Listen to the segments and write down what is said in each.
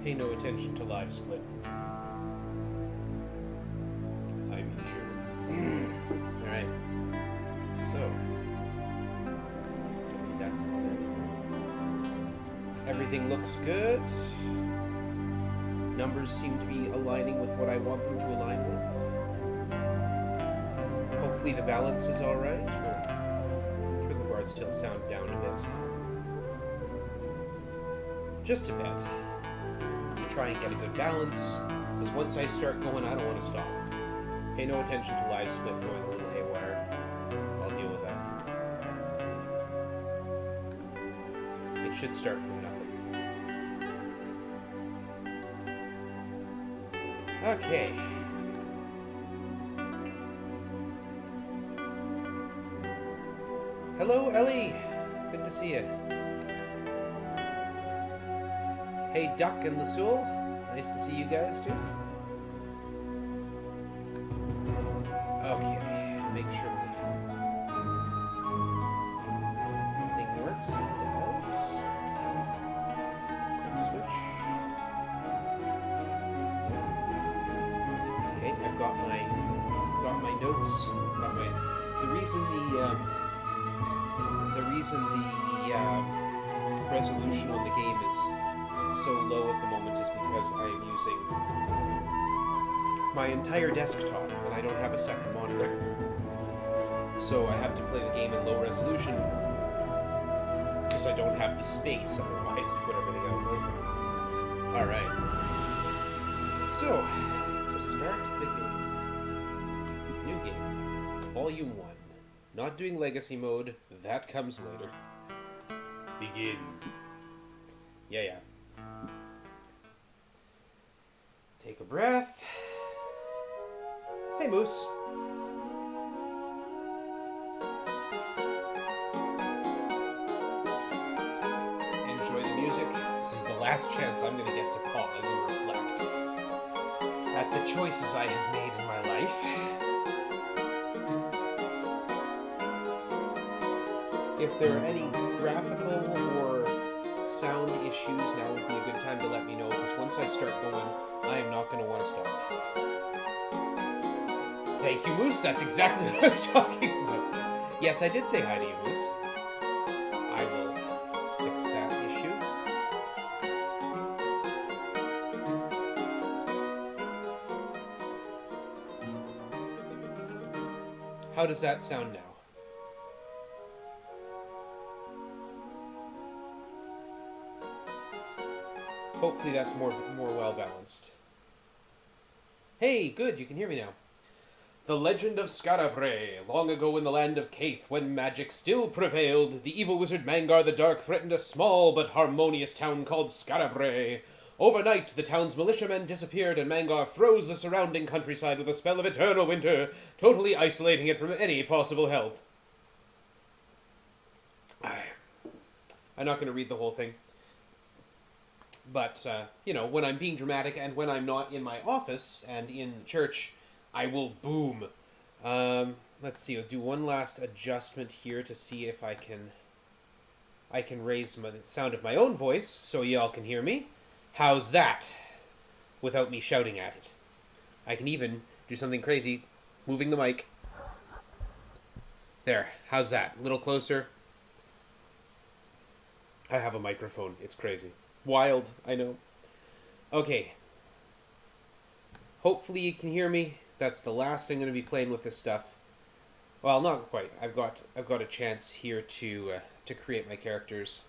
Pay no attention to live split. I'm here. Alright. So. That's there. Everything looks good. Numbers seem to be aligning with what I want them to align with. Hopefully the balance is alright. We'll turn the bard's tail sound down a bit. Just a bit. To try and get a good balance. Because once I start going, I don't want to stop. Pay no attention to live split going a little haywire. I'll deal with that. It should start from nothing. Okay. Hello, Ellie. Good to see you. Hey, Duck and Lasul. Nice to see you guys, too. Okay. Make sure everything works. It does. Quick switch. Okay, I've got my notes. The reason the resolution on the game is so low at the moment is because I am using my entire desktop and I don't have a second monitor. So I have to play the game in low resolution because I don't have the space otherwise to put everything else open. Alright. So, to start the game. New game. Volume 1. Not doing legacy mode. That comes later. Begin. Yeah. Take a breath. Hey, Moose. Enjoy the music. This is the last chance I'm going to get to pause and reflect at the choices I have made in my life. If there are any graphical or sound issues, now would be a good time to let me know, because once I start going, I am not going to want to stop. Thank you, Moose. That's exactly what I was talking about. Yes, I did say hi to you, Moose. I will fix that issue. How does that sound now? Hopefully that's more well balanced. Hey, good, you can hear me now. The legend of Scarabre. Long ago in the land of Caith, when magic still prevailed, the evil wizard Mangar the Dark threatened a small but harmonious town called Scarabre. Overnight, the town's militiamen disappeared and Mangar froze the surrounding countryside with a spell of eternal winter, totally isolating it from any possible help. I'm not going to read the whole thing. But, when I'm being dramatic and when I'm not in my office and in church, I will boom. Let's see, I'll do one last adjustment here to see if I can raise the sound of my own voice so y'all can hear me. How's that? Without me shouting at it. I can even do something crazy, moving the mic. There, how's that? A little closer. I have a microphone, it's crazy. Wild, I know. Okay. Hopefully you can hear me. That's the last I'm going to be playing with this stuff. Well, not quite. I've got a chance here to create my characters.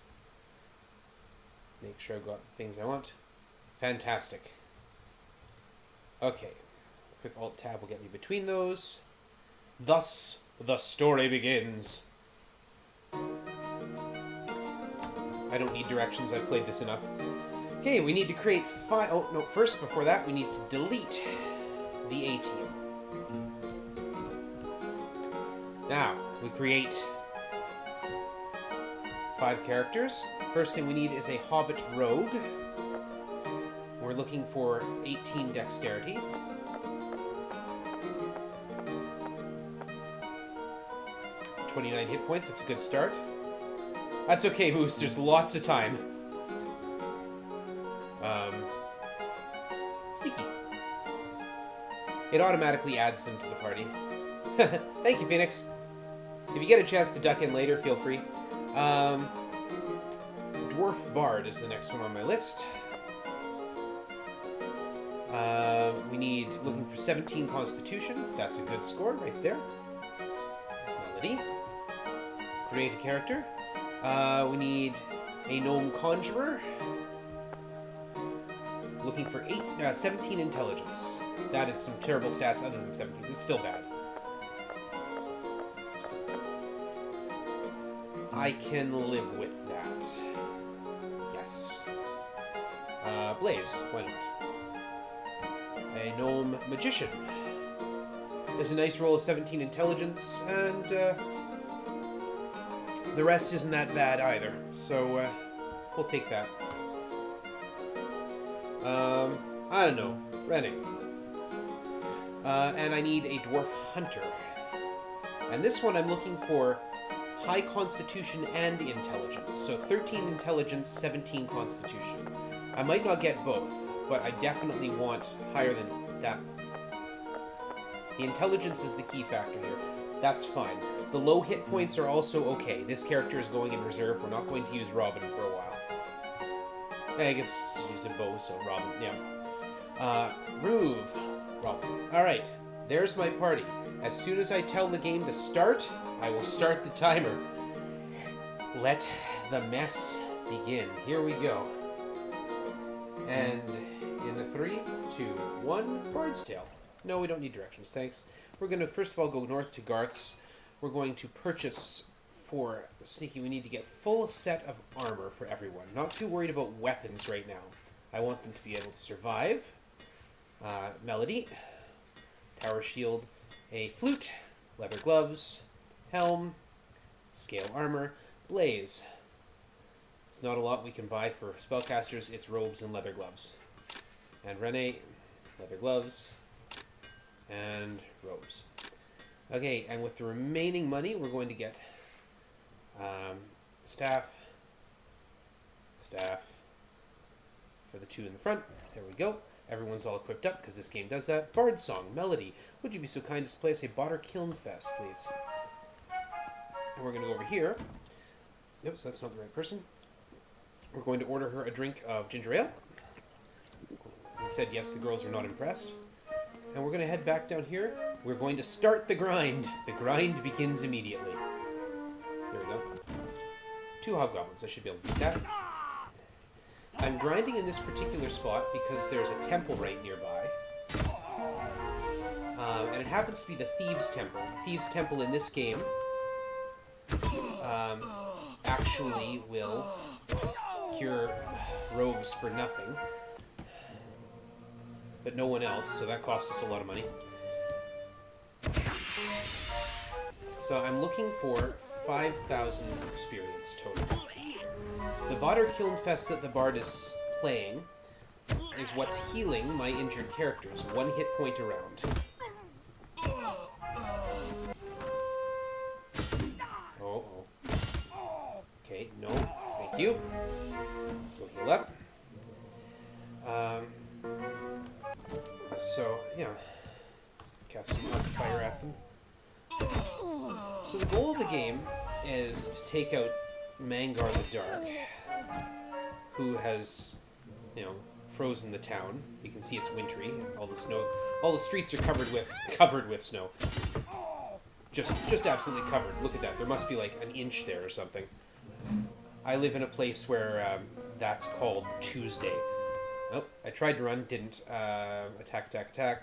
Make sure I've got the things I want. Fantastic. Okay. Quick Alt-Tab will get me between those. Thus, the story begins. I don't need directions, I've played this enough. Okay, we need to create first, before that, we need to delete the A-team. Now, we create 5 characters. First thing we need is a Hobbit Rogue. We're looking for 18 dexterity. $29 hit points, that's a good start. That's okay, Moose, there's lots of time. Sneaky. It automatically adds them to the party. Thank you, Phoenix. If you get a chance to duck in later, feel free. Dwarf Bard is the next one on my list. We need, looking for 17 Constitution. That's a good score right there. Melody. Create a character. We need a Gnome Conjurer. Looking for 17 Intelligence. That is some terrible stats other than 17. This is still bad. I can live with that. Yes. Blaze, why not? A Gnome Magician. There's a nice roll of 17 Intelligence, and the rest isn't that bad either, so we'll take that. I don't know. Rennie. And I need a Dwarf Hunter. And this one I'm looking for high Constitution and Intelligence. So 13 Intelligence, 17 Constitution. I might not get both, but I definitely want higher than that. The Intelligence is the key factor here. That's fine. The low hit points are also okay. This character is going in reserve. We're not going to use Robin for a while. I guess she's a bow, so Robin, yeah. Roove. Robin. Alright, there's my party. As soon as I tell the game to start, I will start the timer. Let the mess begin. Here we go. And in a 3, 2, 1, Bard's Tale. No, we don't need directions, thanks. We're going to first of all go north to Garth's. We're going to purchase for Sneaky. We need to get full set of armor for everyone. Not too worried about weapons right now. I want them to be able to survive. Melody, Tower Shield, a flute, leather gloves, helm, scale armor, Blaze. It's not a lot we can buy for spellcasters. It's robes and leather gloves. And Renee, leather gloves, and robes. Okay, and with the remaining money, we're going to get staff for the two in the front. There we go. Everyone's all equipped up because this game does that. Bard Song, Melody. Would you be so kind as to play us a Botter Kiln Fest, please? And we're going to go over here. Nope, so that's not the right person. We're going to order her a drink of ginger ale. He said yes, the girls are not impressed. And we're going to head back down here. We're going to start the grind. The grind begins immediately. Here we go. 2 hobgoblins. I should be able to beat that. I'm grinding in this particular spot because there's a temple right nearby. And it happens to be the Thieves' Temple. The Thieves' Temple in this game actually will cure rogues for nothing. But no one else, so that costs us a lot of money. So I'm looking for 5,000 experience total. The Botter Kiln Fest that the Bard is playing is what's healing my injured characters, 1 hit point around. Oh. Okay, no, thank you. Let's go heal up. So, yeah. Cast some arc fire at them. So the goal of the game is to take out Mangar the Dark, who has, frozen the town. You can see it's wintry. All the snow, all the streets are covered with snow. Just absolutely covered. Look at that. There must be like an inch there or something. I live in a place where that's called Tuesday. Oh, I tried to run, didn't. Attack,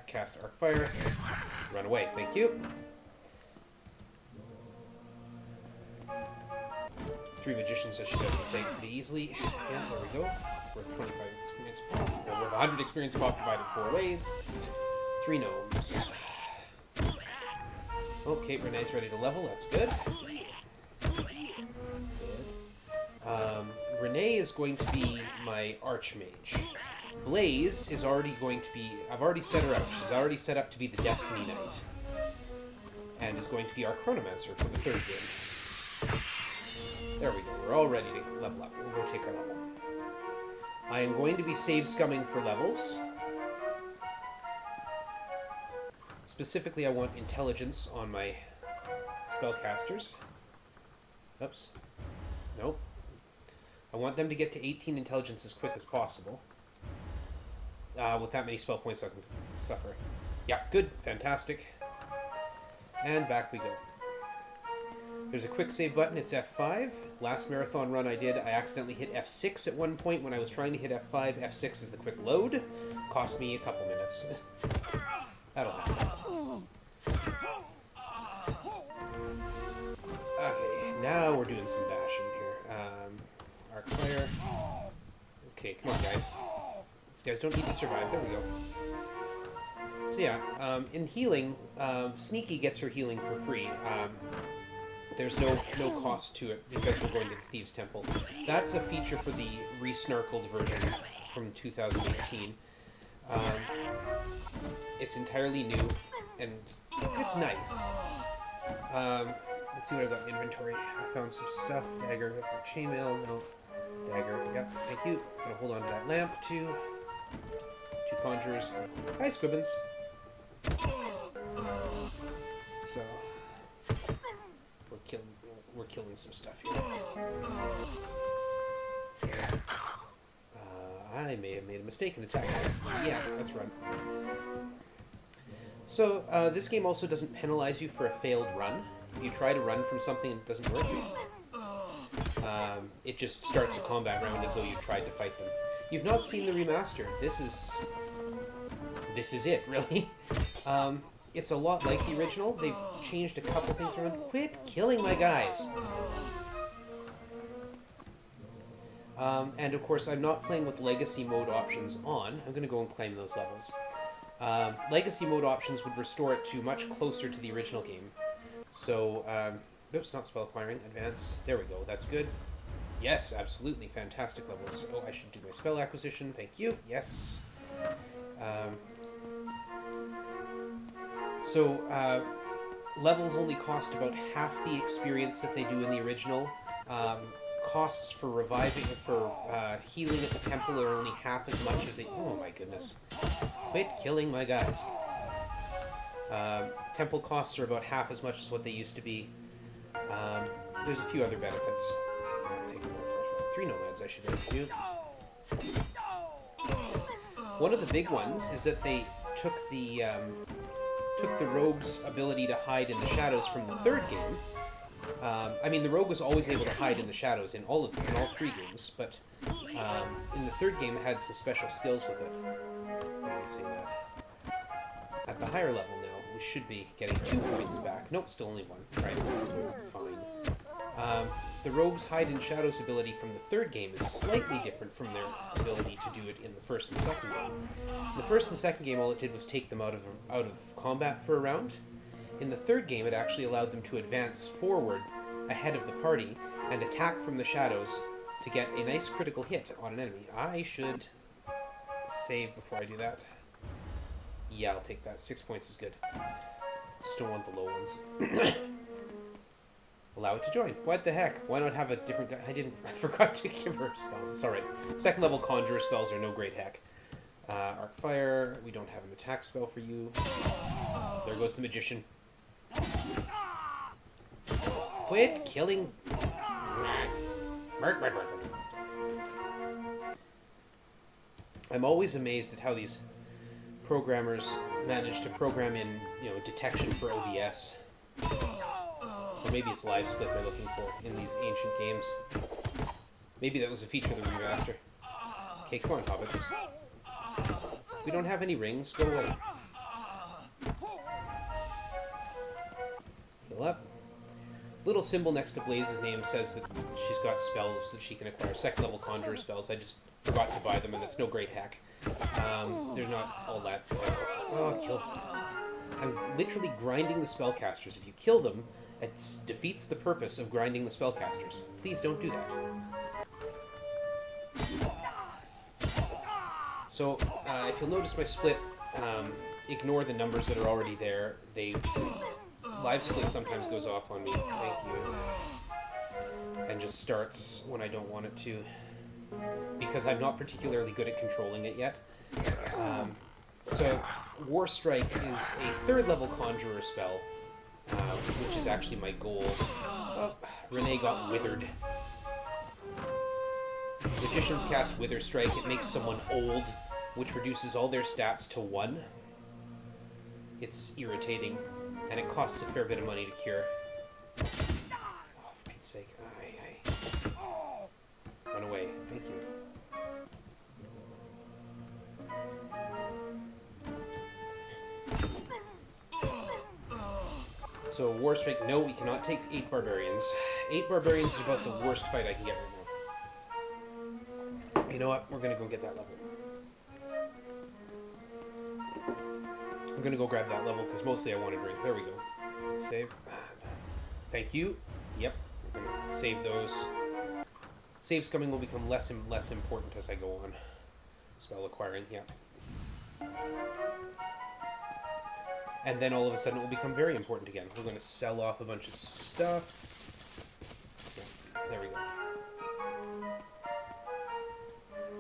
cast arc fire, run away. Thank you. 3 magicians I should be able to take pretty easily. Yeah, there we go. Worth 25 experience pop. Or worth 100 experience pop divided 4 ways. 3 gnomes. Okay, Renee's ready to level. That's good. Renee is going to be my Archmage. Blaze is already going to be... I've already set her up. She's already set up to be the Destiny Knight. And is going to be our Chronomancer for the 3rd game. There we go. We're all ready to level up. We'll go take our level. I am going to be save scumming for levels. Specifically, I want intelligence on my spellcasters. Oops. Nope. I want them to get to 18 intelligence as quick as possible. With that many spell points, I can suffer. Yeah, good. Fantastic. And back we go. There's a quick save button. It's F5. Last marathon run I did, I accidentally hit F6 at one point when I was trying to hit F5. F6 is the quick load. Cost me a couple minutes. That'll happen. Okay, now we're doing some bashing here. Arc Fire. Okay, come on, guys. These guys don't need to survive. There we go. So yeah, in healing, Sneaky gets her healing for free. There's no cost to it because we're going to the Thieves' Temple. That's a feature for the re-snarkled version from 2018. It's entirely new, and it's nice. Let's see what I've got in inventory. I found some stuff. Dagger, chainmail, no. Dagger, yep, thank you. I'm gonna hold on to that lamp, too. 2 conjurers. Hi, Squibbins. So, we're killing some stuff here. I may have made a mistake in attacking this. Yeah, let's run. So, this game also doesn't penalize you for a failed run. If you try to run from something and it doesn't work, it just starts a combat round as though you tried to fight them. You've not seen the remaster. This is it, really. It's a lot like the original. They've changed a couple things around. Quit killing my guys! And of course, I'm not playing with Legacy mode options on. I'm going to go and claim those levels. Legacy mode options would restore it to much closer to the original game. So, oops, not spell acquiring. Advance. There we go. That's good. Yes, absolutely. Fantastic levels. Oh, I should do my spell acquisition. Thank you. Yes. Levels only cost about half the experience that they do in the original. Costs for reviving, for healing at the temple are only half as much as they... Oh my goodness. Quit killing my guys. Temple costs are about half as much as what they used to be. There's a few other benefits. Take more first. 3 nomads I should be able to do. One of the big ones is that they took the rogue's ability to hide in the shadows from the 3rd game. I mean, the rogue was always able to hide in the shadows in all 3 games, but in the 3rd game it had some special skills with it. Let me see that. At the higher level now, we should be getting 2 points back. Nope, still only 1. Right, fine. The rogue's hide in shadows ability from the 3rd game is slightly different from their ability to do it in the 1st and 2nd game. In the 1st and 2nd game, all it did was take them out of combat for a round. In the 3rd game, it actually allowed them to advance forward ahead of the party and attack from the shadows to get a nice critical hit on an enemy. I should save before I do that. Yeah, I'll take that. 6 points is good. Just don't want the low ones. Allow it to join. What the heck? Why not have a different guy? I forgot to give her spells. It's alright. 2nd level conjurer spells are no great heck. Arc Fire. We don't have an attack spell for you. There goes the magician. Quit killing. I'm always amazed at how these programmers manage to program in, detection for OBS. Or maybe it's live split they're looking for in these ancient games. Maybe that was a feature of the remaster. Okay, come on, hobbits. We don't have any rings. Go away. Heal up. Little symbol next to Blaze's name says that she's got spells that she can acquire. 2nd level conjurer spells. I just forgot to buy them, and it's no great hack. They're not all that. Oh, kill. I'm literally grinding the spellcasters. If you kill them, it defeats the purpose of grinding the spellcasters. Please don't do that. So, if you'll notice my split, ignore the numbers that are already there. Live split sometimes goes off on me. Thank you. And just starts when I don't want it to. Because I'm not particularly good at controlling it yet. So, War Strike is a third-level Conjurer spell, which is actually my goal. Oh, Renee got withered. Magicians cast Wither Strike. It makes someone old, which reduces all their stats to 1. It's irritating, and it costs a fair bit of money to cure. Oh, for Pete's sake. Run away. Thank you. So, War Strike, no, we cannot take 8 Barbarians. 8 Barbarians is about the worst fight I can get right now. You know what? We're gonna go get that level. I'm gonna go grab that level, because mostly I want to drink. There we go. Save. Thank you. Yep. We're gonna save those. Save scumming will become less and less important as I go on. Spell acquiring, yeah. And then all of a sudden it will become very important again. We're going to sell off a bunch of stuff. Yeah, there we go.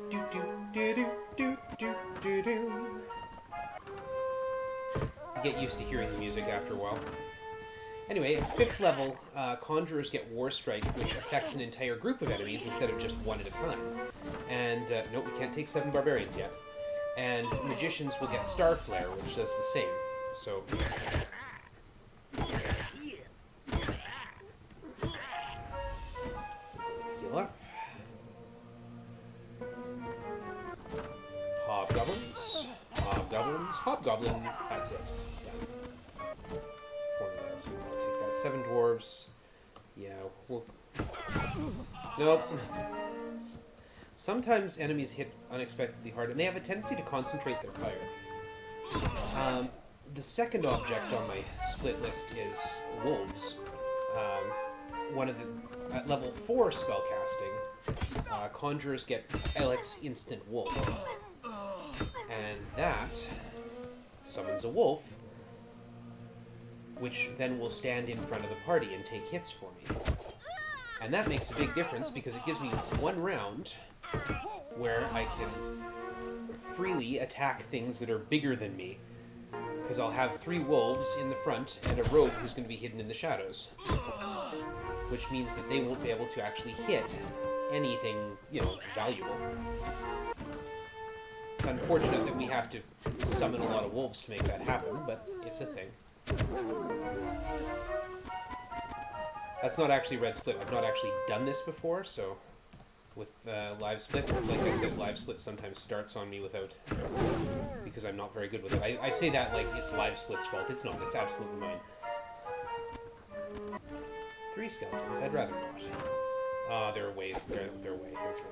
Do do do do do do do do. You get used to hearing the music after a while. Anyway, at 5th level, Conjurers Get War Strike, which affects an entire group of enemies instead of just one at a time. And, nope, we can't take 7 Barbarians yet. And Magicians will get Star Flare, which does the same. So... heal up. Hobgoblins. Hobgoblins. Hobgoblin. That's it. So I'll take that. 7 dwarves. Yeah, we'll... Nope. Sometimes enemies hit unexpectedly hard, and they have a tendency to concentrate their fire. The second object on my split list is wolves. One of the... At level 4 spellcasting, Conjurers get Onyx Instant Wolf. And that summons a wolf, which then will stand in front of the party and take hits for me. And that makes a big difference because it gives me 1 round where I can freely attack things that are bigger than me. Because I'll have 3 wolves in the front and a rogue who's going to be hidden in the shadows. Which means that they won't be able to actually hit anything, you know, valuable. It's unfortunate that we have to summon a lot of wolves to make that happen, but it's a thing. That's not actually Red Split. I've not actually done this before, so with Live Split, like I said, Live Split sometimes starts on me without, because I'm not very good with it. I say that like it's Live Split's fault. It's not. It's absolutely mine. 3 skeletons. I'd rather not. They're way. That's right.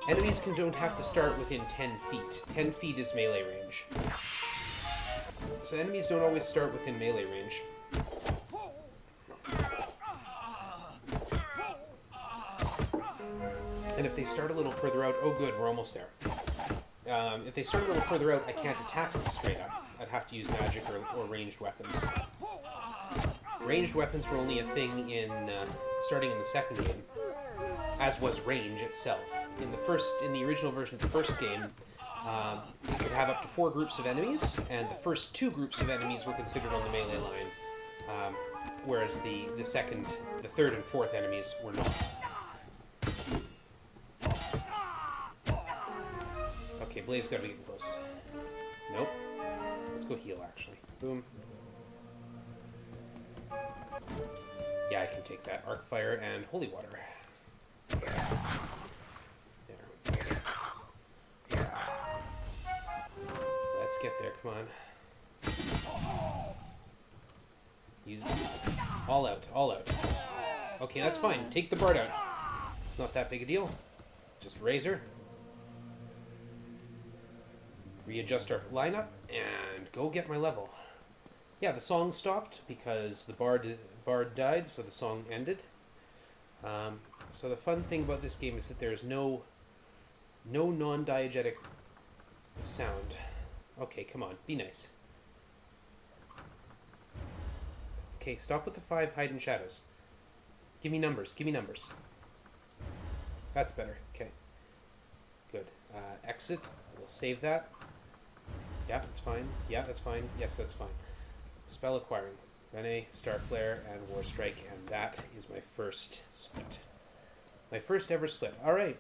Enemies don't have to start within 10 feet. 10 feet is melee range. So enemies don't always start within melee range. And if they start a little further out... Oh good, we're almost there. If they start a little further out, I can't attack them straight up. I'd have to use magic or ranged weapons. Ranged weapons were only a thing in... starting in the second game. As was range itself. In the original version of the first game, you could have up to 4 groups of enemies, and the first 2 groups of enemies were considered on the melee line, whereas the third and fourth enemies were not. Okay, Blaze gotta be getting close. Nope. Let's go heal, actually. Boom. Yeah, I can take that. Arc Fire and Holy Water. Let's get there, come on. Use all out, all out. Okay, that's fine. Take the Bard out. Not that big a deal. Just Razor. Readjust our lineup and go get my level. Yeah, the song stopped because the Bard died, so the song ended. So the fun thing about this game is that there's no non-diegetic sound. Okay, come on, be nice. Okay, stop with the 5 hide in shadows. Give me numbers, give me numbers. That's better, okay. Good. Exit, we'll save that. Yeah, that's fine. Yeah, that's fine. Yes, that's fine. Spell acquiring. Rene, Starflare, and War Strike, and that is my first split. My first ever split. Alright.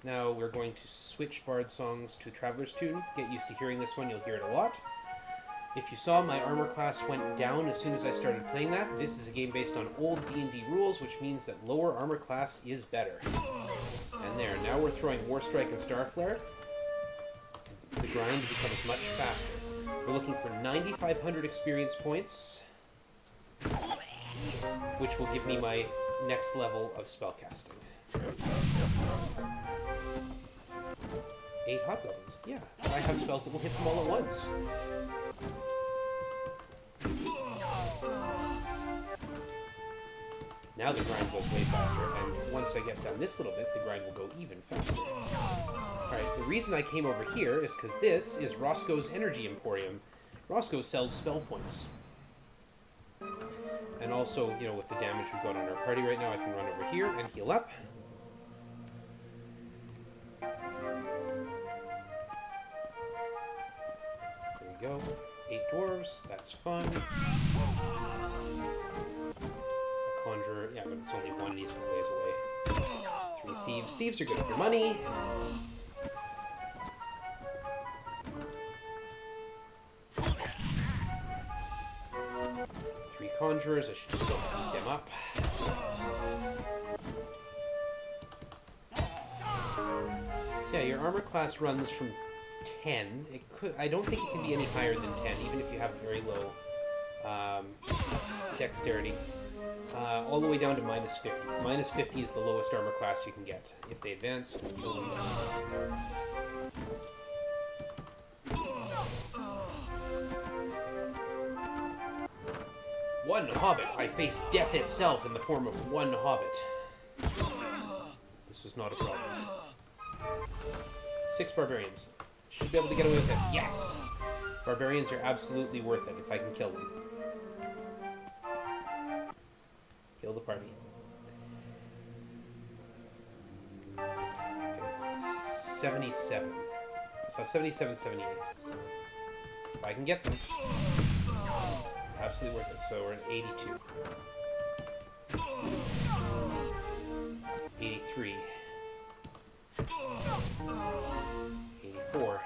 Now we're going to switch Bard Songs to Traveler's Tune. Get used to hearing this one, you'll hear it a lot. If you saw, my armor class went down as soon as I started playing that. This is a game based on old D&D rules, which means that lower armor class is better. And there, now we're throwing War Strike and Starflare. The grind becomes much faster. We're looking for 9,500 experience points, which will give me my next level of spellcasting. 8 hobgoblins. Yeah, I have spells that will hit them all at once. Now the grind goes way faster, and once I get done this little bit, the grind will go even faster. Alright, the reason I came over here is because this is Roscoe's Energy Emporium. Roscoe sells spell points. And also, you know, with the damage we've got on our party right now, I can run over here and heal up. There we go. 8 dwarves, that's fun. A conjurer, yeah, but it's only one useful ways away. 3 thieves. Thieves are good for money. Conjurers, I should just go beat them up. So yeah, your armor class runs from 10. I don't think it can be any higher than 10, even if you have very low dexterity. All the way down to minus 50. Minus 50 is the lowest armor class you can get. If they advance, kill them. One hobbit! I face death itself in the form of one hobbit. This was not a problem. 6 barbarians. Should be able to get away with this. Yes! Barbarians are absolutely worth it if I can kill them. Kill the party. Okay. 77. So 77, 78. So if I can get them. Absolutely worth it. So we're at 82. 83. 84.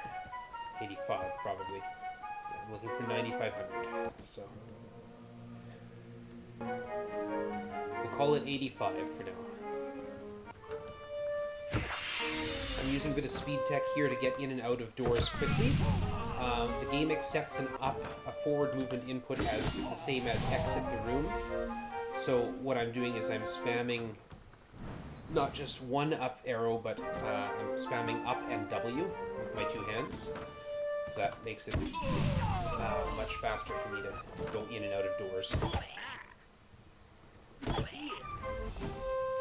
85, probably. I'm looking for 9,500. So we'll call it 85 for now. I'm using a bit of speed tech here to get in and out of doors quickly. The game accepts a forward movement input as the same as exit the room. So what I'm doing is I'm spamming not just one up arrow, but I'm spamming up and W with my 2 hands. So that makes it much faster for me to go in and out of doors. 4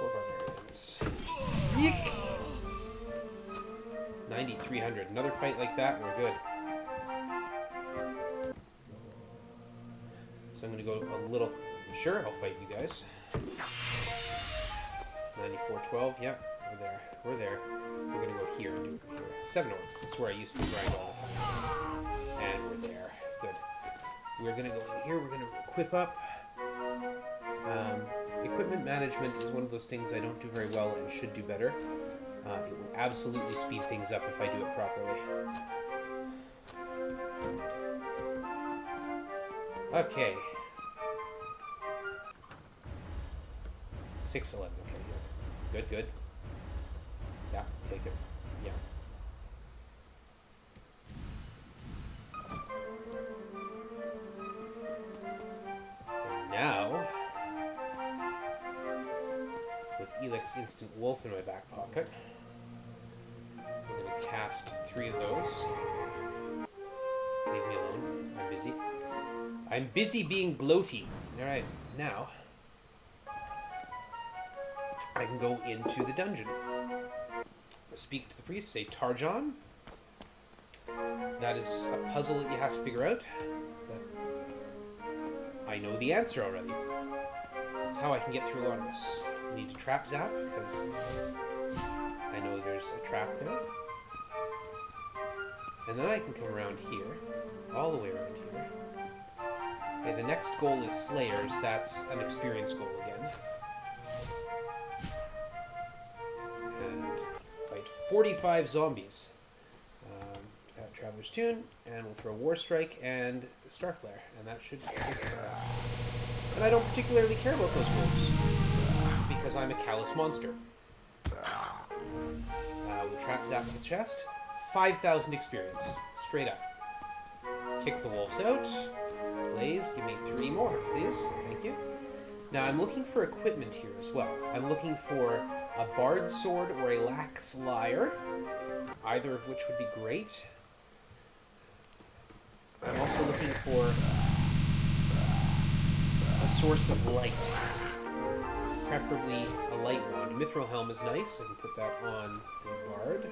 barbarians. Yeek! 9,300. Another fight like that, we're good. So I'm going to go a little... Sure, I'll fight you guys. 9412, yep, we're there. We're there. We're going to go here. 7 orcs. This is where I used to grind all the time. And we're there. Good. We're going to go in here. We're going to equip up. Equipment management is one of those things I don't do very well and should do better. It will absolutely speed things up if I do it properly. Okay. 611. Okay, good, good. Yeah, take it. Yeah. And now, with Elix's Instant Wolf in my back pocket, I'm going to cast 3 of those. Leave me alone. I'm busy. I'm busy being gloaty. Alright, now I can go into the dungeon. Speak to the priest, say Tarjon. That is a puzzle that you have to figure out. But I know the answer already. That's how I can get through a lot of this. I need to trap zap, because I know there's a trap there. And then I can come around here, all the way around here. Okay, the next goal is Slayers. That's an experience goal again. And fight 45 zombies. Traveler's Tune, and we'll throw War Strike and Starflare, and that should take care of. And I don't particularly care about those wolves, because I'm a callous monster. We'll trap zap the chest. 5,000 experience, straight up. Kick the wolves out. Blaze, give me 3 more, please. Thank you. Now I'm looking for equipment here as well. I'm looking for a Bard Sword or a Lax Lyre, either of which would be great. I'm also looking for a source of light, preferably a light wand. Mithril Helm is nice. I can put that on the Bard.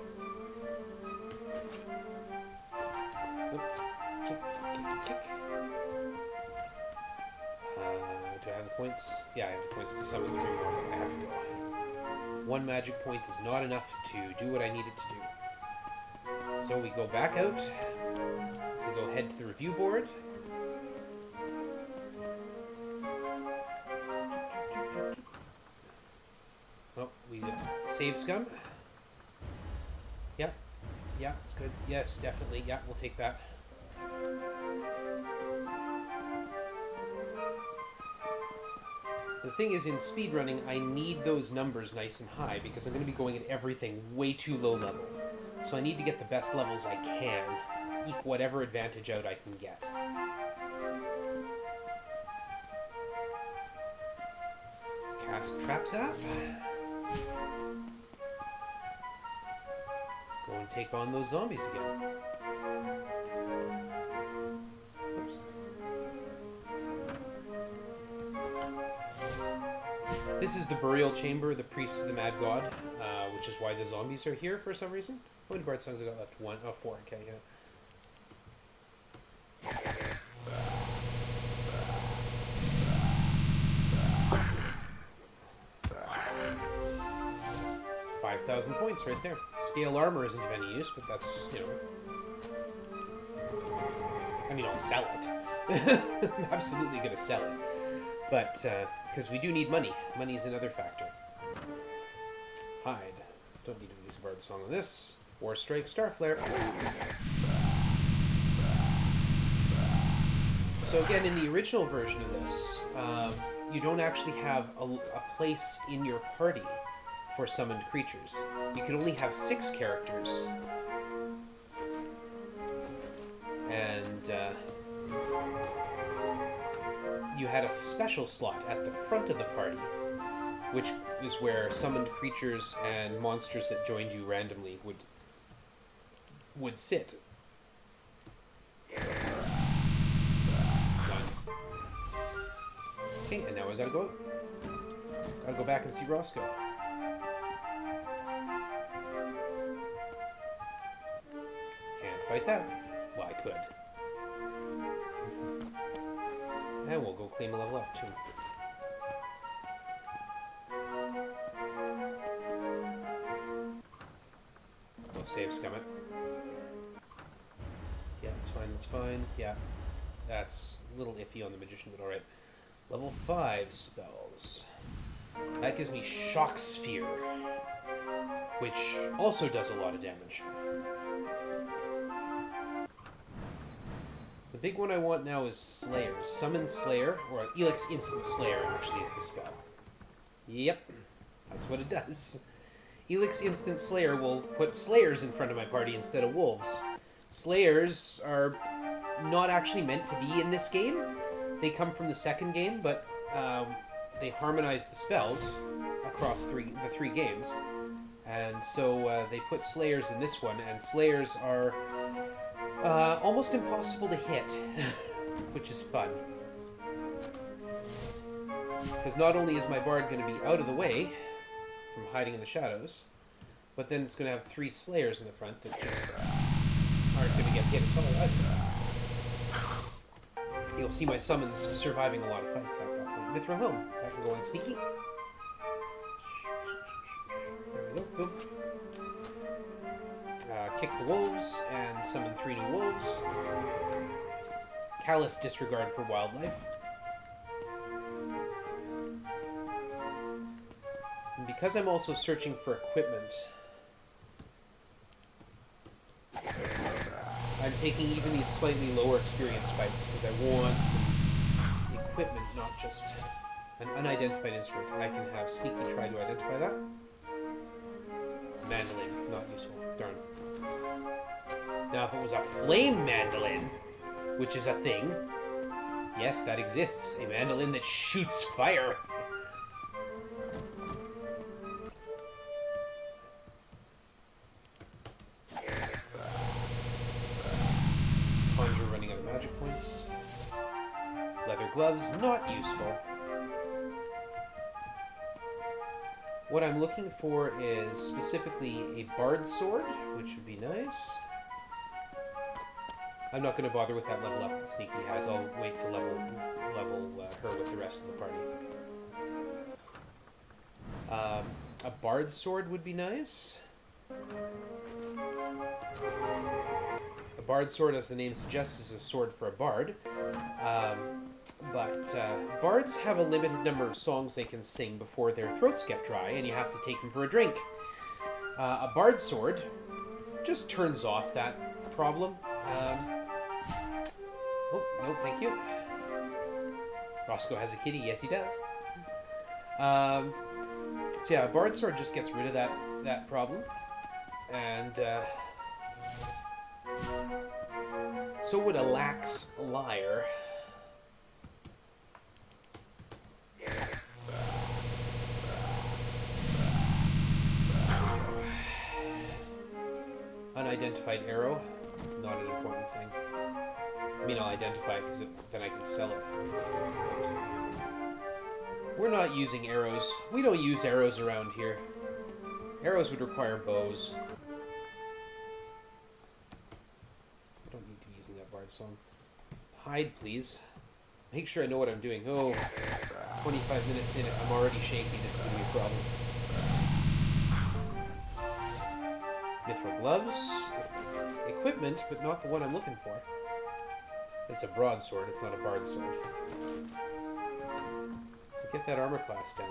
Kick. Do I have the points? Yeah, I have the points to summon 3 more, but I have to go. 1 magic point is not enough to do what I need it to do. So we go back out. We go head to the review board. Oh, we save scum. Yep. Yeah, it's good. Yes, definitely. Yeah, we'll take that. So the thing is, in speedrunning, I need those numbers nice and high because I'm going to be going at everything way too low level. So I need to get the best levels I can, eke whatever advantage out I can get. Cast Trap Zap. Go and take on those zombies again. Oops. This is the burial chamber, the priests of the mad god, which is why the zombies are here for some reason. How many bard songs I got left? 1. Oh, 4. Okay, yeah. 5,000 points right there. Scale armor isn't of any use, but that's, you know... I mean, I'll sell it. I'm absolutely going to sell it. But, because we do need money. Money is another factor. Hide. Don't need to use a bard song on this. War Strike, Starflare. So again, in the original version of this, you don't actually have a place in your party for summoned creatures. You can only have 6 characters. And you had a special slot at the front of the party, which is where summoned creatures and monsters that joined you randomly would sit. Done. Okay, and now I gotta go. Gotta go back and see Roscoe. Can't fight that. Well, I could. And we'll go claim a level up, too. We'll save scum it. Yeah, that's fine, that's fine. Yeah, that's a little iffy on the Magician, but alright. Level 5 spells. That gives me Shock Sphere, which also does a lot of damage. The big one I want now is Slayers. Summon Slayer, or Onyx Instant Slayer actually is the spell. Yep, that's what it does. Onyx Instant Slayer will put Slayers in front of my party instead of wolves. Slayers are not actually meant to be in this game. They come from the second game, but they harmonize the spells across the 3 games. And so they put Slayers in this one, and Slayers are almost impossible to hit, which is fun. Because not only is my bard going to be out of the way from hiding in the shadows, but then it's going to have 3 Slayers in the front that just aren't going to get hit at all either. You'll see my summons surviving a lot of fights at that point. Mithril Helm. That can go on sneaky. There we go. Boom. kick the wolves and summon 3 new wolves. Callous disregard for wildlife. And because I'm also searching for equipment, I'm taking even these slightly lower experience fights because I want some equipment, not just an unidentified instrument. I can have Sneaky try to identify that. Mandolin, not useful. Darn. Now, if it was a flame mandolin, which is a thing, yes, that exists. A mandolin that shoots fire. Conjure running out of magic points. Leather gloves, not useful. What I'm looking for is specifically a bard sword, which would be nice. I'm not going to bother with that level up that Sneaky has. I'll wait to level her with the rest of the party. A bard sword would be nice. A bard sword, as the name suggests, is a sword for a bard. But bards have a limited number of songs they can sing before their throats get dry, and you have to take them for a drink. A bard sword just turns off that problem. Oh, no, thank you. Roscoe has a kitty. Yes, he does. So yeah, a bard sword just gets rid of that problem. And so would a lax lyre. Unidentified arrow, not an important thing. I mean, I'll identify it because then I can sell it. We're not using arrows. We don't use arrows around here. Arrows would require bows. I don't need to be using that bard song. Hide, please. Make sure I know what I'm doing. Oh, 25 minutes in, if I'm already shaky, this is going to be a problem. Mithril gloves. Equipment, but not the one I'm looking for. It's a broadsword, it's not a bard sword. Get that armor class down,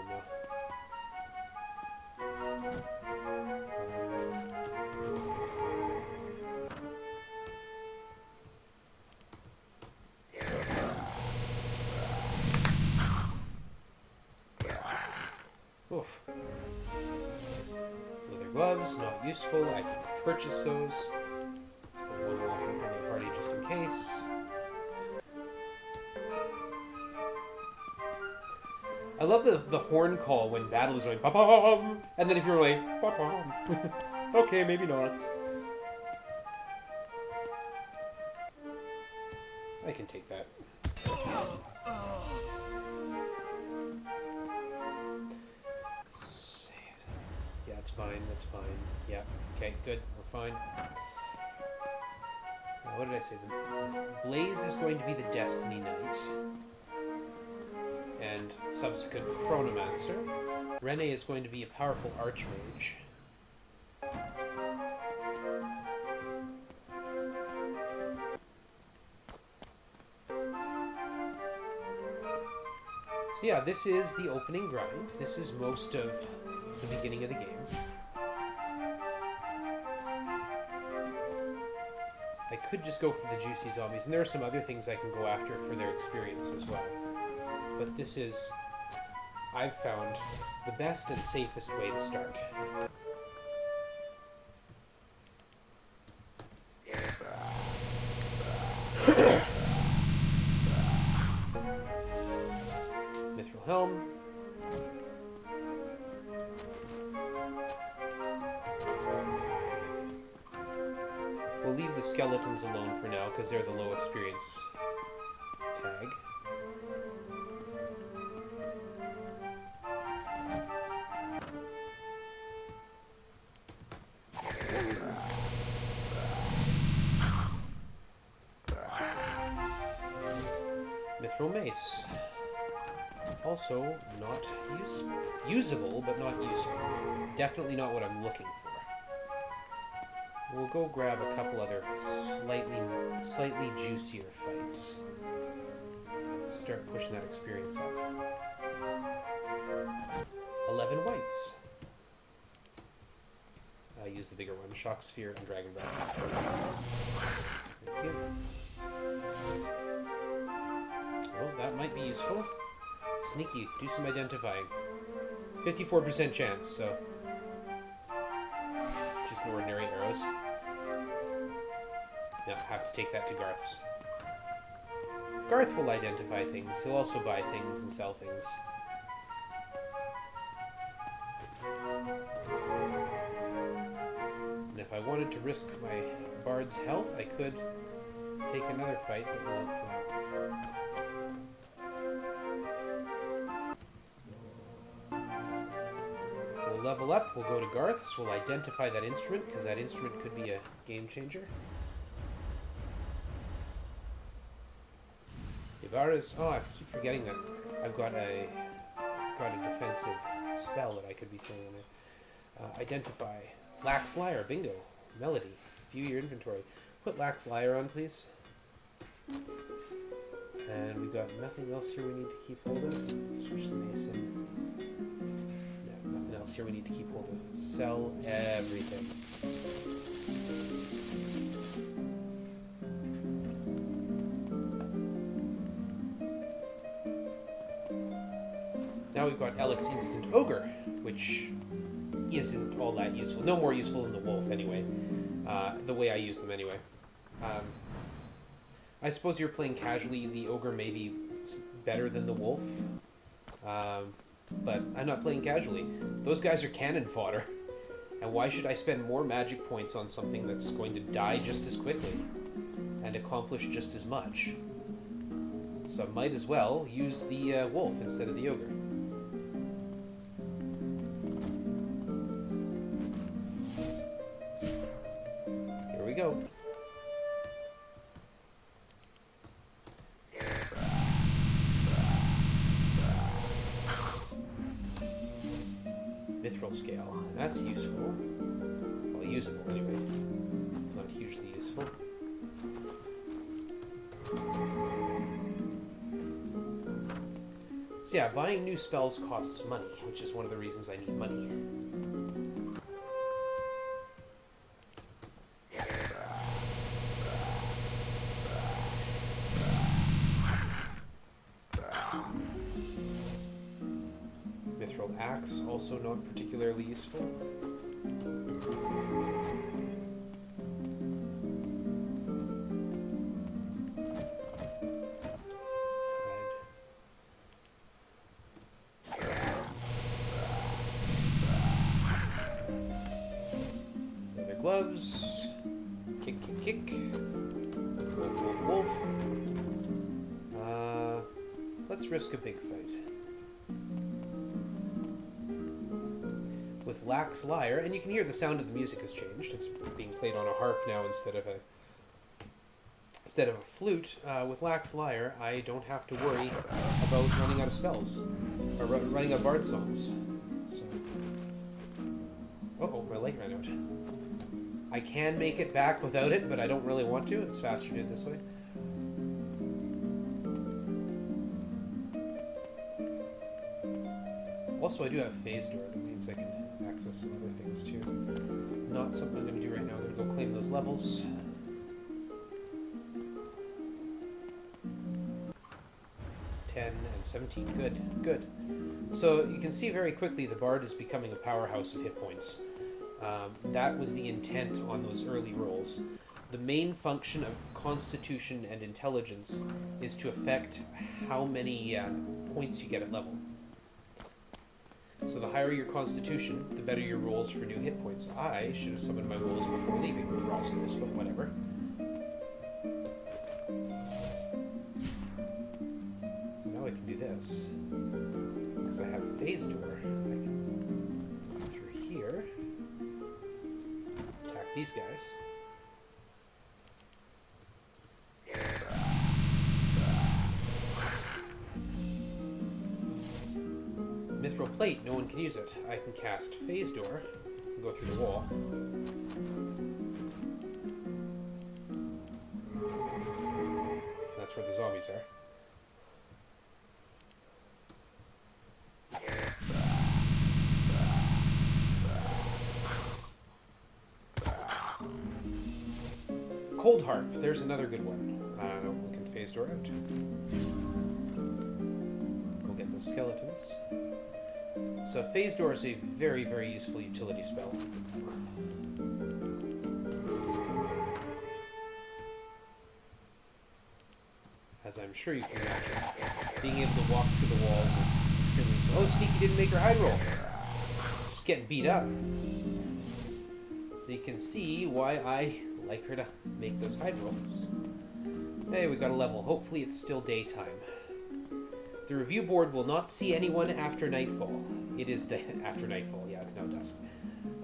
though. Oof. Leather gloves, not useful. I can purchase those. Put one more from the party just in case. I love the horn call when battle is going ba-bum, and then if you're like ba-bum, okay, maybe not. I can take that. Save. Yeah, it's fine. That's fine. Yeah. Okay. Good. We're fine. Now, what did I say? The Blaze is going to be the Destiny Knight. And subsequent Chronomancer. Rene is going to be a powerful Archmage. So yeah, this is the opening grind. This is most of the beginning of the game. I could just go for the juicy zombies, and there are some other things I can go after for their experience as well. But this is, I've found, the best and safest way to start. Mithril Helm. We'll leave the skeletons alone for now, because they're the low experience tag. Mithril Mace. Also, not useful. Usable, but not useful. Definitely not what I'm looking for. We'll go grab a couple other slightly juicier fights. Start pushing that experience up. 11 whites. I'll use the bigger one, Shock Sphere and Dragon Breath. Thank you. Well, that might be useful. Sneaky, do some identifying. 54% chance, so... just ordinary arrows. Now, I have to take that to Garth's. Garth will identify things. He'll also buy things and sell things. And if I wanted to risk my bard's health, I could take another fight that won't for We'll level up, we'll go to Garth's, we'll identify that instrument, because that instrument could be a game changer. Ivara's... oh, I keep forgetting that I've got a defensive spell that I could be throwing in there. Identify. Lax Lyre, bingo. Melody. View your inventory. Put Lax Lyre on, please. And we've got nothing else here we need to keep hold of. Switch the mason. No, nothing else here we need to keep hold of. Sell everything. Now we've got Alex Instant Ogre, which isn't all that useful. No more useful than the wolf, anyway. The way I use them, anyway. I suppose you're playing casually, the ogre may be better than the wolf. But I'm not playing casually. Those guys are cannon fodder. And why should I spend more magic points on something that's going to die just as quickly and accomplish just as much? So I might as well use the wolf instead of the ogre. Here we go. Mithril scale. That's useful. Well, usable anyway. Not hugely useful. So yeah, buying new spells costs money, which is one of the reasons I need money. Mithril Axe, also not particularly useful. Leather gloves. Kick, kick, kick. Wolf, wolf, wolf. Let's risk a big fight. With Lax Lyre, and you can hear the sound of the music has changed. It's being played on a harp now instead of a flute. With Lax Lyre, I don't have to worry about running out of spells or running out of bard songs. So, oh, my light ran out. I can make it back without it, but I don't really want to. It's faster to do it this way. Also, I do have Phase Door. That means I can access some other things too. Not something I'm going to do right now. I'm going to go claim those levels. And 17. Good. Good. So you can see very quickly the Bard is becoming a powerhouse of hit points. That was the intent on those early rolls. The main function of Constitution and Intelligence is to affect how many points you get at level. So the higher your Constitution, the better your rolls for new hit points. I should have summoned my rolls before leaving the rosters, but whatever. So now I can do this. Because I have Phase Door, I can come through here. Attack these guys. Mithril Plate, no one can use it. I can cast Phase Door and go through the wall. That's where the zombies are. Cold Harp, there's another good one. We can phase door out. We'll get those skeletons. So phase door is a very, very useful utility spell. As I'm sure you can imagine, being able to walk through the walls is extremely useful. Oh, Sneaky didn't make her hide roll. She's getting beat up. So you can see why I like her to make those hide rolls. Hey, we got a level. Hopefully it's still daytime. The review board will not see anyone after nightfall. It is after nightfall. Yeah, it's now dusk.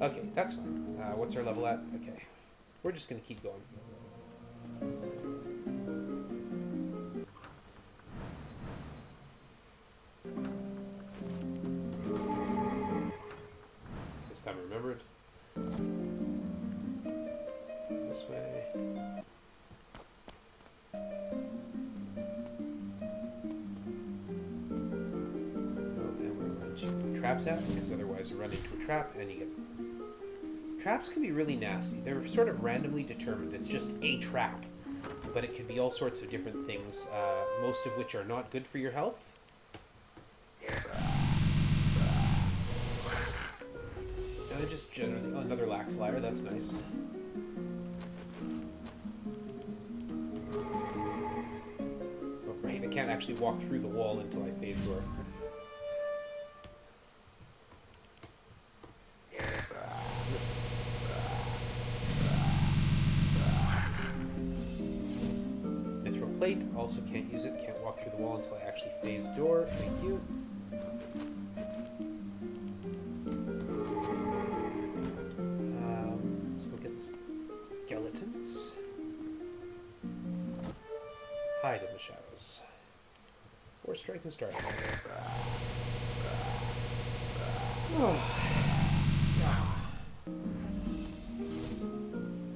Okay, that's fine. What's our level at? Okay. We're just going to keep going. This time I remembered. This way. Traps out, because otherwise you run into a trap and you get... Traps can be really nasty. They're sort of randomly determined. It's just a trap. But it can be all sorts of different things, most of which are not good for your health. Just generally... Oh, another lax liar, that's nice. Oh, right, I can't actually walk through the wall until I phase door. Plate, also can't use it, can't walk through the wall until I actually phase door. Thank you. Let's go get the skeletons. Hide in the shadows. War Strike and start.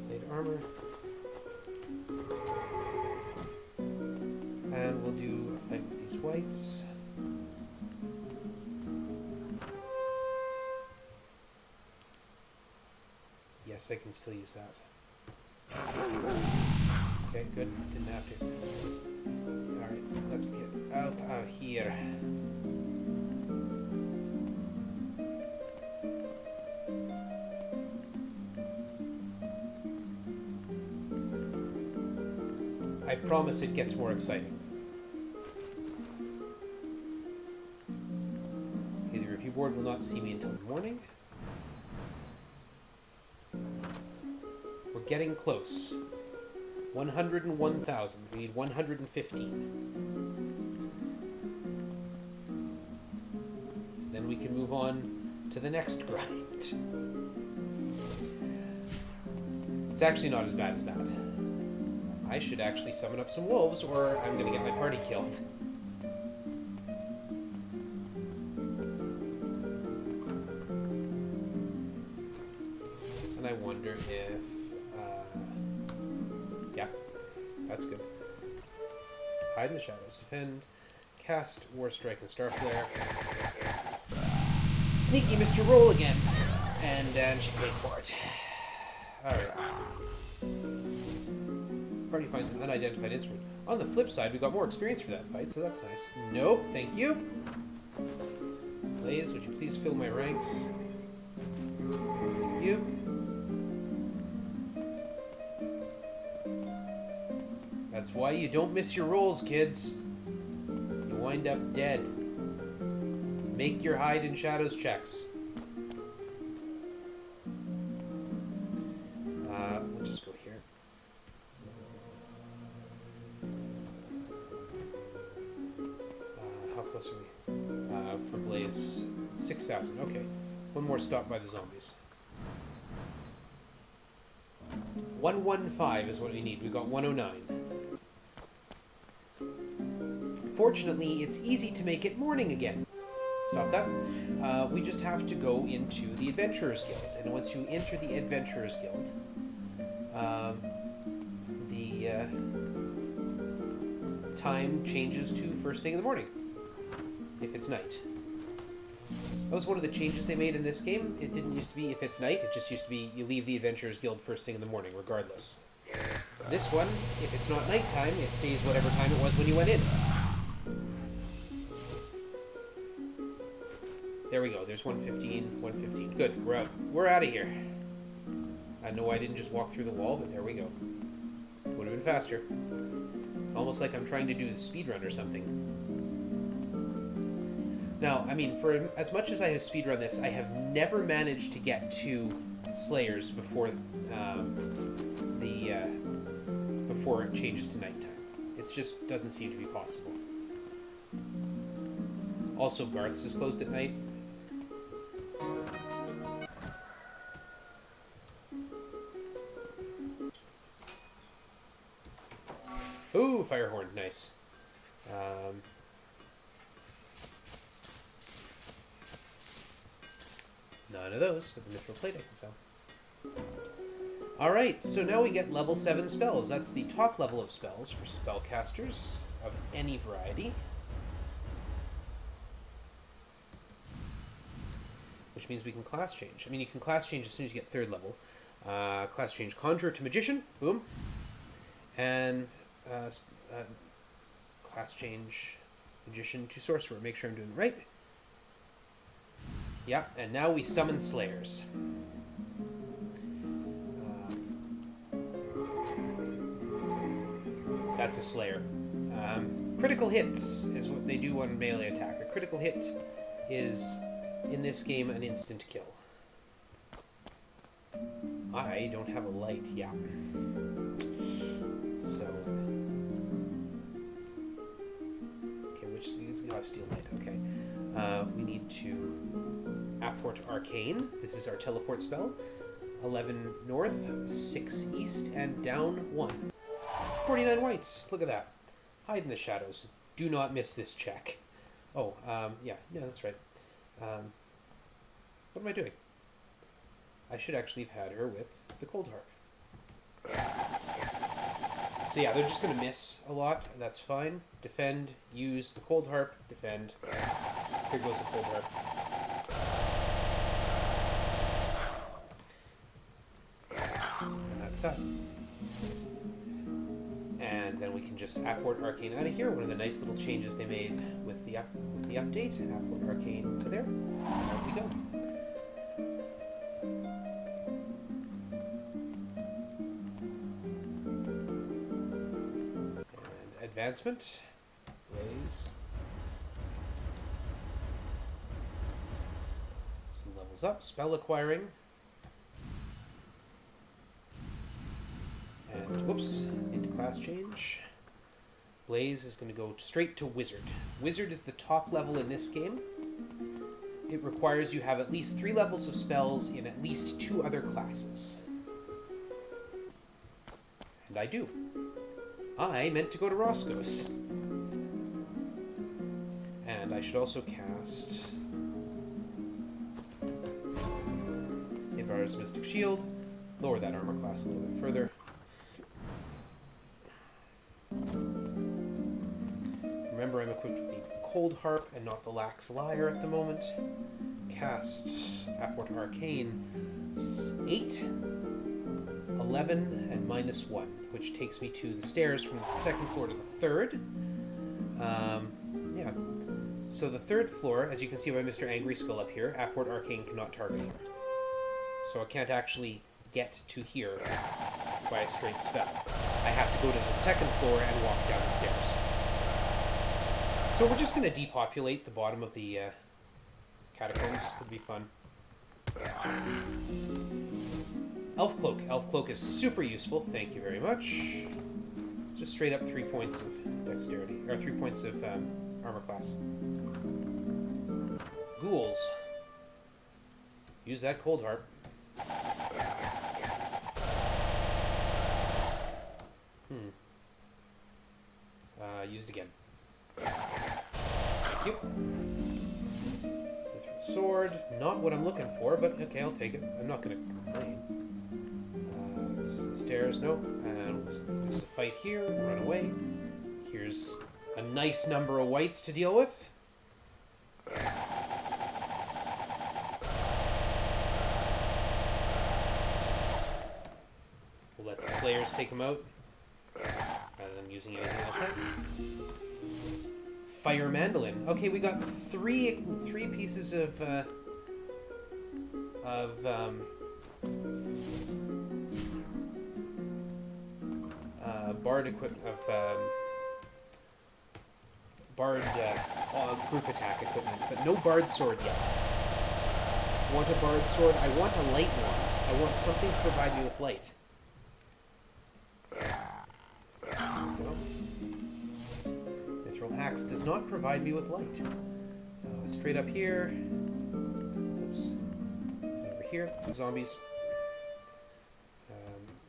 Plate armor. And we'll do a fight with these whites. Yes, I can still use that. Okay, good. Didn't have to. Alright, let's get out of here. I promise it gets more exciting. Okay, the review board will not see me until the morning. We're getting close. 101,000. We need 115. Then we can move on to the next grind. It's actually not as bad as that. I should actually summon up some wolves, or I'm going to get my party killed. And I wonder if... yeah, that's good. Hide in the shadows. Defend. Cast War Strike and Starflare. Sneaky Mr. Roll again. And she paid for it. Alright. Party finds an unidentified instrument. On the flip side, we got more experience for that fight, so that's nice. Nope, thank you. Blaze, would you please fill my ranks? Thank you. That's why you don't miss your rolls, kids. You wind up dead. Make your hide in shadows checks. We'll just go here. How close are we? For Blaze, 6,000. Okay. One more stop by the zombies. 115 is what we need. We got 109. Fortunately, it's easy to make it morning again. Stop that. We just have to go into the Adventurers Guild. And once you enter the Adventurers Guild, time changes to first thing in the morning, if it's night. That was one of the changes they made in this game. It didn't used to be if it's night, it just used to be you leave the Adventurers Guild first thing in the morning, regardless. This one, if it's not nighttime, it stays whatever time it was when you went in. There we go, there's 115, 115. Good, we're out of here. I know I didn't just walk through the wall, but there we go. Would have been faster. Almost like I'm trying to do the speedrun or something. Now, I mean, for as much as I have speedrun this, I have never managed to get to Slayers before before it changes to nighttime. It just doesn't seem to be possible. Also, Garth's is closed at night. Ooh, Firehorn, nice. None of those with the Mithril Plate I can sell. Alright, so now we get level 7 spells. That's the top level of spells for spellcasters of any variety. Which means we can class change. I mean, you can class change as soon as you get 3rd level. Class change Conjurer to Magician, boom. And class change Magician to Sorcerer. Make sure I'm doing it right. Yeah, and now we summon Slayers. That's a Slayer. Critical hits is what they do on melee attack. A critical hit is, in this game, an instant kill. I don't have a light, yeah. So... okay, which is have steel light, okay. We need to apport Arcane. This is our teleport spell. 11 north, 6 east, and down 1. 49 whites. Look at that. Hide in the shadows. Do not miss this check. Oh, yeah, that's right. What am I doing? I should actually have had her with the Cold Harp. So yeah, they're just going to miss a lot. That's fine. Defend, use the Cold Harp, defend. Here goes the Cold Harp. And that's that. And then we can just apport Arcane out of here. One of the nice little changes they made with the update. Apport Arcane to there. And out we go. And advancement. Blaze. Some levels up. Spell acquiring. And whoops, into class change. Blaze is going to go straight to Wizard. Wizard is the top level in this game. It requires you have at least 3 levels of spells in at least 2 other classes. And I do. I meant to go to Roscoe's. And I should also cast Ibar's Mystic Shield. Lower that armor class a little bit further. Remember, I'm equipped with the Cold Harp and not the Lax Lyre at the moment. Cast Apport Arcane 8, 11, and -1, which takes me to the stairs from the 2nd floor to the 3rd. Yeah. So the 3rd floor, as you can see by Mr. Angry Skull up here, Apport Arcane cannot target here. So I can't actually get to here by a straight spell. I have to go to the 2nd floor and walk down the stairs. So we're just going to depopulate the bottom of the catacombs. Could be fun. Elf Cloak. Elf Cloak is super useful. Thank you very much. Just straight up 3 points of dexterity, or 3 points of armor class. Ghouls. Use that Cold Harp. Used again. Thank you. Mithril Sword. Not what I'm looking for, but okay, I'll take it. I'm not going to complain. This is the stairs. Nope. And this is a fight here. Run away. Here's a nice number of whites to deal with. We'll let the Slayers take them out, rather than using anything else there. Fire Mandolin. Okay, we got three pieces of bard equipment, bard group attack equipment, but no bard sword yet. Want a bard sword? I want a light wand. I want something to provide me with light. Mithril axe does not provide me with light. Straight up here. Oops. Over here, zombies.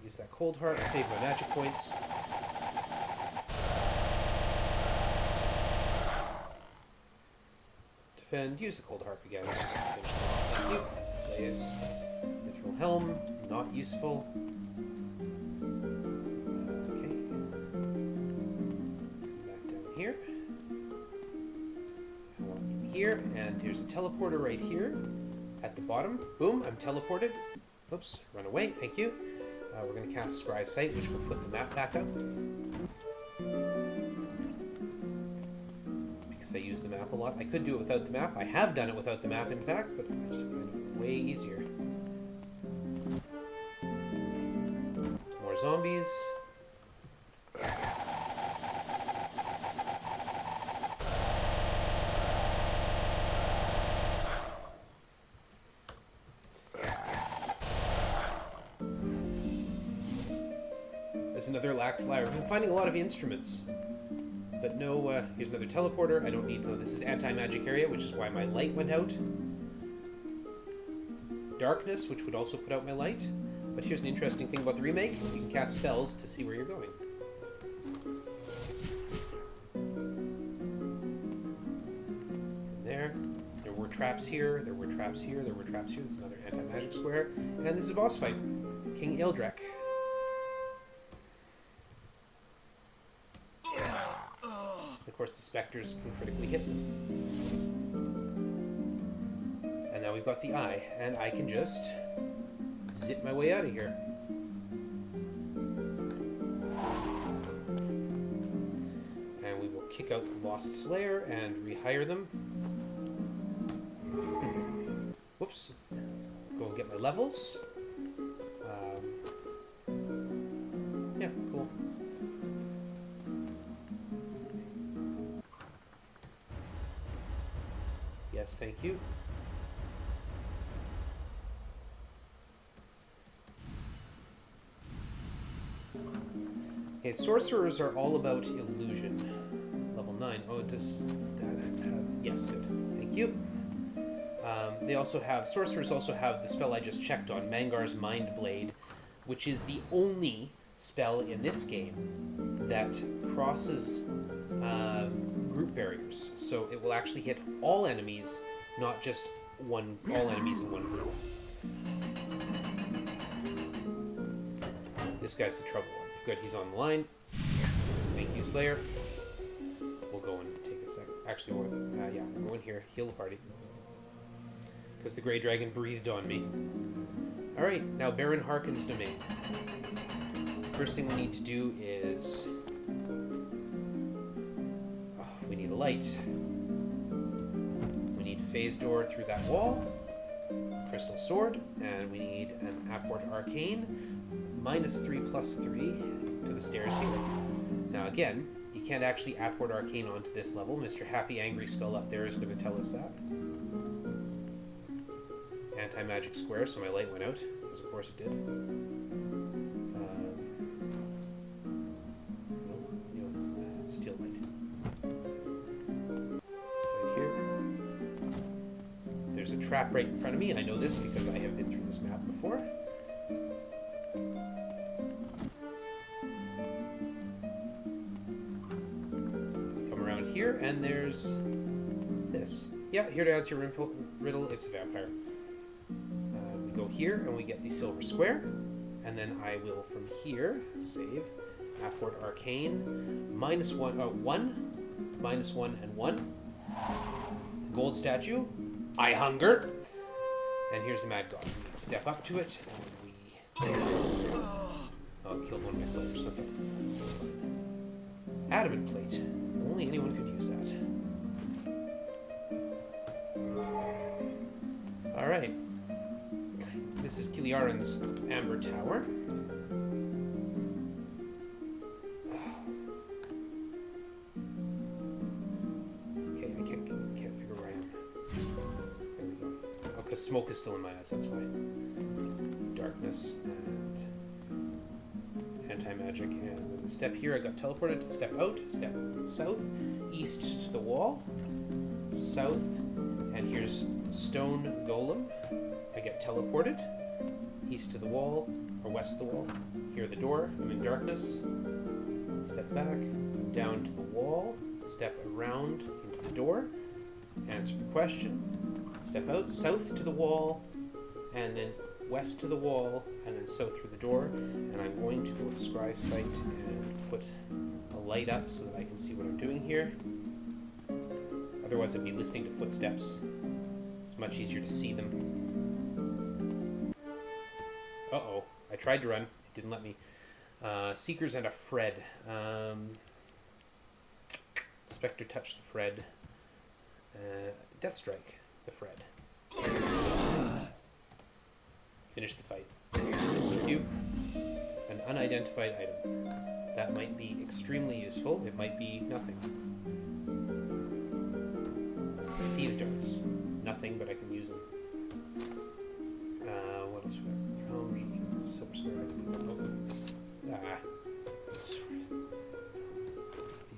Use that cold heart to save my magic points. Defend. Use the cold harp again. Let's just finish them off. Thank you. Blaze. Mithril helm. Not useful. Okay. Back down here. In here, and here's a teleporter right here at the bottom. Boom! I'm teleported. Oops. Run away. Thank you. We're going to cast Scry Sight, which will put the map back up. Because I use the map a lot. I could do it without the map. I have done it without the map, in fact, but I just find it way easier. More zombies. There's another lax lyre. I've been finding a lot of instruments, but no, here's another teleporter. I don't need to. This is anti-magic area, which is why my light went out. Darkness, which would also put out my light. But here's an interesting thing about the remake. You can cast spells to see where you're going. There were traps here, there were traps here, there were traps here. This is another anti-magic square. And this is a boss fight. King Ildreck. Of course, the Specters can critically hit them. And now we've got the eye, and I can just zip my way out of here. And we will kick out the Lost Slayer and rehire them. Whoops. Go and get my levels. Yeah, cool. Yes, thank you. Okay, sorcerers are all about illusion. Level 9. Oh, does that have... Yes, good. Thank you. They also have... Sorcerers also have the spell I just checked on, Mangar's Mind Blade, which is the only spell in this game that crosses group barriers. So it will actually hit all enemies, not just all enemies in one group. This guy's the trouble one. Good, he's on the line. Thank you, Slayer. We'll go and take a second. Actually, yeah, we'll go in here, heal the party. Because the Grey Dragon breathed on me. Alright, now Baron Harkon's domain. First thing we need to do is... we need a light. We need phase door through that wall. Crystal sword. And we need an Apport Arcane. -3/+3 to the stairs here. Now again, you can't actually Apport Arcane onto this level. Mr. Happy Angry Skull up there is going to tell us that. Anti-magic square, so my light went out, because of course it did. Steel light. Right here. There's a trap right in front of me, and I know this because I have been through this map before. Come around here, and there's this. Yeah, here to answer your riddle, it's a vampire. We go here, and we get the silver square, and then I will, from here, save. Apport Arcane, -1, -1 and 1. Gold statue. I hunger. And here's the Mad God. We step up to it, and we... Oh, I killed one of my slayers. Okay. That's fine. Adamant plate. Only anyone could use that. Alright. This is Kiliara in this amber tower. Okay, I can't figure where I am. There we go. Oh, because smoke is still in my eyes, that's why. Darkness and anti-magic. And with a step here, I got teleported. Step out, step south, east to the wall, south, and here's stone golem. I get teleported. East to the wall, or west of the wall. Here the door. I'm in darkness. Step back, down to the wall. Step around into the door. Answer the question. Step out, south to the wall, and then west to the wall, and then south through the door. And I'm going to go with Scry Sight and put a light up so that I can see what I'm doing here. Otherwise I'd be listening to footsteps. It's much easier to see them. Uh-oh. I tried to run. It didn't let me. Seekers and a Fred. Spectre touched the Fred. Death Strike the Fred. Finish the fight. Thank you. An unidentified item. That might be extremely useful. It might be nothing. Thieves' darts. Nothing, but I can use them. What else we got? Silver square.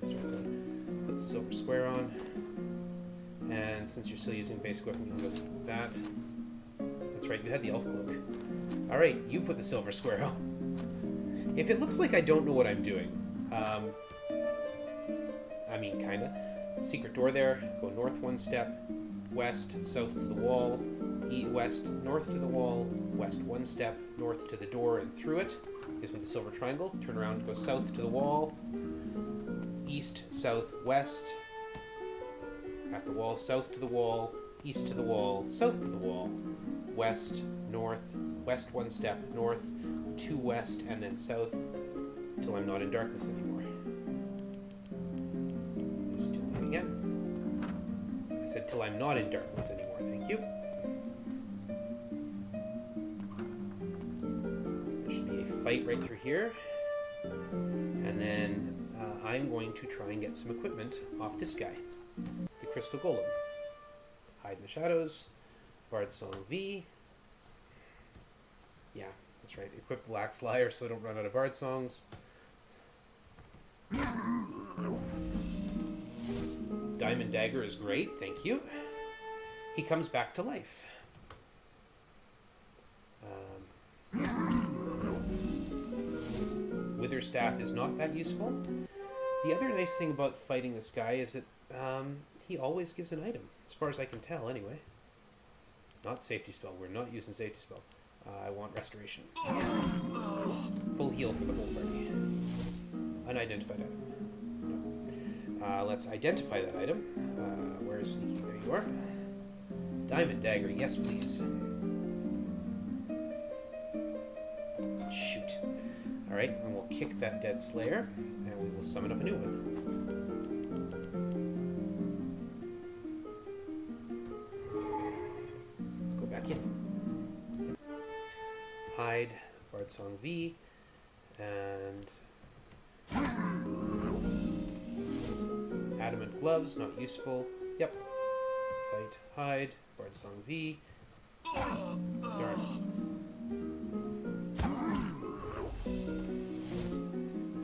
Thieves' darts on. Put the silver square on. And since you're still using basic weapon, you'll go that. That's right, you had the elf cloak. Alright, you put the silver square on. If it looks like I don't know what I'm doing, I mean, kinda. Secret door there, go north 1 step, west, south to the wall, west, north to the wall, west 1 step, north to the door and through it. Gives me the silver triangle. Turn around, go south to the wall, east, south, west, at the wall, south to the wall, east to the wall, south to the wall, west, north, west 1 step, north, 2 west, and then south, till I'm not in darkness anymore. Just doing it again. I said till I'm not in darkness anymore, thank you. There should be a fight right through here. And then I'm going to try and get some equipment off this guy. The Crystal Golem. Hide in the shadows. Bard Song V. Yeah, that's right. Equip the Lax Lyre so I don't run out of Bard songs. Diamond Dagger is great, thank you. He comes back to life. Wither Staff is not that useful. The other nice thing about fighting this guy is that he always gives an item, as far as I can tell, anyway. Not safety spell. We're not using safety spell. I want restoration. Full heal for the whole party. Unidentified item. No. Let's identify that item. Where is he? There you are. Diamond Dagger. Yes, please. Shoot. Alright, and we'll kick that dead Slayer, and we will summon up a new one. In. Hide, Bard Song V, and Adamant Gloves, not useful. Yep. Fight, hide, Bard Song V. Darn.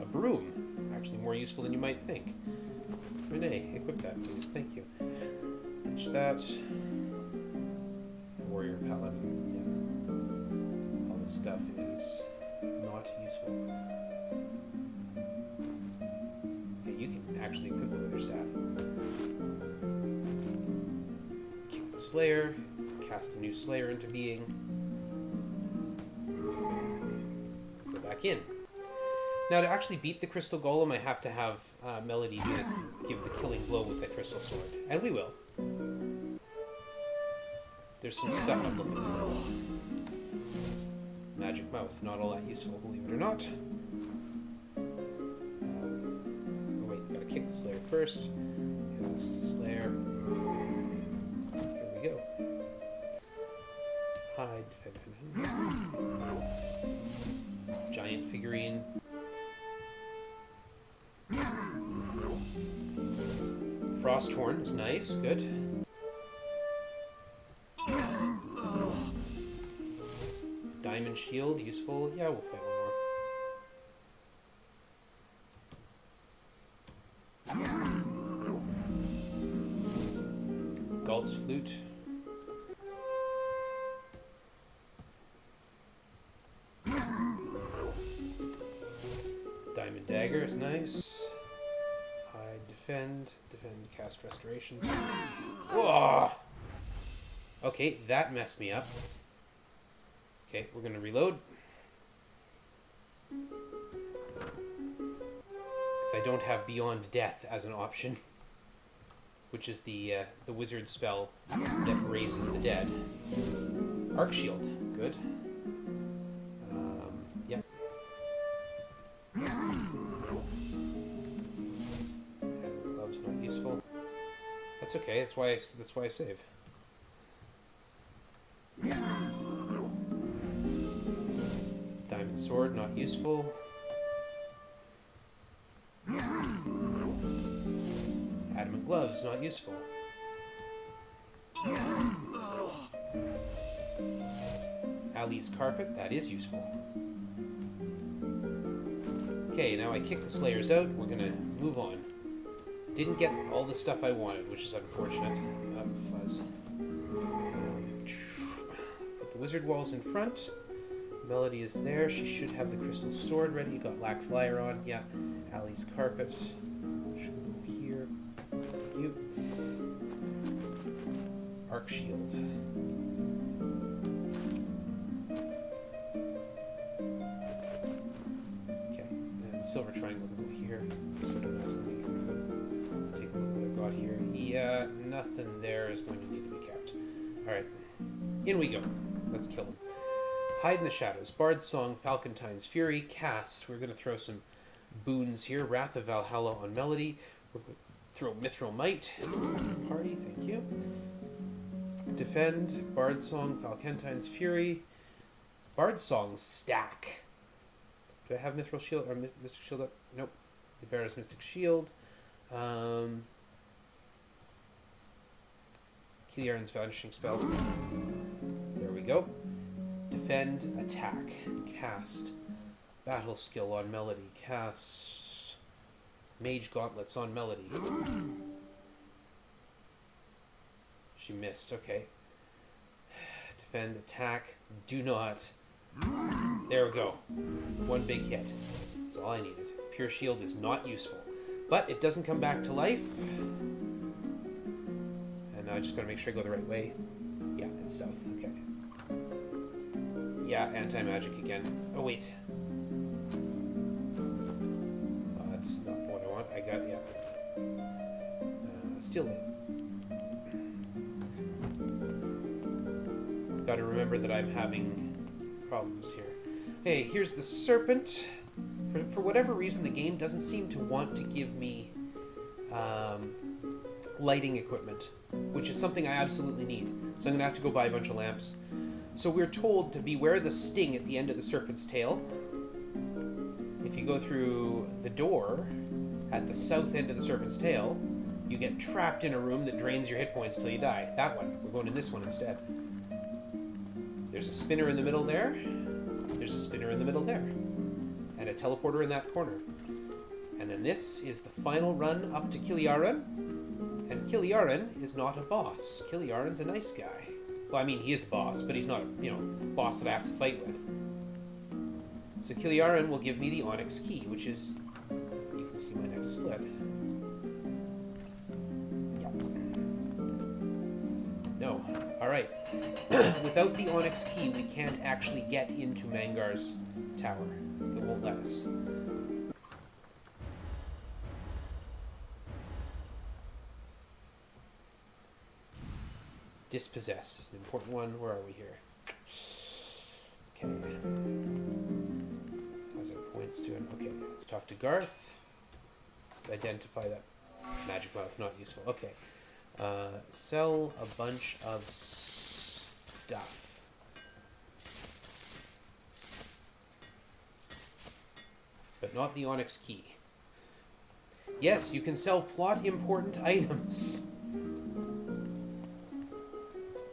A broom, actually more useful than you might think. Renee, equip that, please. Thank you. Ditch that. Warrior Paladin, yeah. All this stuff is not useful. Okay, you can actually equip the Wither Staff. Kick the Slayer, cast a new Slayer into being. Go back in. Now, to actually beat the Crystal Golem, I have to have Melody give the killing blow with the Crystal Sword. And we will. There's some stuff I'm looking for. Magic Mouth. Not all that useful, believe it or not. Oh wait, gotta kick the Slayer first. Yes, Slayer. Here we go. Hide, defend. Giant figurine. Frosthorn is nice, good. Diamond shield, useful. Yeah, we'll fight one more. Galt's flute. Diamond dagger is nice. Hide, defend, cast restoration. Whoa! Okay, that messed me up. Okay, we're gonna reload. Because I don't have Beyond Death as an option, which is the wizard spell that raises the dead. Arc shield, good. Yep. Gloves not useful. That's okay. That's why I save. Diamond sword, not useful. Adamant gloves, not useful. Ali's carpet, that is useful. Okay, now I kick the Slayers out. We're gonna move on. Didn't get all the stuff I wanted, which is unfortunate. Fuzz. Put the wizard walls in front. Melody is there. She should have the crystal sword ready. Got Lax Lyre on. Yeah. Ali's carpet. Should go here. Thank you. Arc shield. Okay. And silver triangle will go here. Sort of nice. Take a look what I got here. Yeah, nothing there is going to need to be kept. Alright. In we go. Let's kill him. Hide in the Shadows, Bard's Song, Falcontine's Fury, Cast. We're going to throw some boons here. Wrath of Valhalla on Melody. We're going to throw Mithril Might. Party, thank you. Defend, Bard's Song, Falcontine's Fury. Bard's Song stack. Do I have Mithril Shield or Mystic Shield up? Nope. The Bearer's Mystic Shield. Kiliaran's Vanishing Spell. There we go. Defend, attack, cast, battle skill on Melody, cast, mage gauntlets on Melody. She missed, okay. Defend, attack, do not. There we go. One big hit. That's all I needed. Pure shield is not useful, but it doesn't come back to life. And now I just gotta make sure I go the right way. Yeah, it's south, okay. Yeah, anti-magic again. Oh, wait. Oh, that's not the one I want. I got, yeah. Steel Blade. Gotta remember that I'm having problems here. Hey, here's the Serpent. For whatever reason, the game doesn't seem to want to give me lighting equipment, which is something I absolutely need. So I'm gonna have to go buy a bunch of lamps. So we're told to beware the sting at the end of the serpent's tail. If you go through the door at the south end of the serpent's tail, you get trapped in a room that drains your hit points till you die. That one. We're going in this one instead. There's a spinner in the middle there. There's a spinner in the middle there. And a teleporter in that corner. And then this is the final run up to Kiliaran. And Kiliaran is not a boss. Kiliaran's a nice guy. Well, I mean, he is a boss, but he's not a, boss that I have to fight with. So Kiliaran will give me the Onyx Key, which is... You can see my next split. No. Alright. Without the Onyx Key, we can't actually get into Mangar's tower. It won't let us. Dispossess is an important one. Where are we here? Okay. How's our points doing? Okay, let's talk to Garth. Let's identify that magic mouth, not useful. Okay. Sell a bunch of stuff. But not the Onyx Key. Yes, you can sell plot important items.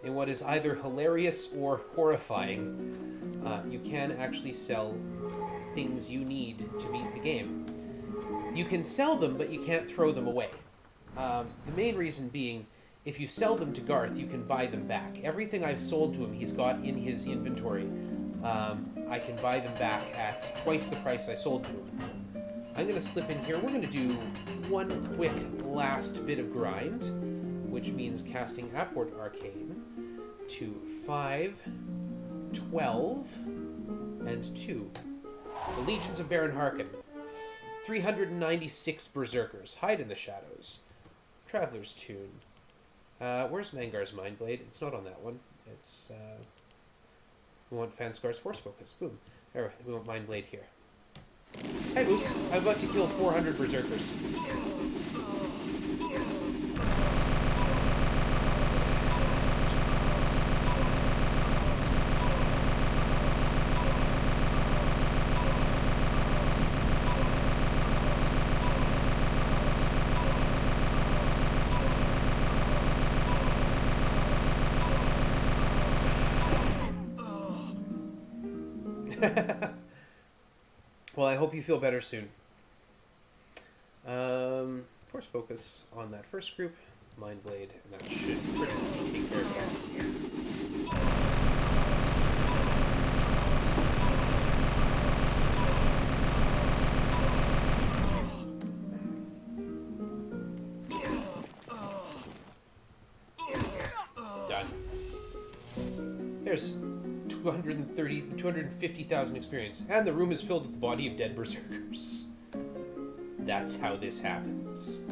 In what is either hilarious or horrifying, you can actually sell things you need to beat the game. You can sell them, but you can't throw them away. The main reason being, if you sell them to Garth, you can buy them back. Everything I've sold to him, he's got in his inventory. I can buy them back at twice the price I sold to him. I'm going to slip in here. We're going to do one quick last bit of grind, which means casting Apport Arcane to 5, 12, and 2. The Legions of Baron Harkin. 396 Berserkers. Hide in the Shadows. Traveler's Tune. Where's Mangar's Mindblade? It's not on that one. It's, we want Fanscar's Force Focus. Boom. There, we want Mindblade here. Hey, Moose. I'm about to kill 400 Berserkers. Well, I hope you feel better soon. Force focus on that first group, Mind Blade, and that should pretty much take care of that. Done. There's 250,000 experience, and the room is filled with the body of dead berserkers. That's how this happens.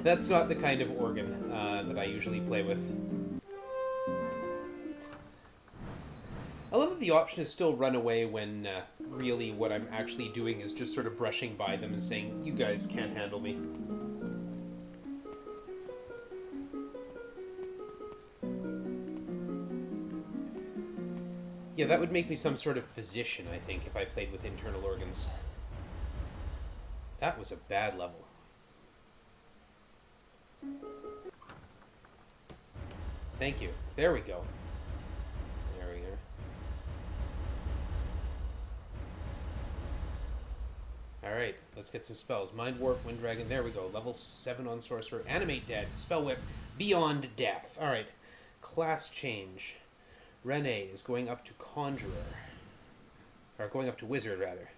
That's not the kind of organ that I usually play with. I love that the option is still run away when really what I'm actually doing is just sort of brushing by them and saying, you guys can't handle me. Yeah, that would make me some sort of physician, I think, if I played with internal organs. That was a bad level. Thank you. There we go. There we are. Alright, let's get some spells. Mind Warp, Wind Dragon, there we go. Level 7 on Sorcerer. Animate Dead, Spell Whip, Beyond Death. Alright, class change. Rene is going up to Conjurer. Or going up to Wizard, rather.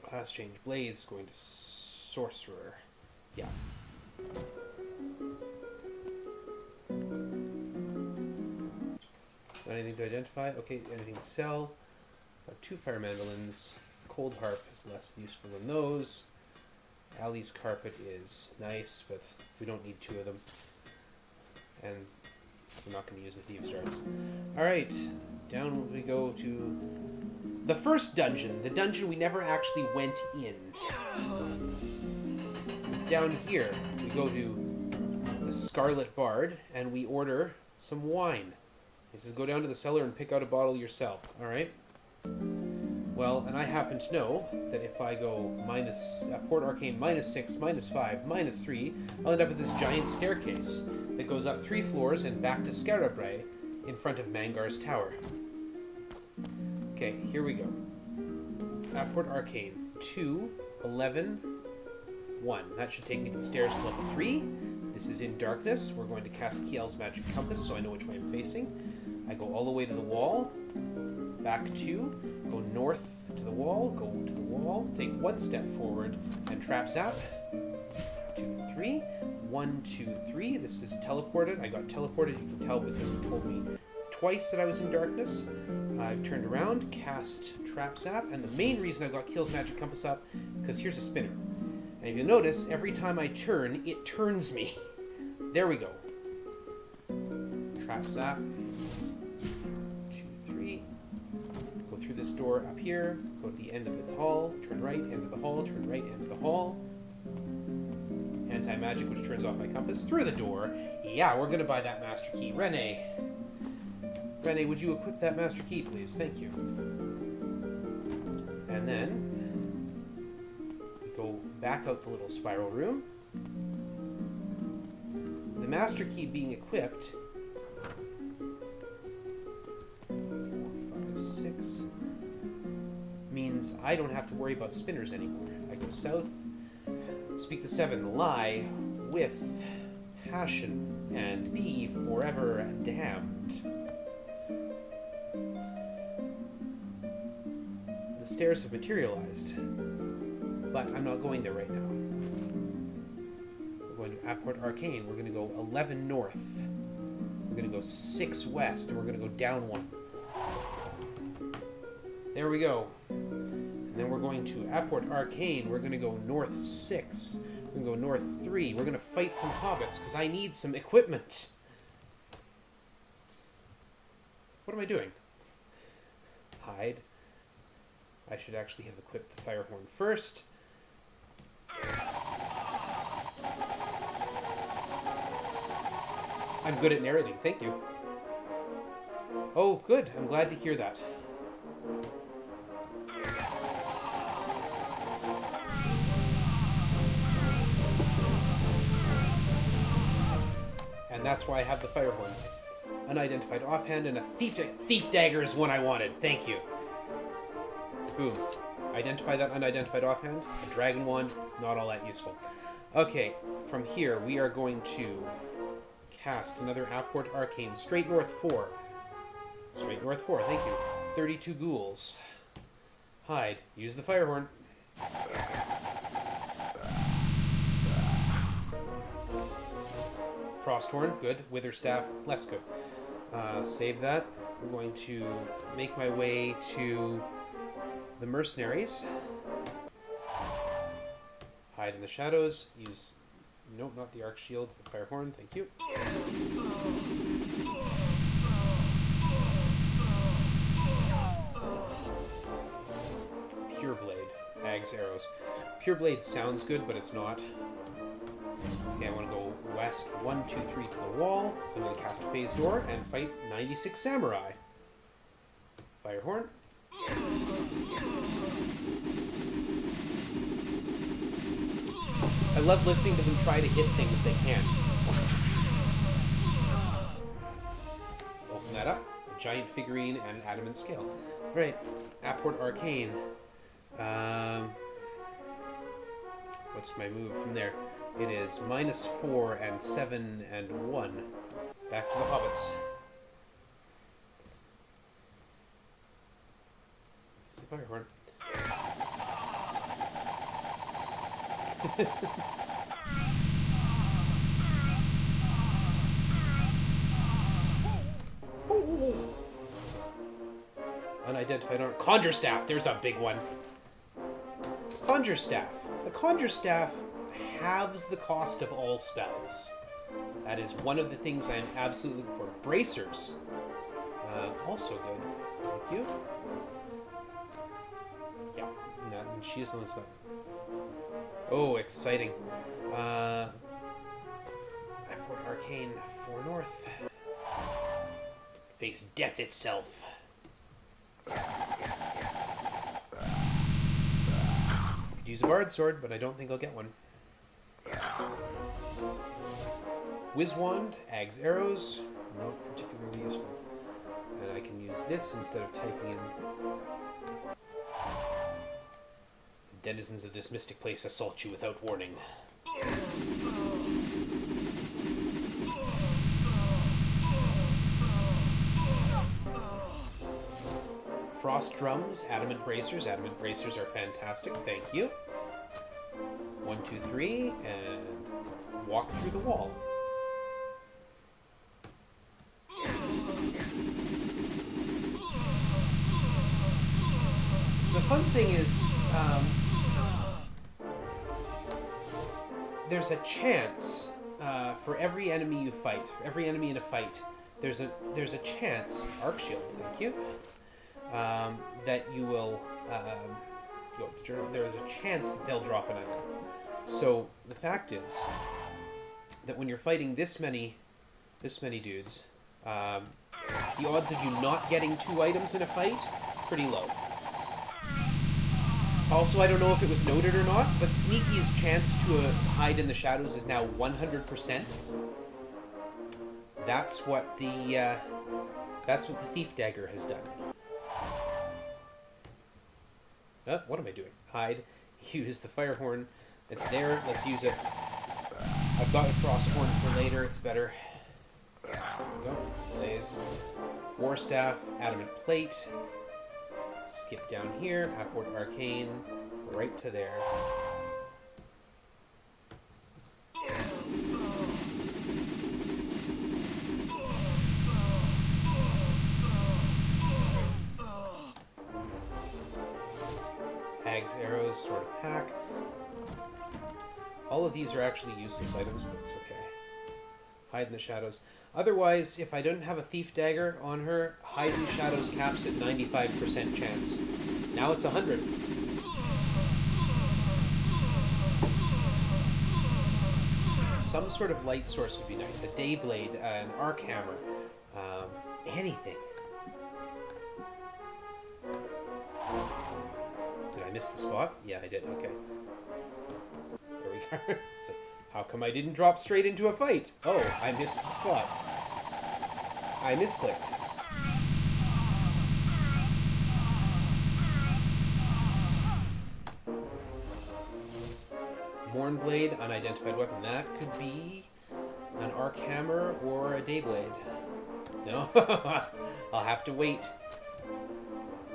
Class change. Blaze is going to Sorcerer. Yeah. Anything to identify? Okay, anything to sell? Got 2 Fire Mandolins. Cold Harp is less useful than those. Ali's Carpet is nice, but we don't need 2 of them. And we're not going to use the Thieves' Darts. Alright, down we go to the first dungeon. The dungeon we never actually went in. It's down here. We go to the Scarlet Bard, and we order some wine. He says, go down to the cellar and pick out a bottle yourself. Alright? Well, and I happen to know that if I go Port Arcane -6, -5, -3, I'll end up at this giant staircase that goes up 3 floors and back to Scarabray in front of Mangar's Tower. Okay, here we go. Port Arcane 2, 11, 1. That should take me to the stairs to level 3. This is in darkness. We're going to cast Kiel's Magic Compass so I know which way I'm facing. I go all the way to the wall, back 2, go north to the wall, go to the wall, take 1 step forward, and trap zap. 2, 3. 1, 2, 3. This is teleported. I got teleported, you can tell, because it told me twice that I was in darkness. I've turned around, cast Trap Zap, and the main reason I've got Keel's Magic Compass up is because here's a spinner. And if you notice, every time I turn, it turns me. There we go. Trap Zap. 2, 3. Go through this door up here, go to the end of the hall, turn right, end of the hall, turn right, end of the hall. Anti-magic, which turns off my compass, through the door. Yeah, we're going to buy that Master Key. Rene, would you equip that Master Key, please? Thank you. And then we go back out the little spiral room. The Master Key being equipped... 4, 5, 6... means I don't have to worry about spinners anymore. I go south, speak the 7 lie with passion, and be forever damned. The stairs have materialized, but I'm not going there right now. We're going to Apport Arcane. We're going to go 11 north. We're going to go 6 west, and we're going to go down 1. There we go. And then we're going to Apport Arcane. We're going to go north 6. We're going to go north 3. We're going to fight some hobbits, because I need some equipment. What am I doing? Hide. I should actually have equipped the fire horn first. I'm good at narrating, thank you. Oh, good. I'm glad to hear that. And that's why I have the fire horn. Unidentified offhand and a thief dagger is one I wanted. Thank you. Boom. Identify that unidentified offhand. A dragon wand, not all that useful. Okay, from here we are going to cast another Apport Arcane. Straight north 4. Straight north 4, thank you. 32 ghouls. Hide. Use the fire horn. Frosthorn, good. Witherstaff, less good. Save that. I'm going to make my way to the mercenaries. Hide in the shadows. Use... Nope, not the arc shield. The fire horn, thank you. Pure Blade. Ag's arrows. Pure Blade sounds good, but it's not. Okay, I want to go west 1, 2, 3 to the wall. I'm going to cast Phase Door and fight 96 Samurai. Fire horn. I love listening to them try to hit things they can't. Open that up. A giant figurine and an adamant scale. Alright, Apport Arcane. What's my move from there? It is -4 and 7 and 1. Back to the hobbits. Use the fire horn. Unidentified arm. Conjure Staff! There's a big one. Conjure Staff. The Conjure Staff halves the cost of all spells. That is one of the things I am absolutely looking for. Bracers. Also good. Thank you. Yeah, and she is on this one. Oh, exciting. Apport Arcane 4 north. Face death itself. Could use a bard sword, but I don't think I'll get one. Whiz Wand, Ag's arrows, not particularly useful. And I can use this instead of typing in. The denizens of this mystic place assault you without warning. Frost drums, adamant bracers. Adamant bracers are fantastic. Thank you. 1, 2, 3, and walk through the wall. fun thing is, there's a chance for every enemy you fight, for every enemy in a fight, there's a chance, Arc Shield, thank you, that you will, there's a chance that they'll drop an item. So the fact is that when you're fighting this many dudes, the odds of you not getting 2 items in a fight, pretty low. Also, I don't know if it was noted or not, but Sneaky's chance to hide in the shadows is now 100%. That's what the Thief Dagger has done. What am I doing? Hide. Use the Fire Horn. It's there. Let's use it. I've got a Frost Horn for later. It's better. There we go. Blaze. War Staff. Adamant Plate. Skip down here. Apport Arcane. Right to there. Hag's Arrows, Sword of Pack. All of these are actually useless items, but it's okay. Hide in the Shadows. Otherwise, if I don't have a Thief Dagger on her, Hide in the Shadows caps at 95% chance. Now it's 100. Some sort of light source would be nice. A Dayblade, an Arc Hammer, anything. Did I miss the spot? Yeah, I did. Okay. There we go. So, how come I didn't drop straight into a fight? Oh, I missed the spot. I misclicked. Mournblade, unidentified weapon. That could be an Arc Hammer or a Dayblade. No, I'll have to wait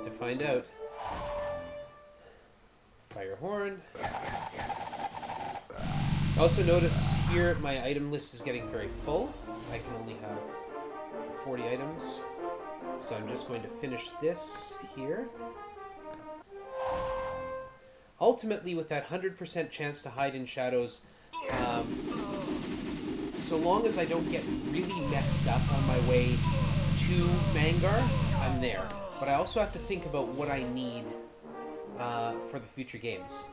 to find out. Fire Horn. Also notice here my item list is getting very full. I can only have 40 items. So I'm just going to finish this here. Ultimately, with that 100% chance to hide in shadows, so long as I don't get really messed up on my way to Mangar, I'm there. But I also have to think about what I need for the future games.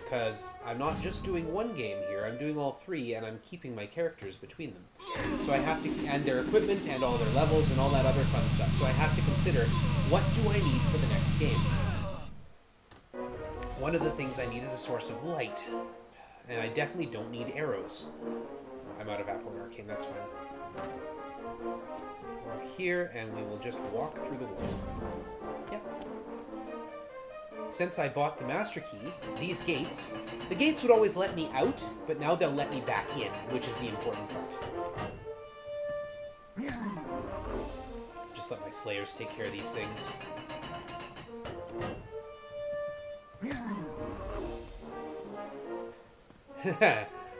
Because I'm not just doing one game here, I'm doing all 3, and I'm keeping my characters between them. So I have to, and their equipment, and all their levels, and all that other fun stuff. So I have to consider, what do I need for the next games? One of the things I need is a source of light. And I definitely don't need arrows. I'm out of Apport Arcane, that's fine. Walk here, and we will just walk through the world. Yep. Since I bought the Master Key, these gates, the gates would always let me out, but now they'll let me back in, which is the important part. Just let my Slayers take care of these things.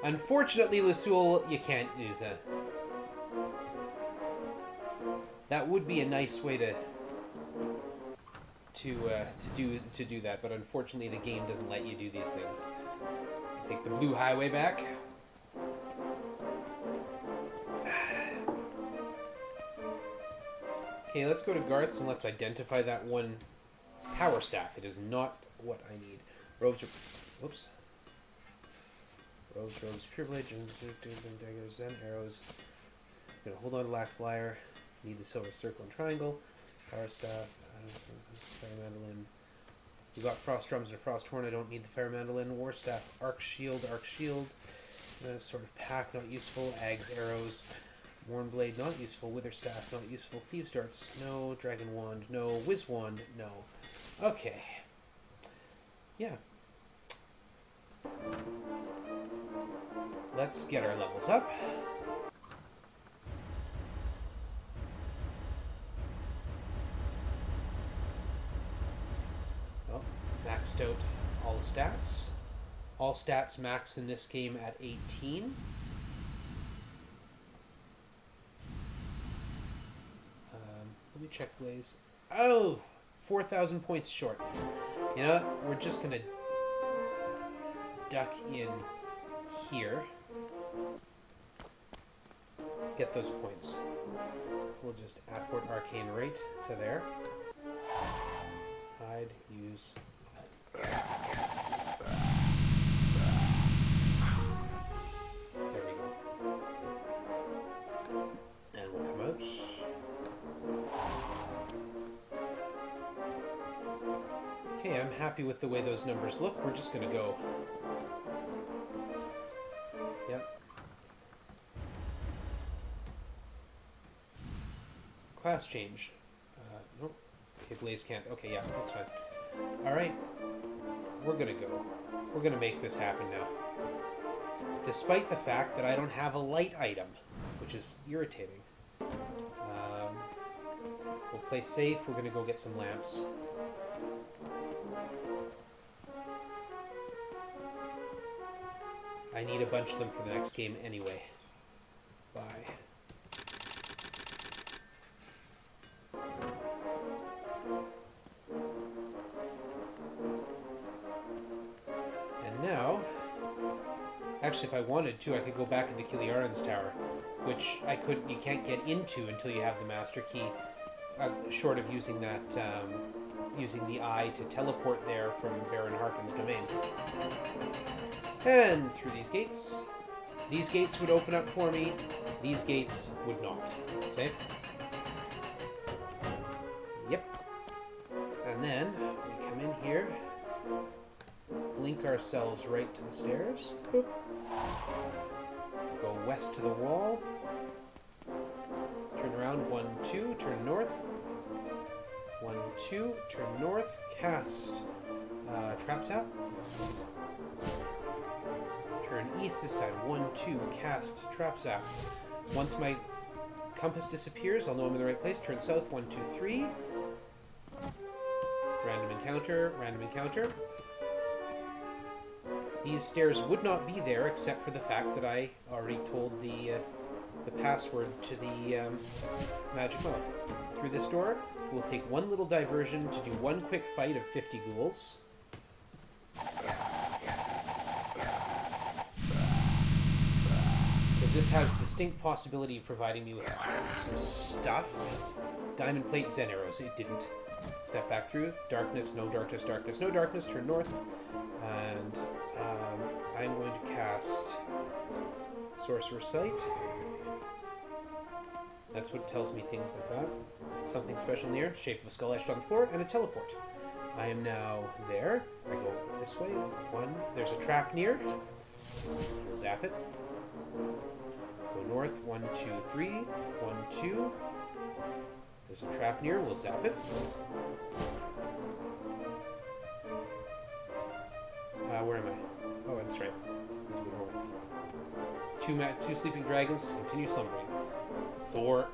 Unfortunately, Lusul, you can't use that. That would be a nice way to do that, but unfortunately the game doesn't let you do these things. Take the blue highway back. Okay, let's go to Garth's and let's identify that one power staff. It is not what I need. Robes, whoops. Robes, pure blade, daggers, Zen arrows. I'm gonna hold on to Lax Lyre. Need the silver circle and triangle. Power staff, fire mandolin. We got frost drums and a frost horn. I don't need the fire mandolin. War staff, arc shield. Sort of pack, not useful. Ag's arrows. Mournblade, not useful. Wither staff, not useful. Thieves darts, no. Dragon wand, no. Whiz wand, no. Okay. Yeah. Let's get our levels up. Oh, maxed out all the stats. All stats max in this game at 18. Let me check Blaze. Oh! 4,000 points short. You know what? We're just gonna duck in here. Get those points. We'll just apport Arcane right to there. Hide, use. There we go. And we'll come out. Okay, I'm happy with the way those numbers look. We're just gonna go. Yep. Class change. Nope. Okay, Blaze can't. Okay, yeah, that's fine. Alright. We're gonna go. We're gonna make this happen now. Despite the fact that I don't have a light item, which is irritating. We'll play safe. We're gonna go get some lamps. I need a bunch of them for the next game anyway. Bye. And now, actually, if I wanted to, I could go back into Kiliara's tower, which I couldn't. You can't get into until you have the Master Key. Short of using that, using the eye to teleport there from Baron Harkon's domain. And through these gates. These gates would open up for me. These gates would not. See? Yep. And then we come in here. Blink ourselves right to the stairs. Boop. Go west to the wall. Turn around. 1, 2. Turn north. 1, 2. Turn north. Cast traps out. Turn east this time. 1, 2. Cast traps out. Once my compass disappears, I'll know I'm in the right place. Turn south. 1, 2, 3. Random encounter. Random encounter. These stairs would not be there except for the fact that I already told the password to the magic mouth. Through this door, we'll take one little diversion to do one quick fight of 50 ghouls. Because this has distinct possibility of providing me with some stuff. Diamond plate, Zen arrows. It didn't. Step back through. Darkness, no darkness, darkness, no darkness. Turn north. And I'm going to cast Sorcerer's Sight. That's what tells me things like that. Something special near, shape of a skull etched on the floor, and a teleport. I am now there. I go this way. 1. There's a trap near. We'll zap it. Go north. 1, 2, 3. 1, 2. There's a trap near. We'll zap it. Where am I? Oh, that's right. North. 2 sleeping dragons. Continue slumbering. Thor.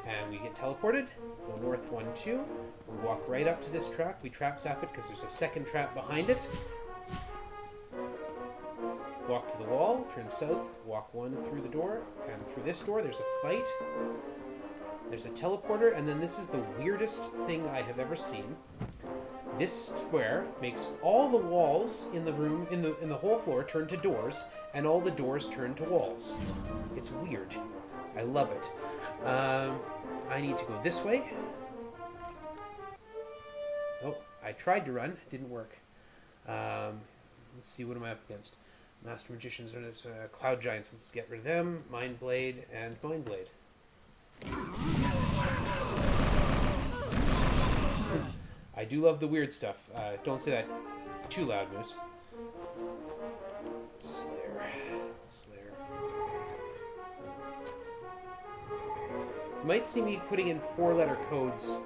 And we get teleported. Go north. 1, 2. We walk right up to this trap. We trap zap it because there's a second trap behind it. Walk to the wall. Turn south. Walk 1 through the door. And through this door, there's a fight. There's a teleporter. And then this is the weirdest thing I have ever seen. This square makes all the walls in the room, in the whole floor, turn to doors, and all the doors turn to walls. It's weird. I love it. I need to go this way. Oh, I tried to run. Didn't work. Let's see, what am I up against? Master Magicians, Cloud Giants. Let's get rid of them. Mind Blade and Mind Blade. I do love the weird stuff. Don't say that too loud, Moose. Slayer. You might see me putting in 4-letter codes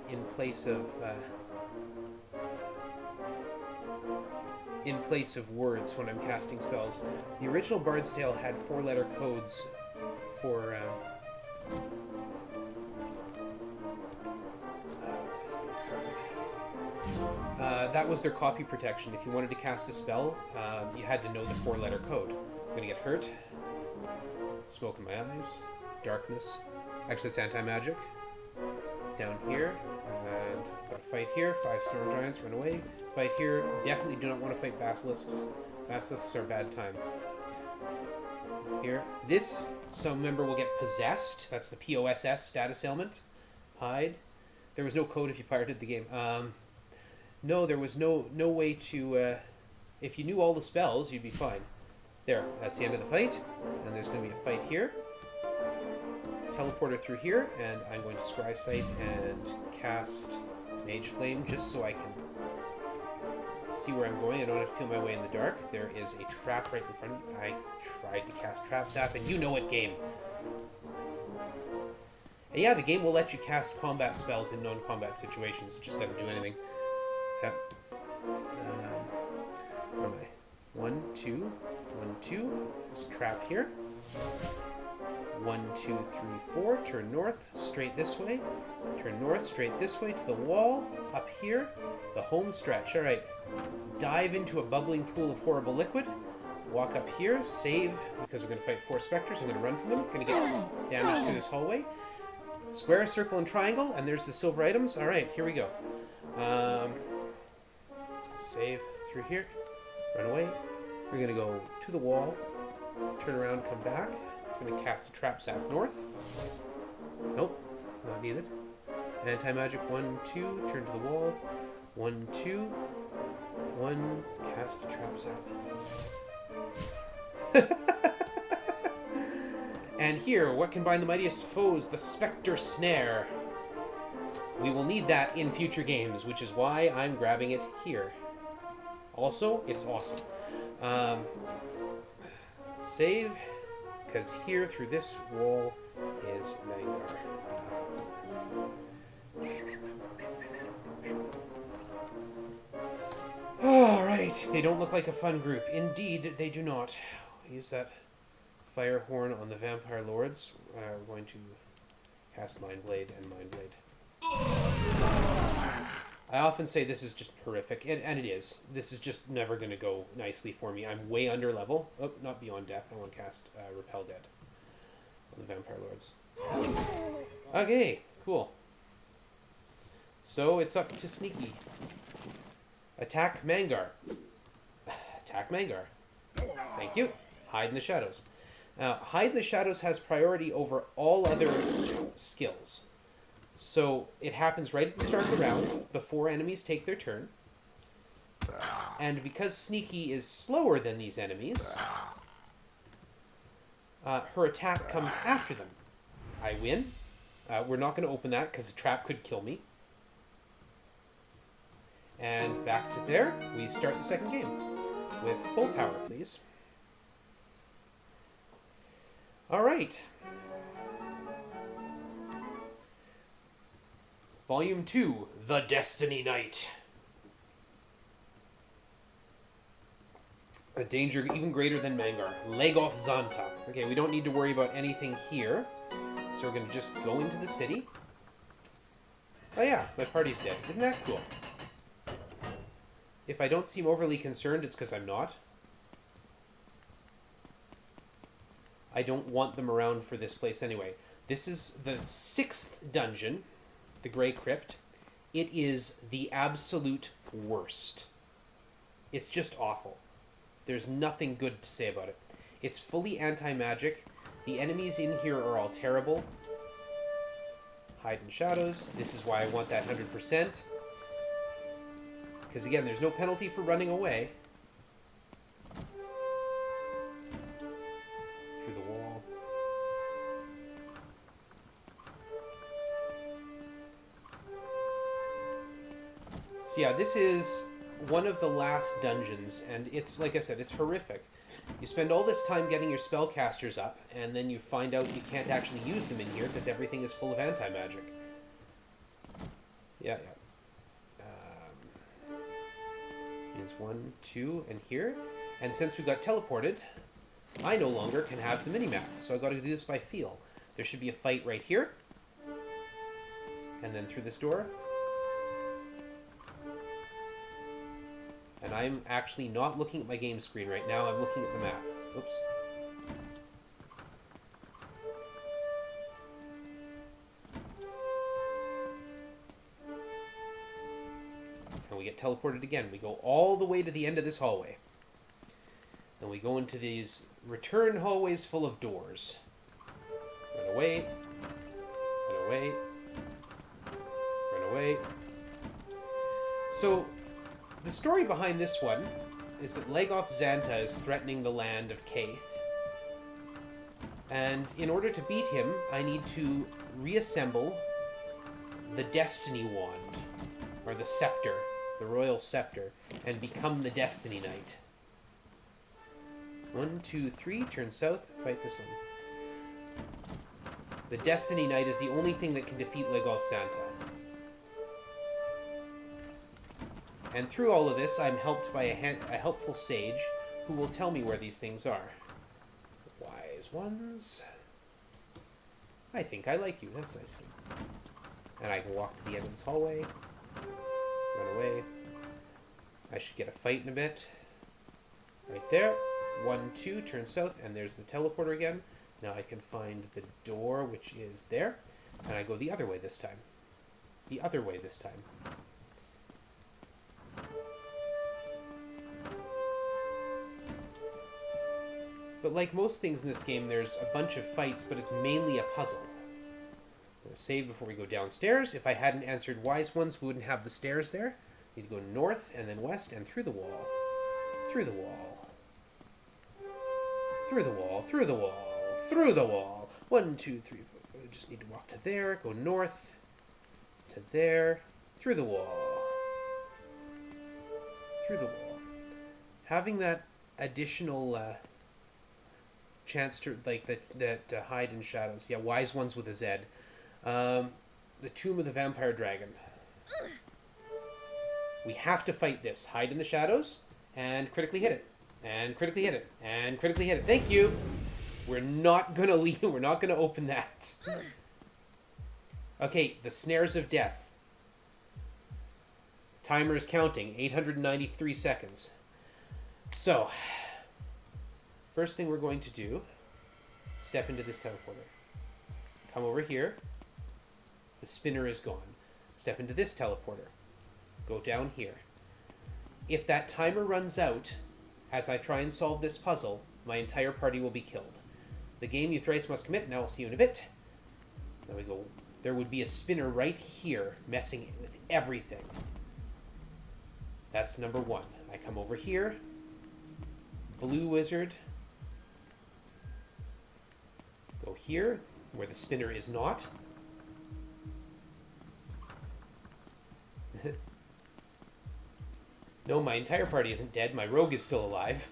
in place of words when I'm casting spells. The original Bard's Tale had 4-letter codes for that was their copy protection. If you wanted to cast a spell, you had to know the 4-letter code. I'm gonna get hurt. Smoke in my eyes. Darkness. Actually, it's anti-magic. down here, and got a fight here. 5 storm giants, run away. Fight here. Definitely do not want to fight basilisks. Basilisks are a bad time. Here. This, some member will get possessed. That's the POSS status ailment. Hide. There was no code if you pirated the game. No, there was no way to... if you knew all the spells, you'd be fine. There, that's the end of the fight. And there's going to be a fight here. Teleporter through here, and I'm going to Scry Sight and cast Mage Flame just so I can see where I'm going. I don't have to feel my way in the dark. There is a trap right in front of me. I tried to cast Trap Zap, and you know what game. And yeah, the game will let you cast combat spells in non-combat situations. It just doesn't do anything. Yep. Where am I? 1, 2, 1, 2. There's a trap here. 1, 2, 3, 4. Turn north, straight this way. Turn north, straight this way to the wall. Up here, the home stretch. All right. Dive into a bubbling pool of horrible liquid. Walk up here, save, because we're going to fight 4 specters. I'm going to run from them. Going to get damage through this hallway. Square, circle, and triangle, and there's the silver items. All right, here we go. Save through here. Run away. We're going to go to the wall. Turn around, come back. I'm going to cast a Trap Zap north. Nope, not needed. Anti-magic, 1, 2, turn to the wall. 1, 2, 1, cast a Trap Zap. And here, what can bind the mightiest foes? The Specter Snare. We will need that in future games, which is why I'm grabbing it here. Also, it's awesome. Save, because here, through this wall, is Mangar. Alright, they don't look like a fun group. Indeed, they do not. Use that fire horn on the vampire lords. We're going to cast Mind Blade and Mind Blade. I often say this is just horrific, and it is. This is just never going to go nicely for me. I'm way under level. Oh, not Beyond Death. I want to cast Repel Dead on the vampire lords. Okay, cool. So it's up to Sneaky. Attack Mangar. Attack Mangar. Thank you. Hide in the shadows. Now, Hide in the Shadows has priority over all other skills. So it happens right at the start of the round, before enemies take their turn. And because Sneaky is slower than these enemies, her attack comes after them. I win. We're not going to open that because the trap could kill me. And back to there, we start the second game. With full power, please. Alright. Volume 2, The Destiny Knight. A danger even greater than Mangar. Legoth Zanta. Okay, we don't need to worry about anything here. So we're going to just go into the city. Oh yeah, my party's dead. Isn't that cool? If I don't seem overly concerned, it's because I'm not. I don't want them around for this place anyway. This is the 6th dungeon, the Gray Crypt. It is the absolute worst. It's just awful. There's nothing good to say about it. It's fully anti-magic. The enemies in here are all terrible. Hide in shadows. This is why I want that 100%. Because again, there's no penalty for running away. Through the wall. So yeah, this is one of the last dungeons, and it's, like I said, it's horrific. You spend all this time getting your spellcasters up, and then you find out you can't actually use them in here because everything is full of anti-magic. Yeah. Is 1, 2, and here. And since we got teleported, I no longer can have the minimap, so I've got to do this by feel. There should be a fight right here. And then through this door. And I'm actually not looking at my game screen right now, I'm looking at the map. Oops. get teleported again. We go all the way to the end of this hallway. Then we go into these return hallways full of doors. Run away. Run away. Run away. So, the story behind this one is that Legoth Xanta is threatening the land of Kaith. And in order to beat him, I need to reassemble the Destiny Wand, or the Scepter, the Royal Scepter, and become the Destiny Knight. 1, 2, 3, turn south, fight this one. The Destiny Knight is the only thing that can defeat Legoth Xanta. And through all of this, I'm helped by a helpful sage who will tell me where these things are. Wise ones. I think I like you. That's nice of you. And I can walk to the end of this hallway. Run away. I should get a fight in a bit. Right there. 1, 2, turn south, and there's the teleporter again. Now I can find the door, which is there. And I go the other way this time. The other way this time. But like most things in this game, there's a bunch of fights, but it's mainly a puzzle. I'm going to save before we go downstairs. If I hadn't answered wise ones, we wouldn't have the stairs there. Need to go north, and then west, and through the wall. Through the wall. Through the wall, through the wall, through the wall. 1, 2, 3, 4. I just need to walk to there, go north, to there, through the wall. Through the wall. Having that additional... chance to like that hide in shadows. Yeah, wise ones with a Z. The Tomb of the Vampire Dragon. We have to fight this. Hide in the shadows and critically hit it. And critically hit it. And critically hit it. Thank you. We're not gonna leave. We're not gonna open that. Okay, the snares of death. Timer is counting. 893 seconds. So. First thing we're going to do, step into this teleporter. Come over here. The spinner is gone. Step into this teleporter. Go down here. If that timer runs out, as I try and solve this puzzle, my entire party will be killed. The game you thrice must commit, and I will see you in a bit. There we go. There would be a spinner right here, messing with everything. That's number 1. I come over here. Blue wizard. Go here, where the spinner is not. No, my entire party isn't dead. My rogue is still alive.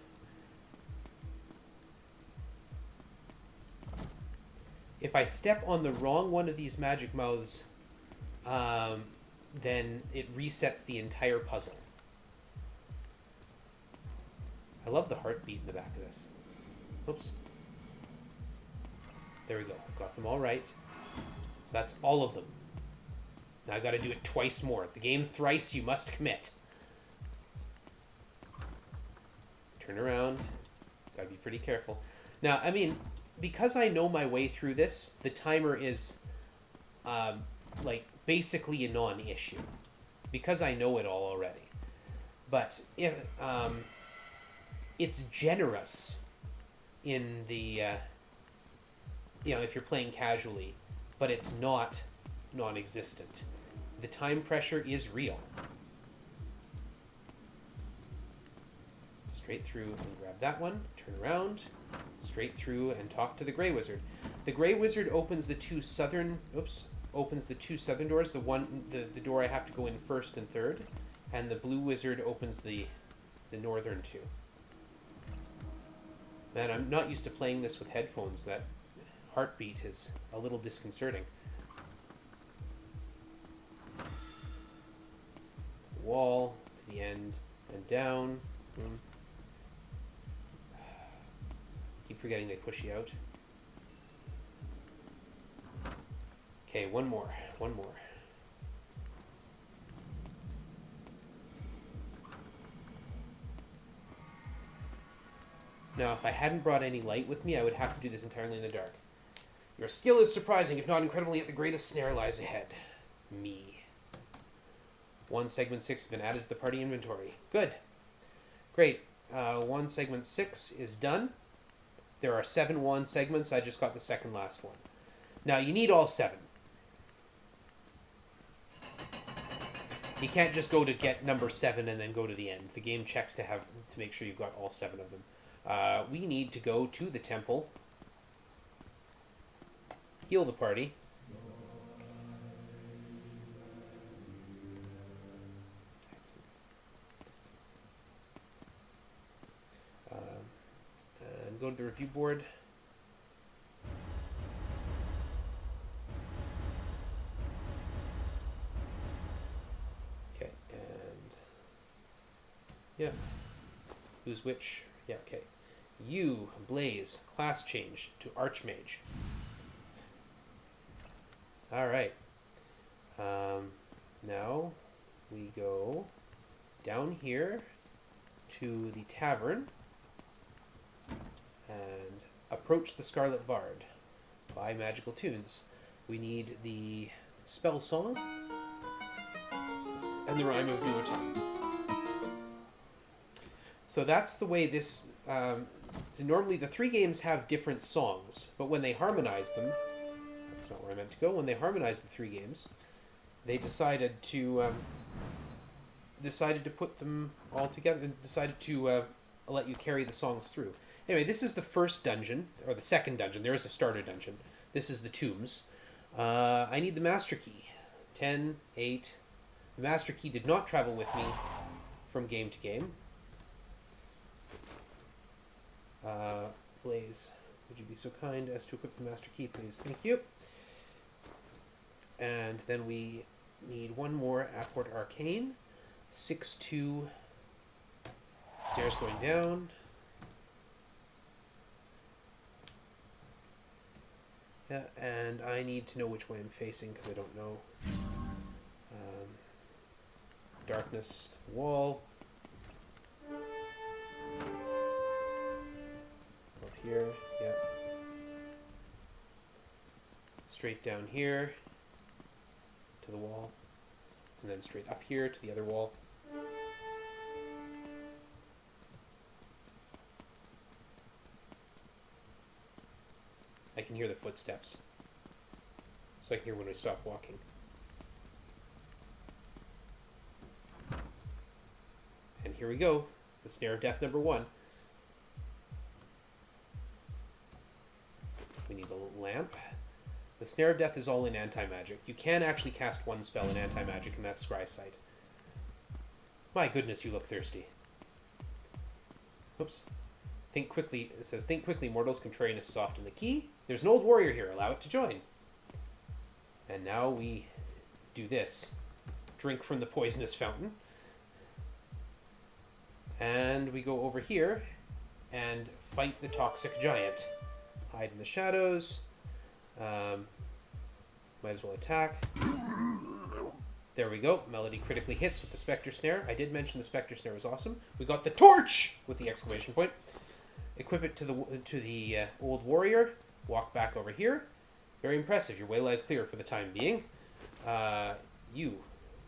If I step on the wrong one of these magic mouths, then it resets the entire puzzle. I love the heartbeat in the back of this. Oops. There we go. Got them all right. So that's all of them. Now I got to do it twice more. The game thrice you must commit. Turn around. Got to be pretty careful. Now, I mean, because I know my way through this, the timer is, like, basically a non-issue. Because I know it all already. But if, it's generous in the... you know, if you're playing casually, but it's not non-existent. The time pressure is real. Straight through and grab that one, turn around, straight through and talk to the Gray Wizard. The Gray Wizard opens the two southern, opens the two southern doors, the door I have to go in first and third, and the Blue Wizard opens the northern two. Man, I'm not used to playing this with headphones. That heartbeat is a little disconcerting. The wall, to the end, and down. Keep forgetting they push you out. Okay, one more. Now, if I hadn't brought any light with me, I would have to do this entirely in the dark. Your skill is surprising, if not incredible, yet the greatest snare lies ahead. Me. 1 segment 6 has been added to the party inventory. Good. Great. 1 segment 6 is done. There are 7 1 segments. I just got the second last one. Now, you need all 7. You can't just go to get number 7 and then go to the end. The game checks to make sure you've got all 7 of them. We need to go to the temple, heal the party, and go to the review board. Okay, and yeah, who's which? Yeah, okay. You, Blaze, class change to Archmage. Alright. Now we go down here to the tavern and approach the Scarlet Bard. Buy magical tunes. We need the spell song and the rhyme of Duotime. So that's the way this... normally the 3 games have different songs, but when they harmonize them... That's not where I meant to go. When they harmonized the 3 games, they decided to put them all together and decided to let you carry the songs through. Anyway, this is the first dungeon, or the second dungeon. There is a starter dungeon. This is the tombs. I need the Master Key. 10, 8. The Master Key did not travel with me from game to game. Blaze, would you be so kind as to equip the Master Key, please? Thank you. And then we need one more Apport Arcane. 6-2. Stairs going down. Yeah, and I need to know which way I'm facing because I don't know. Darkness to the wall. Up here, yeah. Straight down here to the wall. And then straight up here to the other wall. I can hear the footsteps. So I can hear when I stop walking. And here we go. The Snare of Death number 1. We need the lamp. The Snare of Death is all in anti-magic. You can actually cast 1 spell in anti-magic, and that's Scry Sight. My goodness, you look thirsty. Oops. Think quickly. It says, think quickly, mortals. Contrariness is often the key. There's an old warrior here. Allow it to join. And now we do this. Drink from the poisonous fountain. And we go over here and fight the toxic giant. Hide in the shadows. Might as well attack. There we go. Melody critically hits with the Spectre Snare. I did mention the Spectre Snare was awesome. We got the torch with the exclamation point. Equip it to the old warrior. Walk back over here. Very impressive. Your way lies clear for the time being. You,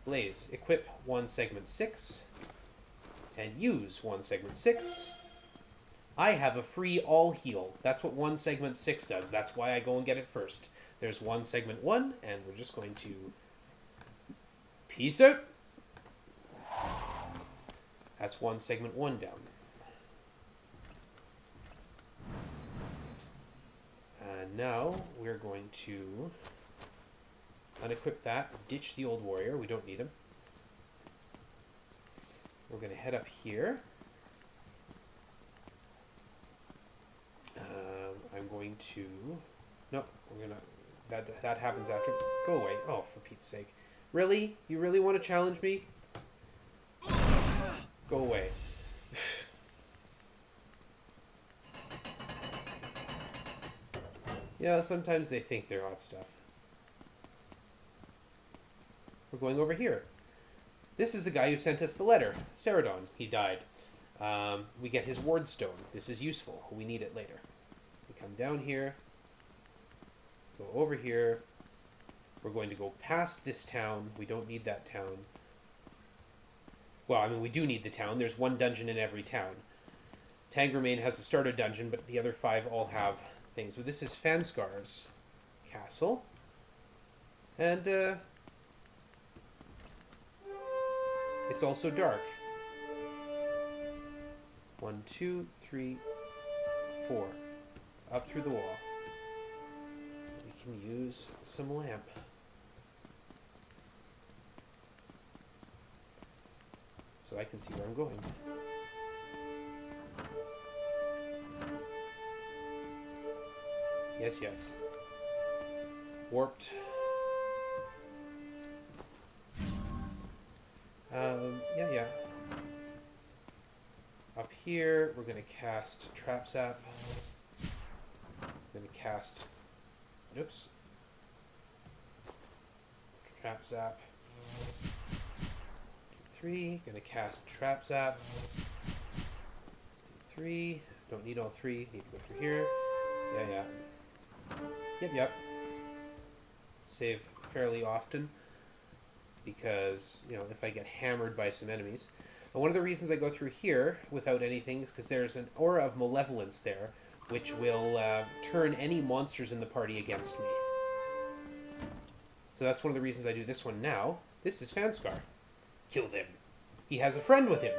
Blaze, equip 1 segment 6 and use 1 segment 6. I have a free all heal. That's what 1 segment 6 does. That's why I go and get it first. There's 1 segment 1, and we're just going to peace out. That's 1 segment 1 down. And now we're going to unequip that, ditch the old warrior. We don't need him. We're going to head up here. I'm going to... No, we're going to... That happens after... Go away. Oh, for Pete's sake. Really? You really want to challenge me? Go away. Yeah, sometimes they think they're hot stuff. We're going over here. This is the guy who sent us the letter. Ceradon. He died. We get his ward stone. This is useful. We need it later. We come down here. Go over here. We're going to go past this town. We don't need that town. Well, I mean, we do need the town. There's one dungeon in every town. Tangermain has a starter dungeon, but the other 5 all have things. But this is Fanscar's castle. And, it's also dark. 1, 2, 3, 4. Up through the wall. We can use some lamp. So I can see where I'm going. Yes, yes. Warped. Yeah. Up here, we're going to cast Trap Zap. Going to cast... Oops. Trap Zap. 3. Going to cast Trap Zap. 3. Don't need all 3. Need to go through here. Yeah. Yep. Save fairly often. Because, if I get hammered by some enemies. And one of the reasons I go through here without anything is because there's an aura of malevolence there, which will turn any monsters in the party against me. So that's one of the reasons I do this one now. This is Fanscar. Kill them. He has a friend with him.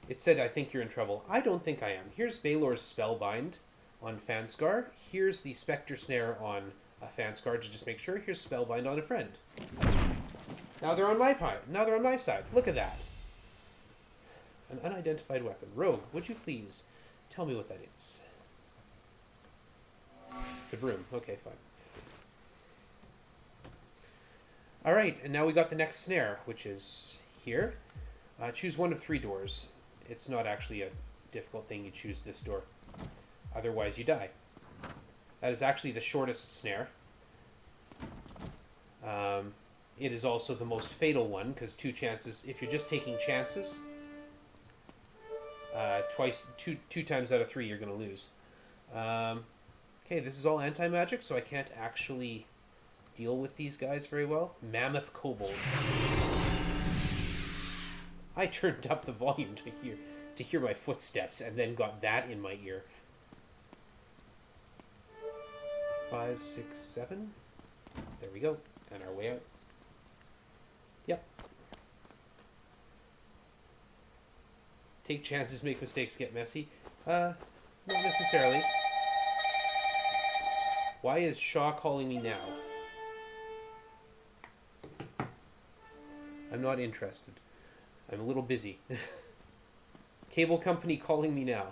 It said, I think you're in trouble. I don't think I am. Here's Baelor's Spellbind on Fanscar. Here's the Spectre Snare on Fanscar to just make sure. Here's Spellbind on a friend. Now they're on my part. Now they're on my side. Look at that. An unidentified weapon. Rogue, would you please tell me what that is? It's a broom. Okay, fine. Alright, and now we got the next snare, which is here. Choose one of 3 doors. It's not actually a difficult thing. You choose this door. Otherwise, you die. That is actually the shortest snare. It is also the most fatal one, because 2 chances... If you're just taking chances, two times out of 3, you're going to lose. Okay, this is all anti-magic, so I can't actually deal with these guys very well. Mammoth kobolds. I turned up the volume to hear my footsteps, and then got that in my ear. 5, 6, 7. There we go. And our way out. Yep. Take chances, make mistakes, get messy. Not necessarily. Why is Shaw calling me now? I'm not interested. I'm a little busy. Cable company calling me now.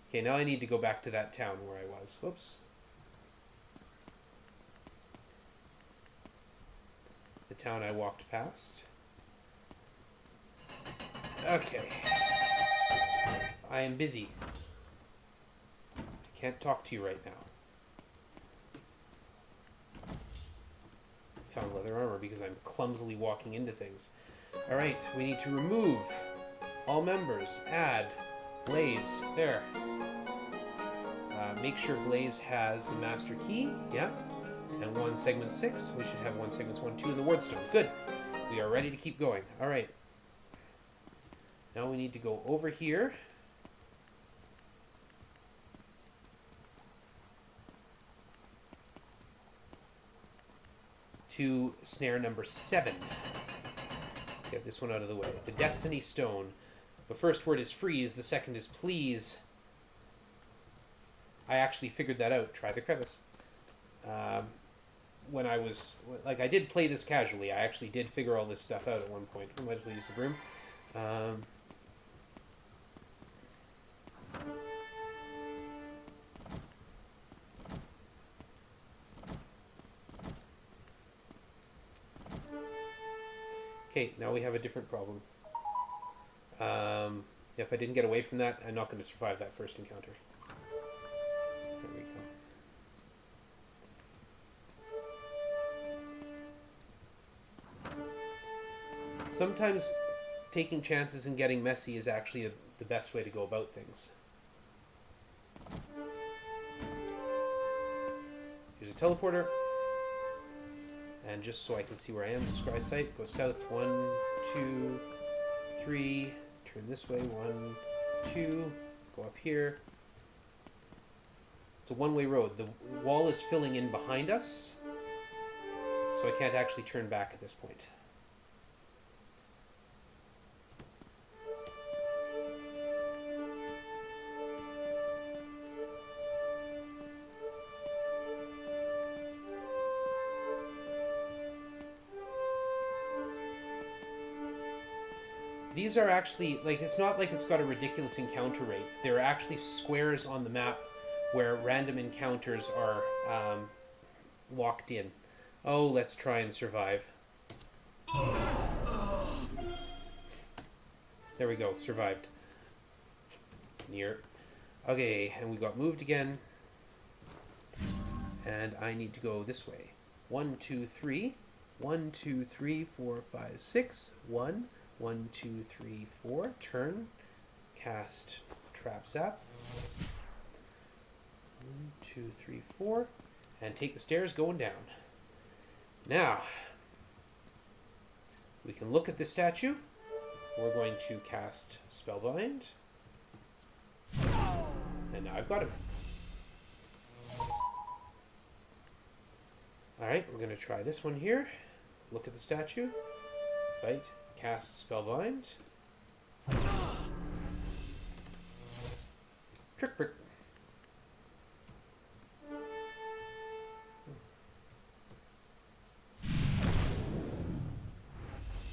Okay, now I need to go back to that town where I was. Whoops. The town I walked past. Okay. I am busy. I can't talk to you right now. Found leather armor because I'm clumsily walking into things. Alright, we need to remove all members. Add Blaze. There. Make sure Blaze has the Master Key. Yeah. And 1 segment 6. We should have 1 segments 1, 2 in the Wardstone. Good. We are ready to keep going. Alright. Now we need to go over here. To snare number 7. Get this one out of the way. The Destiny Stone. The first word is freeze. The second is please. I actually figured that out. Try the crevice. When I was... Like, I did play this casually. I actually did figure all this stuff out at one point. I might as well use the broom. Okay, now we have a different problem. If I didn't get away from that, I'm not going to survive that first encounter. There we go. Sometimes taking chances and getting messy is actually the best way to go about things. Here's a teleporter. And just so I can see where I am, the scry site, go south 1, 2, 3. Turn this way. 1, 2. Go up here. It's a one-way road. The wall is filling in behind us, so I can't actually turn back at this point. These are actually, like, it's not like it's got a ridiculous encounter rate. There are actually squares on the map where random encounters are locked in. Oh, let's try and survive. There we go, survived. Near. Okay, and we got moved again. And I need to go this way. 1, 2, 3. 1, 2, 3, 4, 5, 6. 1. 1, 2, 3, 4. Turn. Cast Trap Zap. 1, 2, 3, 4. And take the stairs going down. Now, we can look at the statue. We're going to cast Spellbind. And now I've got him. Alright, we're going to try this one here. Look at the statue. Fight. Cast Spellbind. Trick Brick.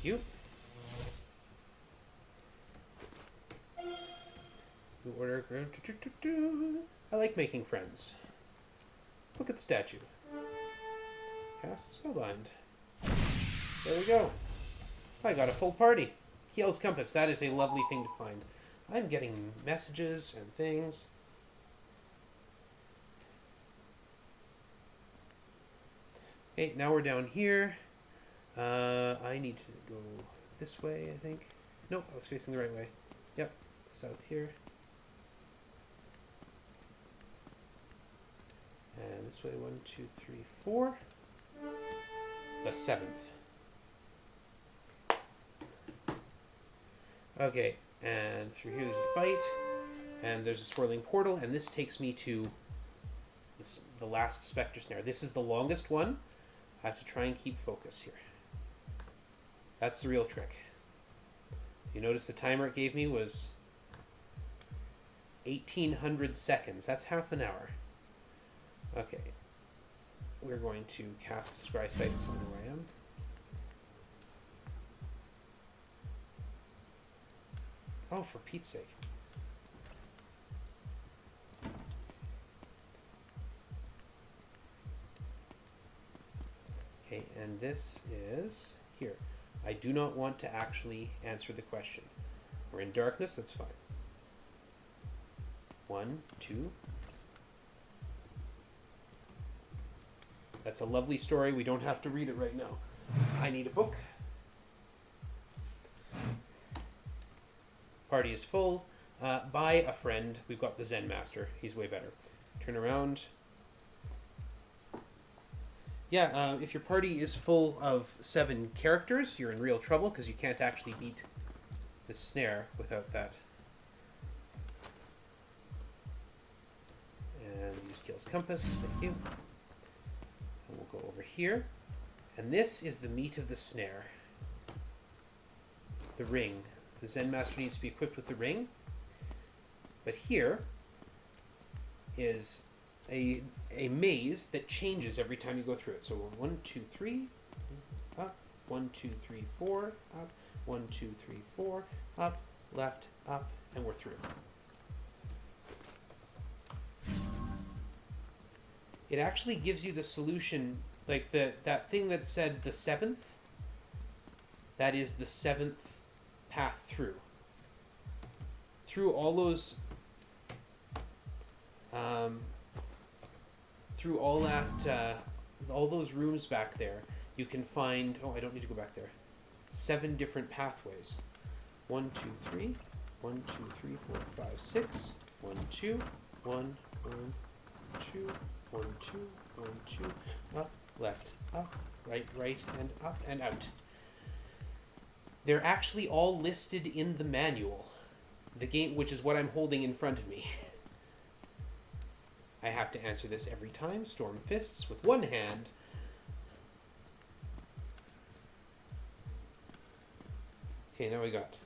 Cute. New order. I like making friends. Look at the statue. Cast Spellbind. There we go. I got a full party. Kiel's Compass. That is a lovely thing to find. I'm getting messages and things. Okay, now we're down here. I need to go this way, I think. Nope, I was facing the right way. Yep, south here. And this way, 1, 2, 3, 4. The 7th. Okay, and through here there's a fight, and there's a swirling portal, and this takes me to the last Spectre Snare. This is the longest one. I have to try and keep focus here. That's the real trick. You notice the timer it gave me was 1800 seconds. That's half an hour. Okay. We're going to cast Scry Sight so I know where I am. Oh, for Pete's sake. Okay, and this is here. I do not want to actually answer the question. We're in darkness, that's fine. 1, 2. That's a lovely story. We don't have to read it right now. I need a book. Party is full. Buy a friend. We've got the Zen Master. He's way better. Turn around. Yeah, if your party is full of 7 characters, you're in real trouble because you can't actually beat the snare without that. And use Kiel's Compass. Thank you. And we'll go over here. And this is the meat of the snare. The ring. The Zen Master needs to be equipped with the ring. But here is a maze that changes every time you go through it. So 1, 2, 3, up. 1, 2, 3, 4, up. 1, 2, 3, 4, up, left, up, and we're through. It actually gives you the solution, like that thing that said the 7th. That is the 7th path through. Through all those. Through all that, all those rooms back there, you can find. Oh, I don't need to go back there. 7 different pathways. 1, 2, 3. 1, 2, 3, 4, 5, 6. 1, 2. 1, 1, 2. 1, 2. 1, 2. Up, left, up, right, right, and up and out. They're actually all listed in the manual. The game, which is what I'm holding in front of me. I have to answer this every time. Storm Fists with one hand. Okay, now we got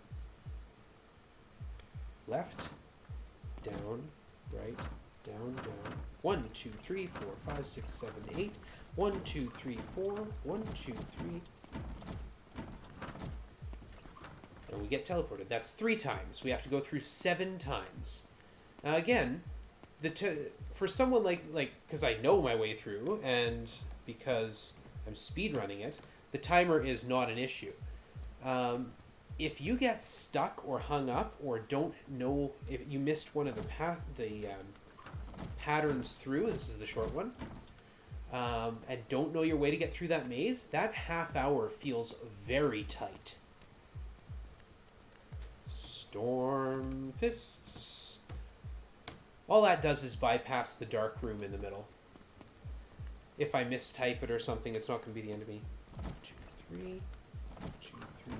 left, down, right, down, down. 1, 2, 3, 4, 5, 6, 7, 8. 1, 2, 3, 4. 1, 2, 3. And we get teleported. That's 3 times. We have to go through 7 times. Now again, for someone like because I know my way through and because I'm speedrunning it, the timer is not an issue. If you get stuck or hung up or don't know if you missed one of the patterns through, this is the short one, and don't know your way to get through that maze, that half hour feels very tight. Storm Fists. All that does is bypass the dark room in the middle. If I mistype it or something, it's not going to be the end of me. 1, 2, 3. 1, 2, 3,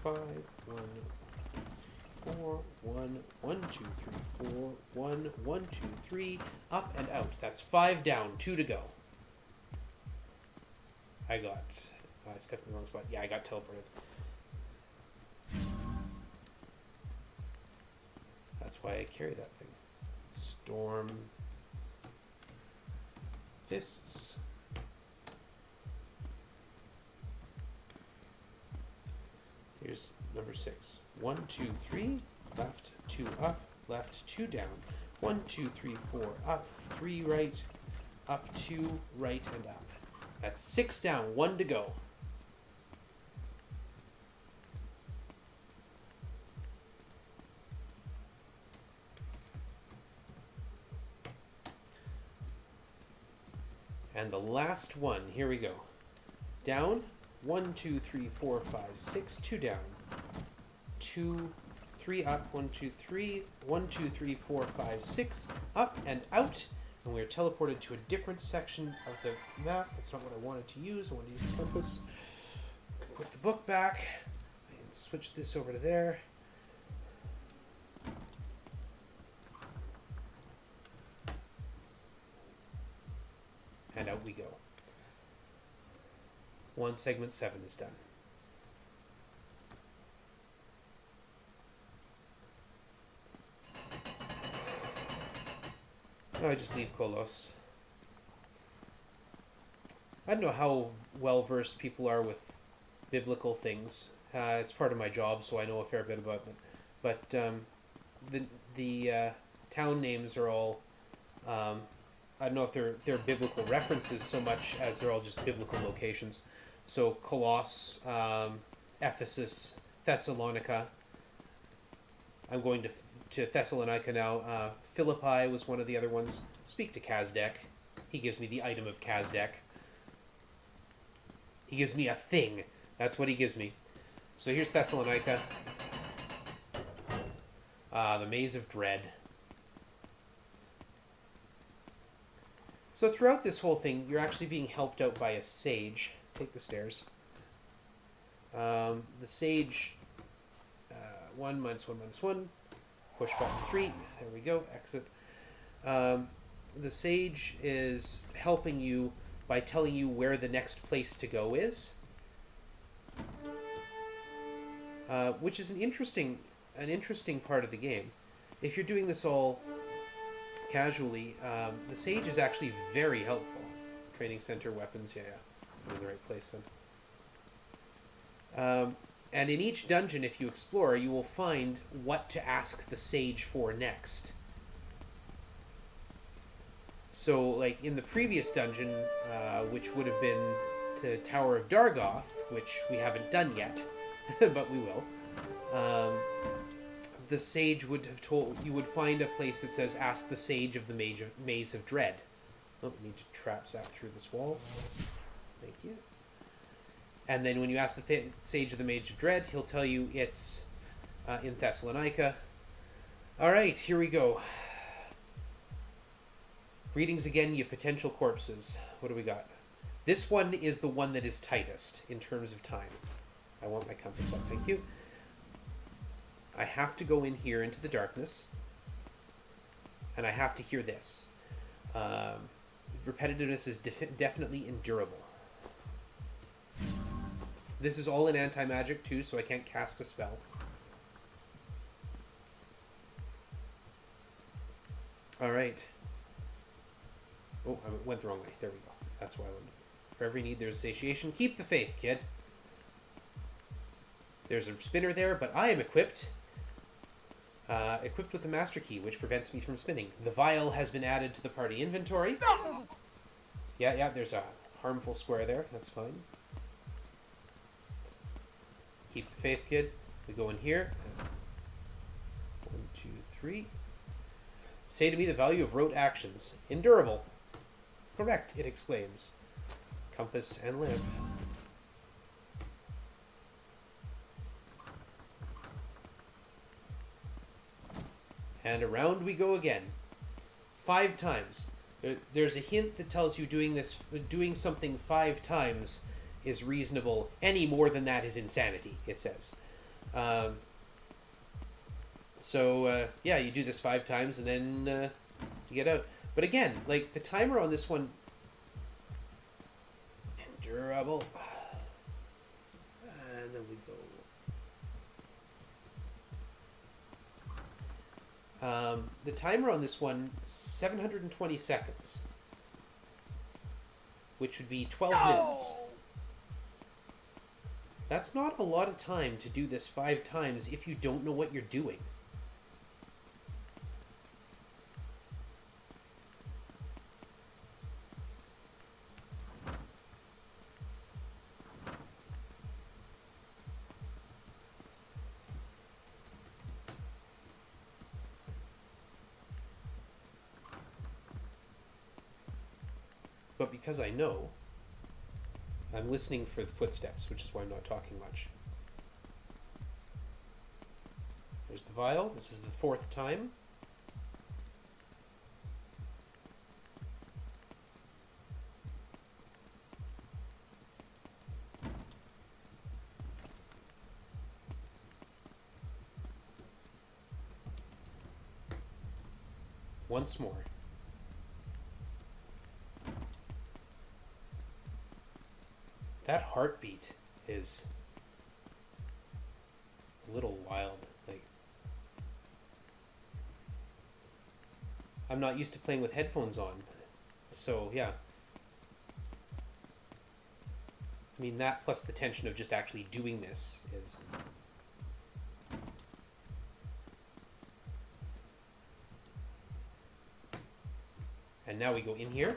4, 5. 1, 4. 1, 1, 2, 3, 4. 1, 1, 2, 3. Up and out. That's 5 down, 2 to go. I stepped in the wrong spot. Yeah, I got teleported. That's why I carry that thing. Storm Fists. Here's number 6. 1, 2, 3, left, 2 up, left, 2 down. 1, 2, 3, 4, up, 3 right, up, 2 right, and up. That's 6 down, 1 to go. And the last one, here we go. Down, 1, 2, 3, 4, 5, 6, 2 down. 2, 3 up, 1, 2, 3, 1, 2, 3, 4, 5, 6, up and out. And we are teleported to a different section of the map. That's not what I wanted to use. I wanted to use the compass. Put the book back. And switch this over to there. And out we go. Segment 7 is done. Now I just leave Kolos. I don't know how well versed people are with biblical things. It's part of my job, so I know a fair bit about them. But the town names are all. I don't know if they're biblical references so much as they're all just biblical locations. So Colossus, Ephesus, Thessalonica. I'm going to Thessalonica now. Philippi was one of the other ones. Speak to Kazdek. He gives me the item of Kazdek. He gives me a thing. That's what he gives me. So here's Thessalonica. The Maze of Dread. So throughout this whole thing, you're actually being helped out by a sage. Take the stairs. The sage... 1, -1, -1. Push button 3. There we go. Exit. The sage is helping you by telling you where the next place to go is. Which is an interesting part of the game. If you're doing this all casually, the sage is actually very helpful. Training center, weapons, yeah. I'm in the right place then. And in each dungeon, if you explore, you will find what to ask the sage for next. So, like in the previous dungeon, which would have been to Tower of Dargoth, which we haven't done yet, but we will, the sage would have told you would find a place that says, ask the sage of the Maze of Dread. Oh, we need to trap zap through this wall. Thank you. And then when you ask the Sage of the Maze of Dread, he'll tell you it's in Thessalonica. Alright, here we go. Greetings again, you potential corpses. What do we got? This one is the one that is tightest in terms of time. I want my compass up, thank you. I have to go in here into the darkness. And I have to hear this. Repetitiveness is definitely endurable. This is all in anti-magic too, so I can't cast a spell. Alright. Oh, I went the wrong way. There we go. That's why I wanted to. For every need, there's satiation. Keep the faith, kid. There's a spinner there, but I am equipped. Equipped with the Master Key, which prevents me from spinning. The vial has been added to the party inventory. Yeah, there's a harmful square there. That's fine. Keep the faith, kid. We go in here. 1, 2, 3. Say to me the value of rote actions. Endurable. Correct, it exclaims. Compass and lamp. And around we go again. 5 times. There's a hint that tells you doing something 5 times is reasonable. Any more than that is insanity, it says. Yeah, you do this 5 times and then you get out. But again, like, the timer on this one... Endurable. And then we go... the timer on this one, 720 seconds. Which would be 12 minutes. That's not a lot of time to do this 5 times if you don't know what you're doing. But because I know, I'm listening for the footsteps, which is why I'm not talking much. There's the vial. This is the 4th time. Once more. That heartbeat is a little wild. Like, I'm not used to playing with headphones on, so yeah. I mean, that plus the tension of just actually doing this is... And now we go in here.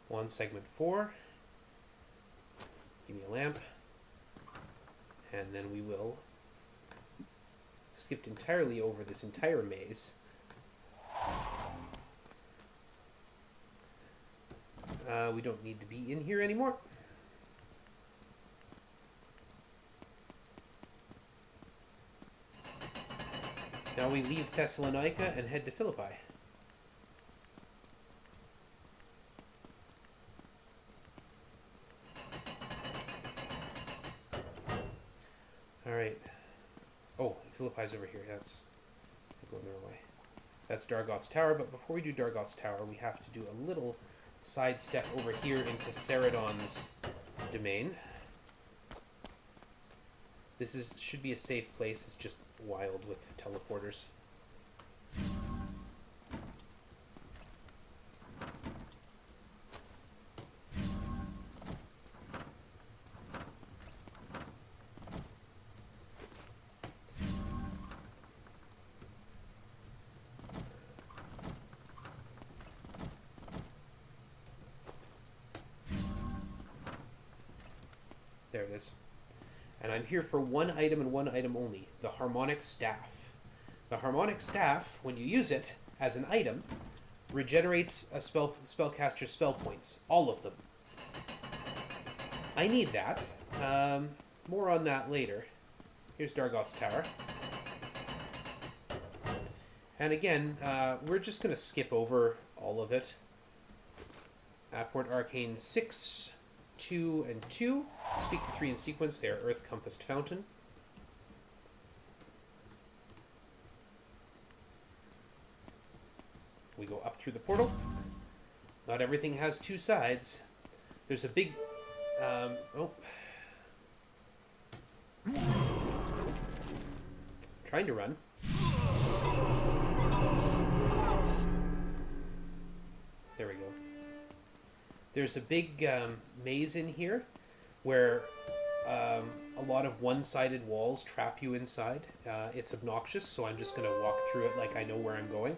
One segment 4. Give me a lamp. And then we will... Skipped entirely over this entire maze. We don't need to be in here anymore. Now we leave Thessalonica and head to Philippi. Alright. Oh, Philippi's over here. That's going their way. That's Dargoth's Tower, but before we do Dargoth's Tower, we have to do a little sidestep over here into Ceridon's domain. This should be a safe place. It's just wild with teleporters. There it is. And I'm here for one item and one item only, the Harmonic Staff. The Harmonic Staff, when you use it as an item, regenerates a spellcaster's spell points. All of them. I need that. More on that later. Here's Dargoth's Tower. And again, we're just going to skip over all of it. Apport Arcane 6, 2, and 2. Speak the 3 in sequence. They are Earth Compassed Fountain. We go up through the portal. Not everything has two sides. There's a big... Trying to run. There we go. There's a big maze in here where a lot of one-sided walls trap you inside. It's obnoxious, so I'm just going to walk through it like I know where I'm going.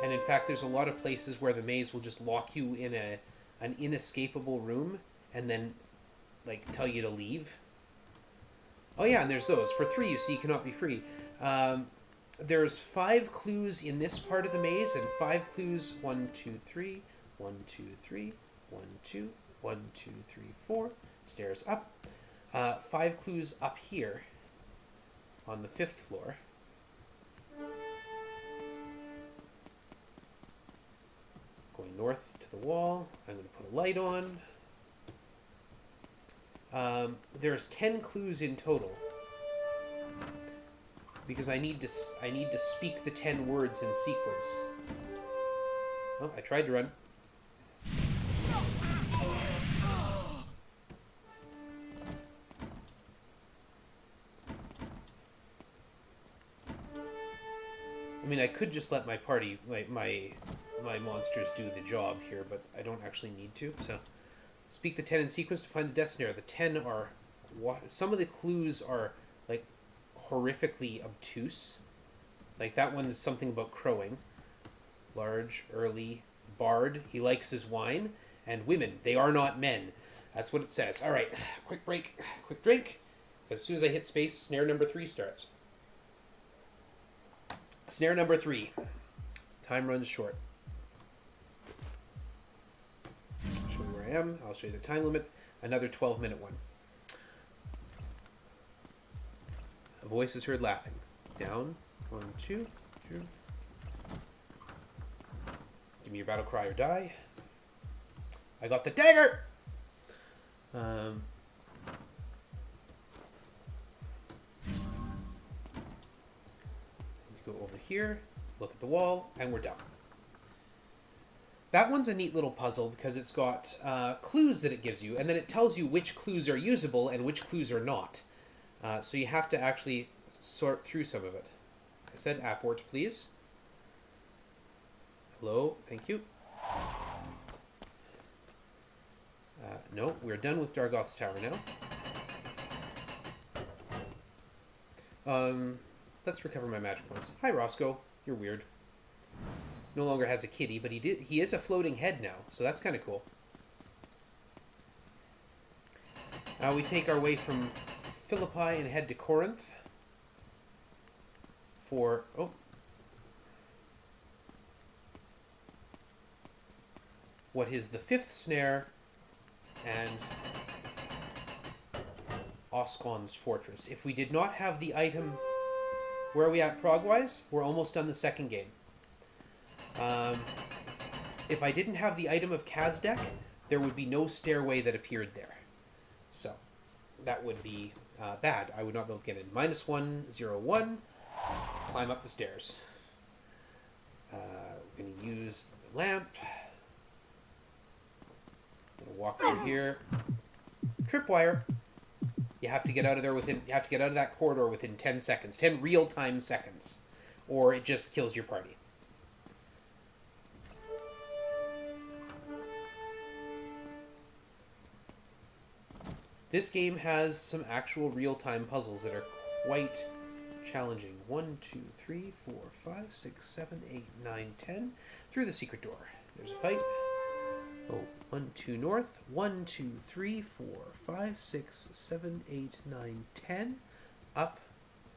And in fact, there's a lot of places where the maze will just lock you in an inescapable room and then like tell you to leave. Oh yeah, and there's those. For 3, you see, cannot be free. There's 5 clues in this part of the maze, and 5 clues, 1, 2, 3, 1, 2, 3, 1, 2, 1, 2, 3, 4, stairs up. 5 clues up here on the 5th floor. Going north to the wall. I'm going to put a light on. There's 10 clues in total. Because I need to speak the 10 words in sequence. Oh, I tried to run. I mean, I could just let my party, my monsters do the job here, but I don't actually need to, so... Speak the 10 in sequence to find the death snare. The 10 are... Some of the clues are, like, horrifically obtuse. Like, that one is something about crowing. Large, early, bard, he likes his wine. And women, they are not men. That's what it says. Alright, quick break, quick drink. As soon as I hit space, snare number 3 starts. Snare number 3. Time runs short. I'll show you where I am. I'll show you the time limit. Another 12-minute one. A voice is heard laughing. Down. 1, 2, 2. Give me your battle cry or die. I got the dagger! Go over here, look at the wall, and we're done. That one's a neat little puzzle because it's got clues that it gives you, and then it tells you which clues are usable and which clues are not. So you have to actually sort through some of it. I said apport, please. Hello, thank you. No, we're done with Dargoth's Tower now. Let's recover my magic points. Hi, Roscoe. You're weird. No longer has a kitty, but he is a floating head now, so that's kind of cool. We take our way from Philippi and head to Corinth for... Oh. What is the 5th snare and Oscon's fortress. If we did not have the item... Where are we at prog-wise? We're almost done the second game. If I didn't have the item of Kazdek, there would be no stairway that appeared there. So, that would be bad. I would not be able to get in. -1, 0, 1. Climb up the stairs. We're going to use the lamp. I'm going to walk through here. Tripwire. You have to get out of there within... You have to get out of that corridor within 10 seconds. 10 real-time seconds. Or it just kills your party. This game has some actual real-time puzzles that are quite challenging. 1, 2, 3, 4, 5, 6, 7, 8, 9, 10. Through the secret door. There's a fight. Oh, 1, 2 north. 1, 2, 3, 4, 5, 6, 7, 8, 9, 10. Up.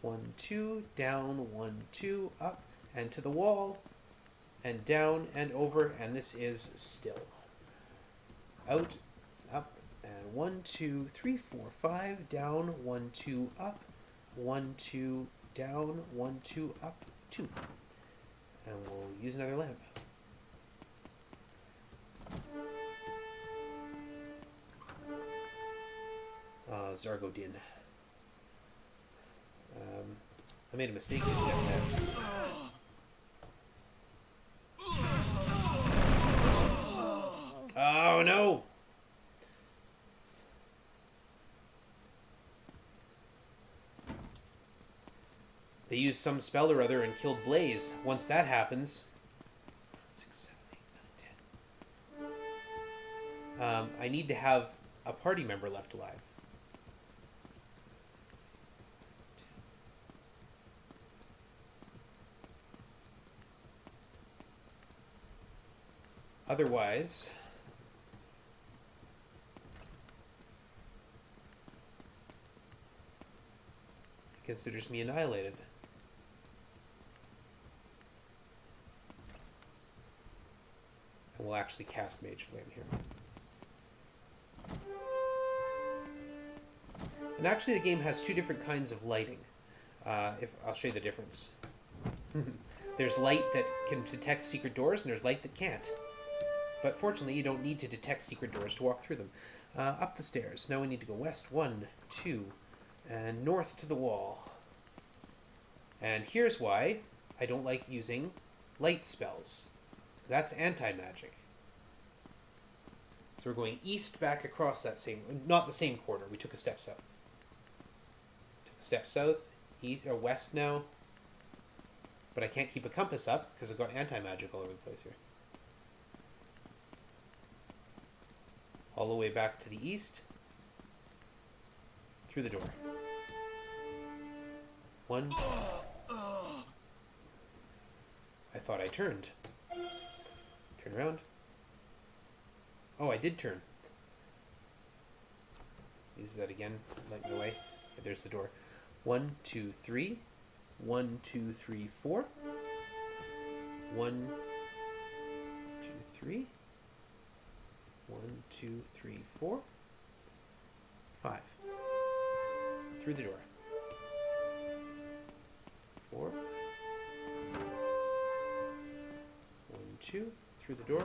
1, 2. Down. 1, 2. Up. And to the wall. And down and over. And this is still. Out. Up. And 1, 2, 3, 4, 5. Down. 1, 2. Up. 1, 2. Down. 1, 2. Up. 2. And we'll use another lamp. Zargodin. I made a mistake using that. Oh no! They used some spell or other and killed Blaze. Once that happens... 6, 7, 8, 9, 10. I need to have a party member left alive. Otherwise... he considers me annihilated. And we'll actually cast Mage Flame here. And actually the game has 2 different kinds of lighting. I'll show you the difference. There's light that can detect secret doors, and there's light that can't. But fortunately, you don't need to detect secret doors to walk through them. Up the stairs. Now we need to go west. 1, 2, and north to the wall. And here's why I don't like using light spells. That's anti-magic. So we're going east back across that same... not the same corner. We took a step south. Took a step south, east, or west now. But I can't keep a compass up because I've got anti-magic all over the place here. All the way back to the east. Through the door. 1. I thought I turned. Turn around. Oh, I did turn. Use that again. Light my way. There's the door. 1, 2, 3. 1, 2, 3, 4. 1, 2, 3. 1, 2, 3, 4. 5. Through the door. 4. 1, 2. Through the door.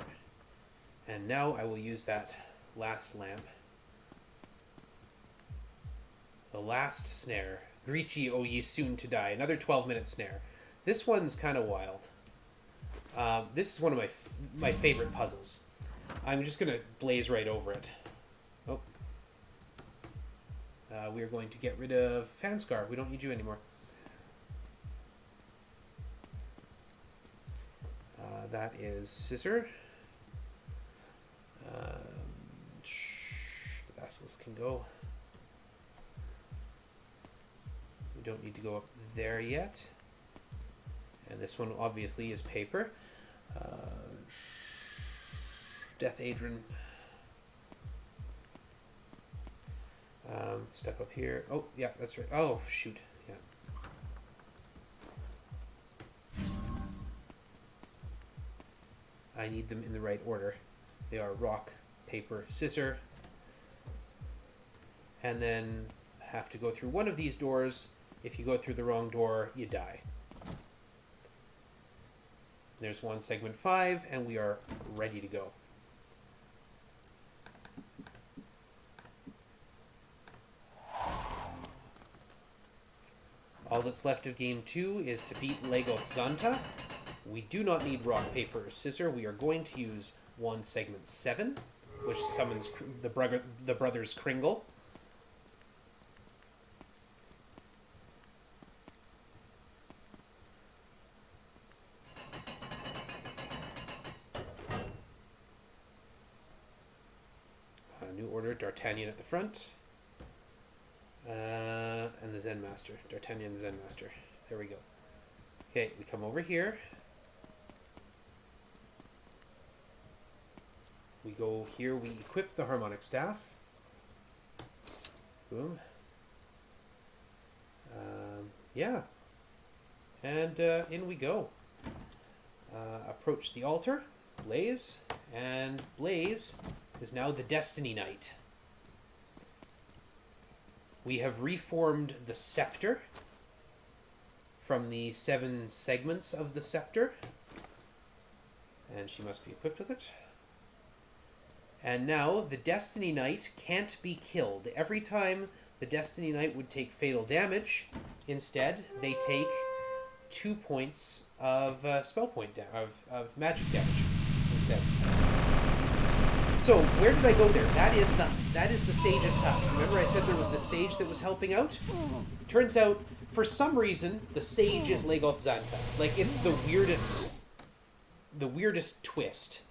And now I will use that last lamp. The last snare. Greet ye, O ye soon to die. Another 12-minute snare. This one's kind of wild. This is one of my favorite puzzles. I'm just going to blaze right over it. Oh. We are going to get rid of Fanscar. We don't need you anymore. That is Scissor. The Basilisk can go. We don't need to go up there yet. And this one obviously is paper. Death Adrian. Step up here. Oh, yeah, that's right. Oh, shoot. Yeah. I need them in the right order. They are rock, paper, scissor. And then have to go through one of these doors. If you go through the wrong door, you die. There's one segment 5, and we are ready to go. All that's left of game 2 is to beat Legoth Zanta. We do not need rock, paper, or scissor. We are going to use one segment 7, which summons the brothers Kringle. New Order, D'Artagnan at the front. And the Zen Master. D'Artagnan and the Zen Master. There we go. Okay, we come over here. We go here, we equip the Harmonic Staff. Boom. Yeah. And in we go. Approach the altar. Blaze. And Blaze is now the Destiny Knight. We have reformed the scepter from the 7 segments of the scepter. And she must be equipped with it. And now the Destiny Knight can't be killed. Every time the Destiny Knight would take fatal damage, instead they take 2 points of spell point of magic damage instead. So where did I go there? That is the sage's hut. Remember I said there was the sage that was helping out? Turns out, for some reason, the sage is Legoth Xanta. Like, it's the weirdest twist.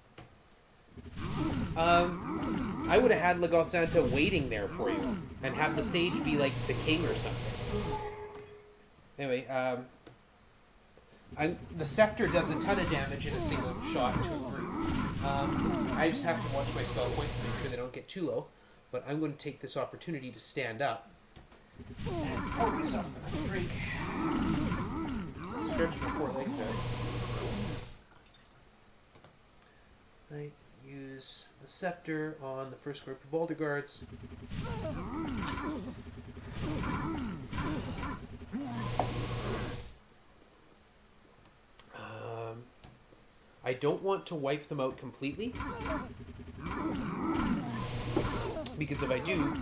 I would have had Legoth Xanta waiting there for you and have the sage be like the king or something. Anyway, the scepter does a ton of damage in a single shot to a group. I just have to watch my spell points to make sure they don't get too low. But I'm going to take this opportunity to stand up and pour myself another drink. Stretch my poor legs out. I use the scepter on the first group of boulder guards. I don't want to wipe them out completely, because if I do,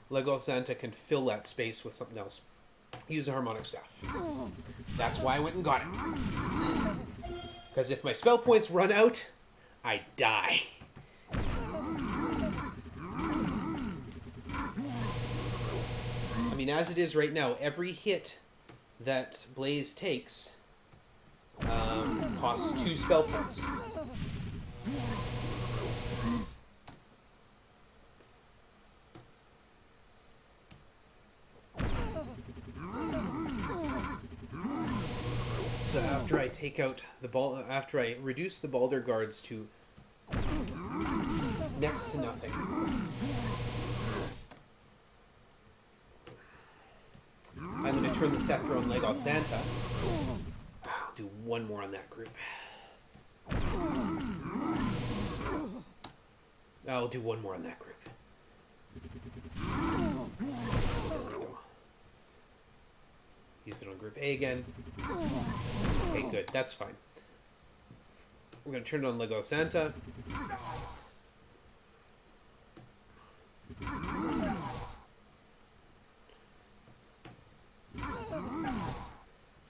Legoth Xanta can fill that space with something else. Use a harmonic staff. That's why I went and got it. Because if my spell points run out, I die. I mean, as it is right now, every hit that Blaze takes costs 2 spell points. So after I take out the after I reduce the Balder guards to next to nothing, I'm going to turn the scepter on Legoth Xanta. I'll do one more on that group. I'll do one more on that group. Use it on group A again. Okay, good. That's fine. We're going to turn it on Legoth Xanta.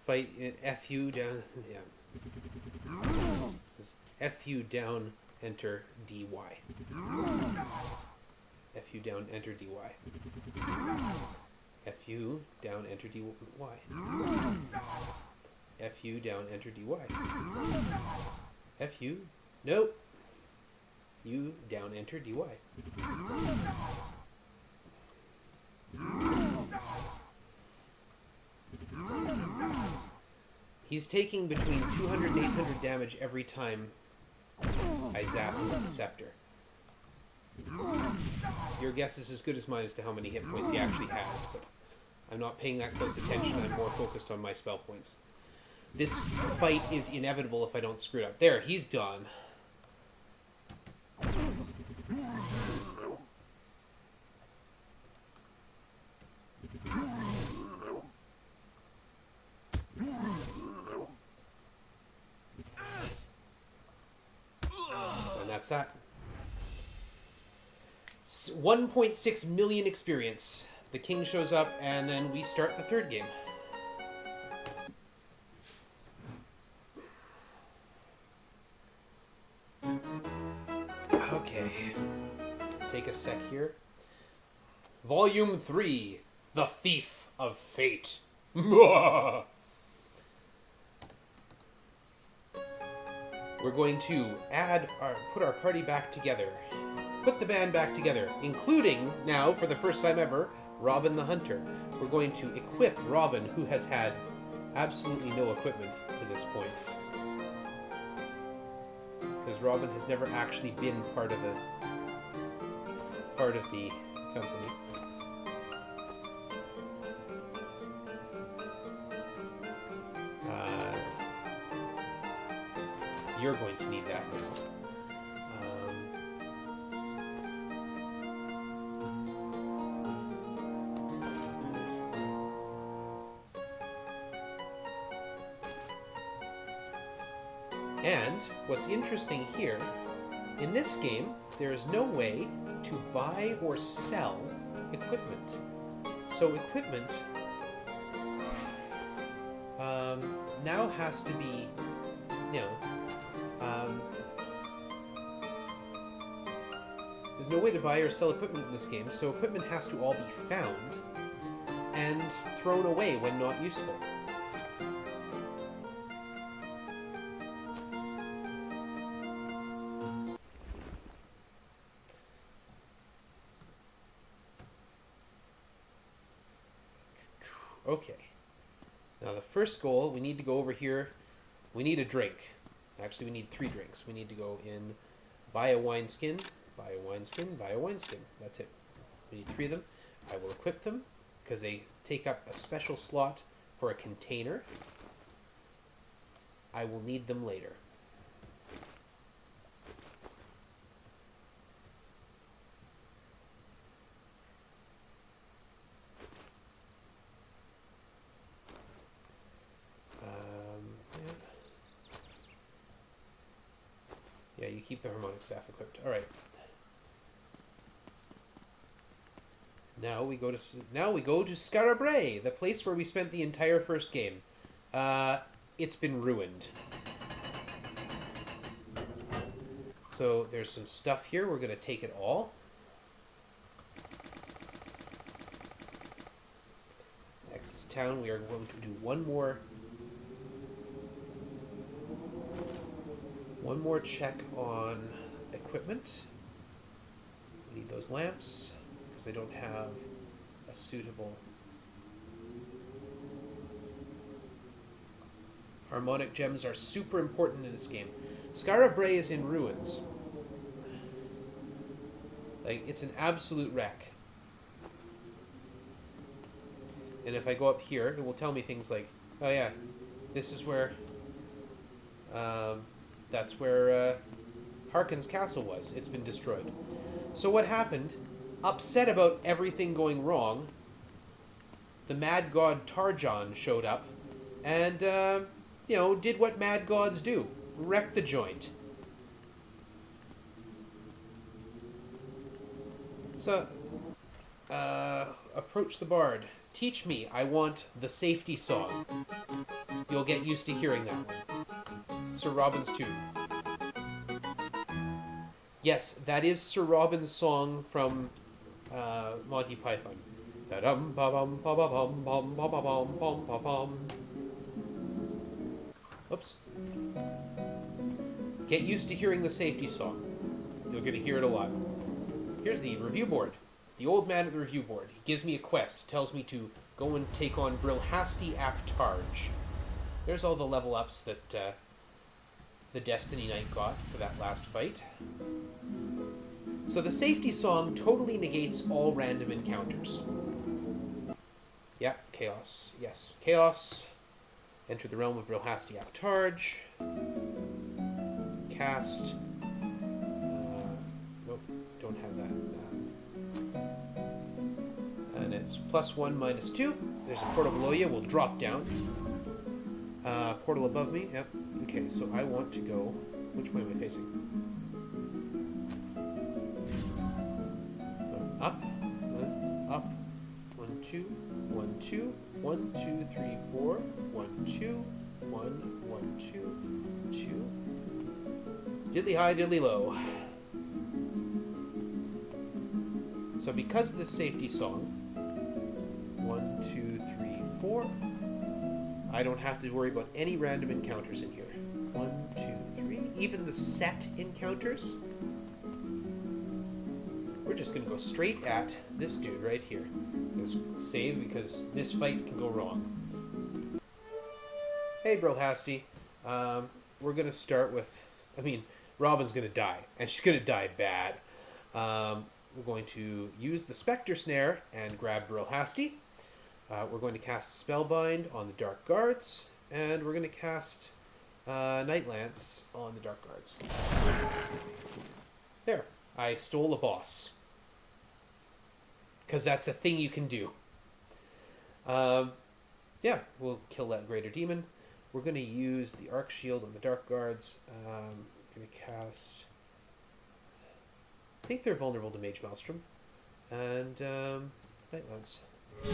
Fight FU down. Yeah. This is FU down, enter DY. FU down, enter DY. FU down, enter DY. FU down, enter DY. FU, nope. U down, enter DY. He's taking between 200 and 800 damage every time I zap him with the scepter. Your guess is as good as mine as to how many hit points he actually has, but I'm not paying that close attention. I'm more focused on my spell points. This fight is inevitable if I don't screw it up. There, he's done. And that's that. 1.6 million experience. The king shows up, and then we start the third game. Okay. Take a sec here. Volume 3. The Thief of Fate. We're going to put our party back together. Put the band back together, including, now, for the first time ever, Robin the Hunter. We're going to equip Robin, who has had absolutely no equipment to this point. Because Robin has never actually been part of the company. You're going to need that now. And what's interesting here, in this game, there is no way to buy or sell equipment. So equipment now has to be, there's no way to buy or sell equipment in this game, so equipment has to all be found and thrown away when not useful. Okay. Now the first goal, we need to go over here. We need a drink. Actually, we need 3 drinks. We need to go in, buy a wineskin, buy a wineskin, buy a wineskin. That's it. We need 3 of them. I will equip them because they take up a special slot for a container. I will need them later. Yeah, you keep the harmonic staff equipped. All right. Now we go to Scarabray, the place where we spent the entire first game. It's been ruined. So there's some stuff here. We're going to take it all. Next to town, we are going to do one more check on equipment. We need those lamps because I don't have a suitable harmonic gems. Are super important in this game. Scarabray is in ruins. Like, it's an absolute wreck. And if I go up here, it will tell me things like, oh yeah, this is where that's where Harkon's castle was. It's been destroyed. So what happened? Upset about everything going wrong, the mad god Tarjan showed up and, did what mad gods do. Wrecked the joint. So, approach the bard. Teach me, I want the safety song. You'll get used to hearing that one. Sir Robin's tune. Yes, that is Sir Robin's song from Monty Python. Oops. Get used to hearing the safety song. You're going to hear it a lot. Here's the review board. The old man at the review board. He gives me a quest. Tells me to go and take on Brilhasti Aptarge. There's all the level ups that the Destiny Knight got for that last fight. So the safety song totally negates all random encounters. Yeah, chaos. Yes, chaos. Enter the realm of Brilhasti Aptarge. Cast. Nope, don't have that. And it's +1, -2. There's a portal below you. We'll drop down. Portal above me. Yep. Okay, so I want to go. Which way am I facing? Up. Up. 1, 2. 1, 2. 1, 2, 3, 4. 1, 2. 1, 1, 2. 2. Diddly high, diddly low. So because of this safety song, 1, 2, 3, 4, I don't have to worry about any random encounters in here. 1, 2, 3. Even the set encounters. We're just going to go straight at this dude right here. I'm going to save because this fight can go wrong. Hey, Brilhasti. We're going to start with... Robin's going to die. And she's going to die bad. We're going to use the Spectre Snare and grab Brilhasti. We're going to cast Spellbind on the Dark Guards. And we're going to cast Night Lance on the Dark Guards. There. I stole a boss. Because that's a thing you can do. Yeah, we'll kill that Greater Demon. We're going to use the Arc Shield on the Dark Guards. Going to cast I think they're vulnerable to Mage Maelstrom. And, Night Lance. There's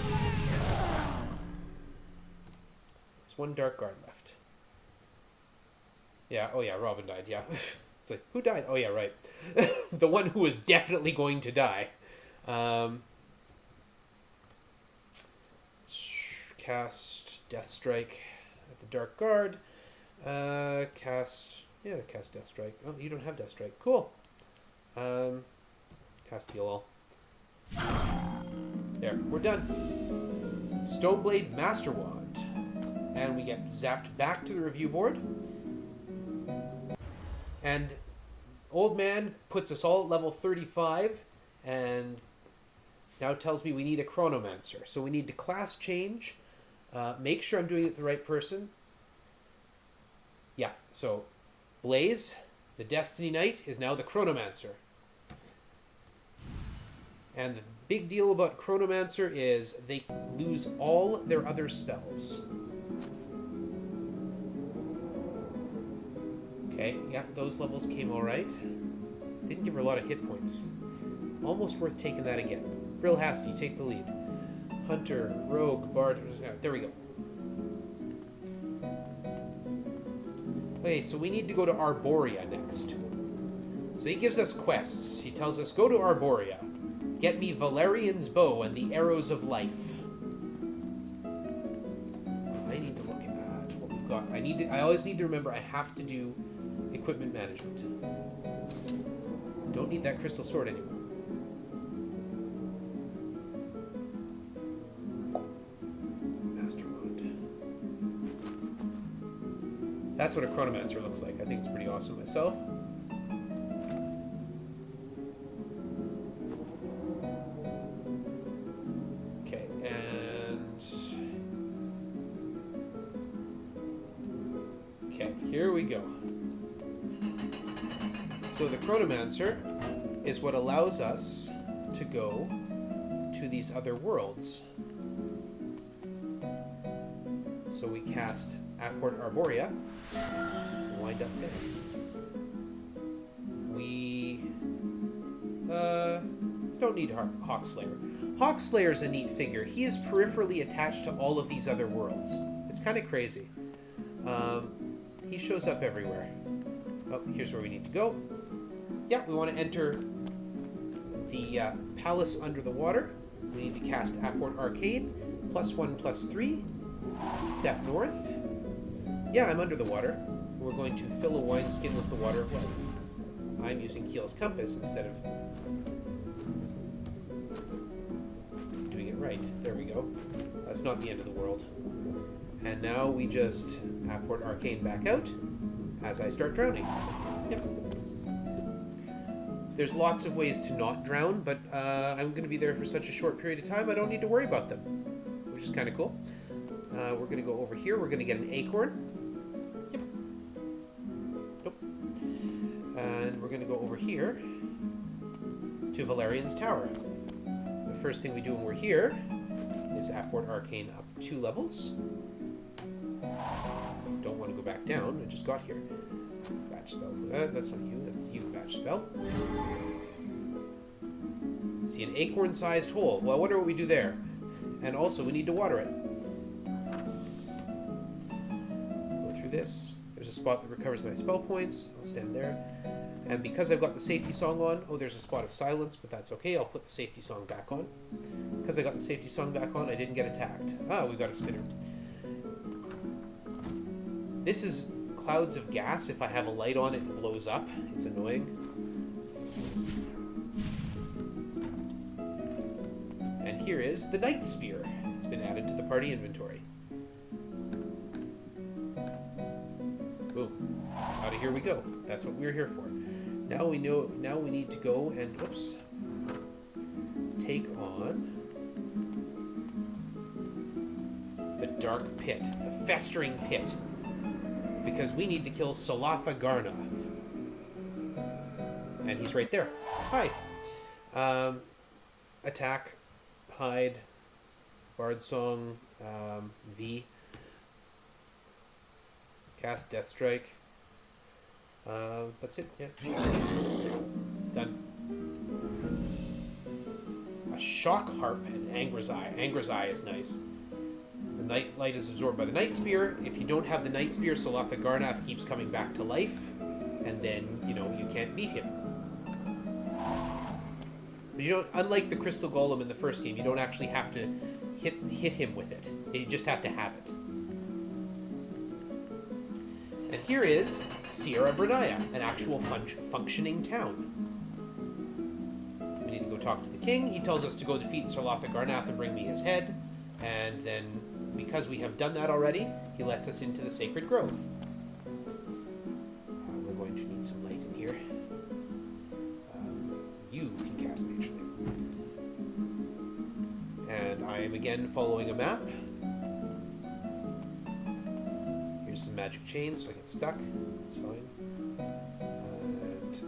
one Dark Guard left. Yeah, oh yeah, Robin died, yeah. It's like, who died? Oh yeah, right. The one who was definitely going to die. Cast Death Strike at the Dark Guard. Cast Death Strike. Oh, you don't have Death Strike. Cool. Cast Heal All. There, we're done. Stoneblade Master Wand. And we get zapped back to the review board. And Old Man puts us all at level 35 and now tells me we need a Chronomancer. So we need to class change. Make sure I'm doing it the right person. Yeah, so Blaze, the Destiny Knight, is now the Chronomancer. And the big deal about Chronomancer is they lose all their other spells. Okay, yeah, those levels came alright. Didn't give her a lot of hit points. Almost worth taking that again. Real Hasty, take the lead. Hunter, Rogue, Bard... there we go. Okay, so we need to go to Arborea next. So he gives us quests. He tells us, go to Arborea. Get me Valerian's bow and the arrows of life. I need to look at what we've got. I always need to remember I have to do equipment management. Don't need that crystal sword anymore. Master Wand. That's what a Chronomancer looks like. I think it's pretty awesome myself. Okay, and... okay, here we go. So the Chronomancer is what allows us to go to these other worlds. So we cast Apport Arborea and wind up there. We don't need Hawkslayer. Hawkslayer's a neat figure. He is peripherally attached to all of these other worlds. It's kind of crazy. He shows up everywhere. Oh, here's where we need to go. Yeah, we want to enter the palace under the water. We need to cast Apport Arcade. +1/+3. Step north. Yeah, I'm under the water. We're going to fill a wineskin with the water of life. I'm using Keel's compass instead of doing it right. There we go. That's not the end of the world. And now we just Apport Arcane back out as I start drowning. Yep. There's lots of ways to not drown, but I'm going to be there for such a short period of time, I don't need to worry about them, which is kind of cool. We're going to go over here. We're going to get an acorn. Yep. Nope. And we're going to go over here to Valerian's Tower. The first thing we do when we're here is Apport Arcane up 2 levels. Don't want to go back down. I just got here. Batch spell. That's not you. That's you, batch spell. See, an acorn-sized hole. Well, I wonder what we do there. And also, we need to water it. Go through this. There's a spot that recovers my spell points. I'll stand there. And because I've got the safety song on... oh, there's a spot of silence, but that's okay. I'll put the safety song back on. Because I got the safety song back on, I didn't get attacked. Ah, we got a spinner. This is clouds of gas. If I have a light on, it blows up. It's annoying. And here is the Night Spear. It's been added to the party inventory. Boom. Out of here we go. That's what we're here for. Now we know. Now we need to go and oops, take on the Dark Pit, the Festering Pit, because we need to kill Salatha Garnoth, and he's right there. Hi. Attack, hide, Bard Song, V. Cast Death Strike. That's it, yeah. It's done. Shock Harp and Anger's Eye. Anger's Eye is nice. The Night Light is absorbed by the Night Spear. If you don't have the Night Spear, Salatha Garnath keeps coming back to life, and then, you know, you can't beat him. But you don't, unlike the Crystal Golem in the first game, you don't actually have to hit him with it. You just have to have it. And here is Sierra Brenaya, an actual functioning town. We need to go talk to the king. He tells us to go defeat Salatha Garnath and bring me his head. And then, because we have done that already, he lets us into the Sacred Grove. We're going to need some light in here. You can cast Mage Flame. And I am again following a map. Here's some magic chains so I get stuck. It's fine. And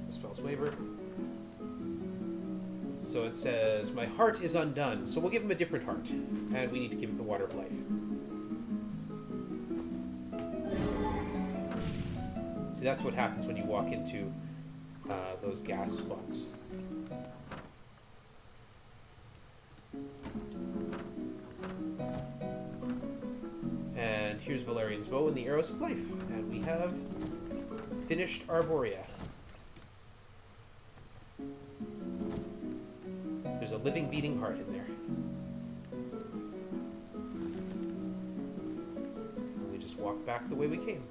spells waiver. So it says, my heart is undone. So we'll give him a different heart. And we need to give it the Water of Life. See, that's what happens when you walk into those gas spots. And here's Valerian's Bow and the Arrows of Life. And we have finished Arborea. There's a living, beating heart in there. And we just walk back the way we came.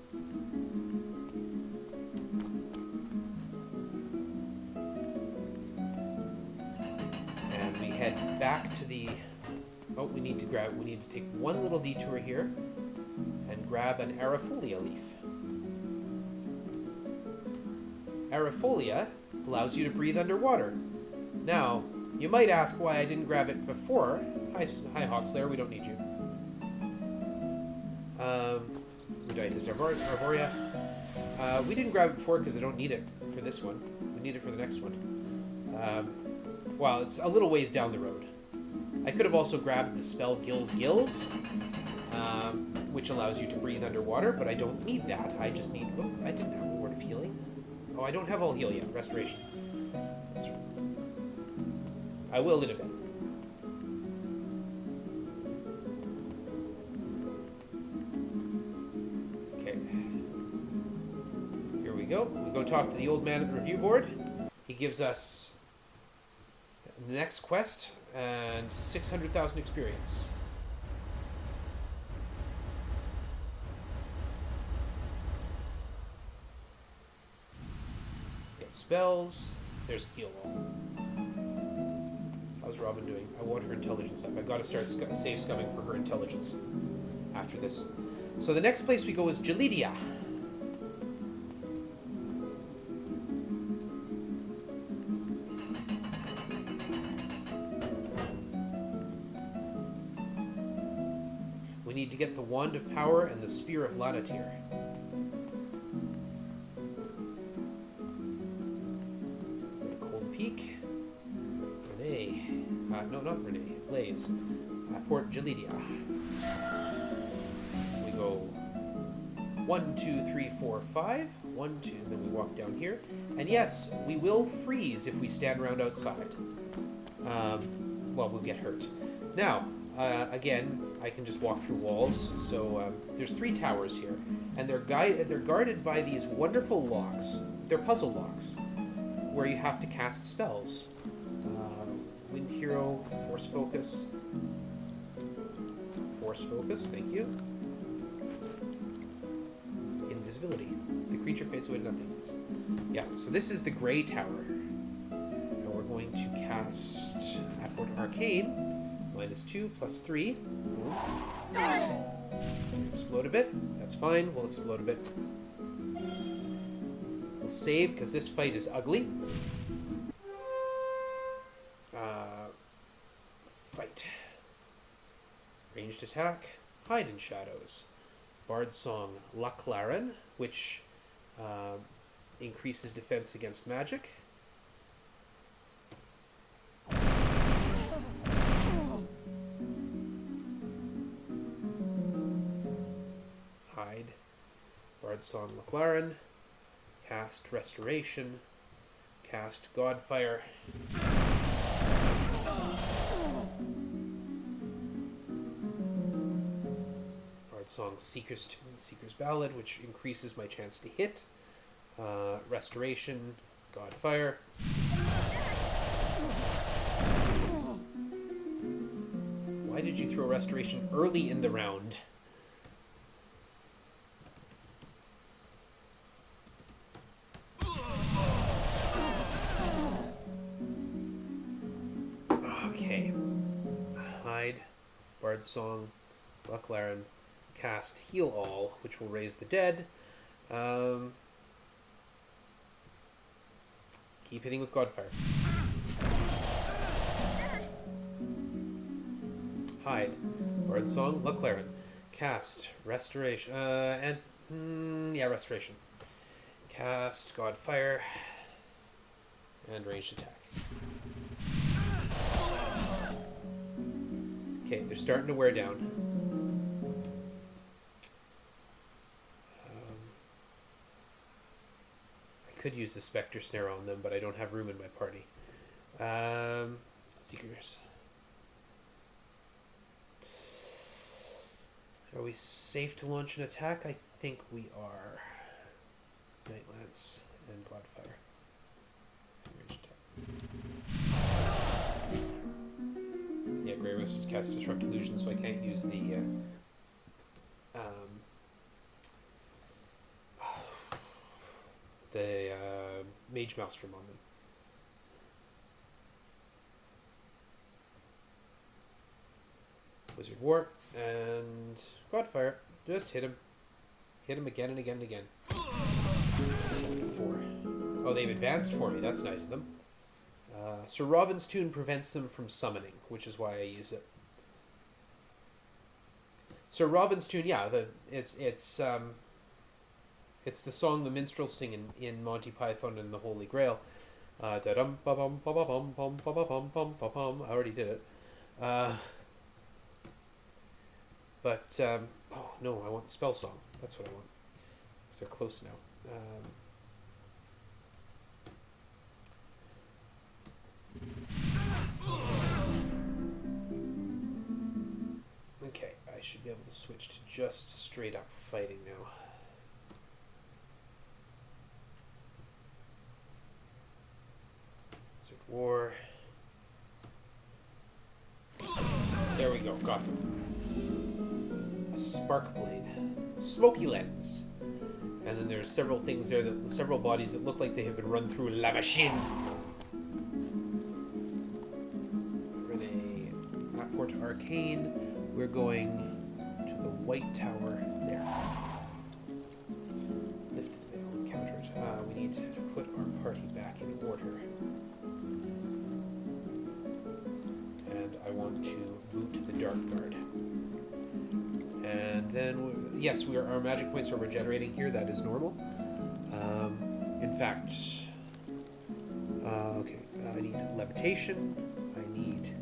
And we head back to the... Oh, we need to take one little detour here and grab an Arafolia leaf. Arafolia allows you to breathe underwater. Now, you might ask why I didn't grab it before. Hi Hawkslayer, we don't need you. Untitled Arborea. We didn't grab it before because I don't need it for this one. We need it for the next one. Well, it's a little ways down the road. I could have also grabbed the spell Gills, which allows you to breathe underwater, but I don't need that. I just need... Oh, I didn't have a Word of Healing. Oh, I don't have all heal yet. Restoration. That's right. I will in a bit. Okay. Here we go. We go talk to the old man at the review board. He gives us the next quest and 600,000 experience. Get spells. There's heal wall. How's Robin doing? I want her intelligence up. I've got to start save scumming for her intelligence after this. So the next place we go is Jalidia. We need to get the Wand of Power and the Sphere of Lanatir. Cold Peak. Renee. No, not Renee. Blaze. Port Jalidia. We go 1, 2, 3, 4, 5. 1, 2, and then we walk down here. And yes, we will freeze if we stand around outside. Well, we'll get hurt. Now, again, I can just walk through walls. So there's 3 towers here, and they're guarded by these wonderful locks. They're puzzle locks, where you have to cast spells. Wind Hero, Force Focus. Force Focus, thank you. Invisibility. The creature fades away to nothingness. Yeah, so this is the Gray Tower. And we're going to cast Apport Arcane. -2, +3. Explode a bit. That's fine. We'll explode a bit. We'll save because this fight is ugly. Fight. Ranged attack. Hide in shadows. Bard Song Laclaren, which increases defense against magic. Hide. Bard Song Laclaren. Cast Restoration. Cast Godfire. Bard Song, Seeker's Tune, Seeker's Ballad, which increases my chance to hit. Restoration, Godfire. Why did you throw Restoration early in the round? Okay. Hide, Bard Song, Luclaren, cast Heal All, which will raise the dead. Keep hitting with Godfire. Hide, Bard Song, Luclaren, cast Restoration, Restoration. Cast Godfire, and ranged attack. Okay, they're starting to wear down. I could use the Spectre Snare on them, but I don't have room in my party. Seekers. Are we safe to launch an attack? I think we are. Night Lance and Godfire. Yeah, Grey Wizard cast Disrupt Illusion, so I can't use the Mage Maelstrom on them. Wizard War and Godfire. Just hit him. Hit him again and again and again. 4. Oh, they've advanced for me. That's nice of them. Sir Robin's Tune prevents them from summoning, which is why I use it. Sir Robin's Tune, yeah, it's the song the minstrels sing in Monty Python and the Holy Grail. I already did it. Oh no, I want the spell song. That's what I want. Because they're close now. Okay, I should be able to switch to just straight up fighting now. Wizard War. There we go, got them. A Spark Blade. Smoky Lens. And then there's several things there, several bodies that look like they have been run through La Machine. Apport Arcane. We're going to the White Tower there. Lift the veil and counter it. We need to put our party back in order. And I want to boot the Dark Guard. And then, yes, our magic points are regenerating here. That is normal. In fact, okay, I need Levitation. I need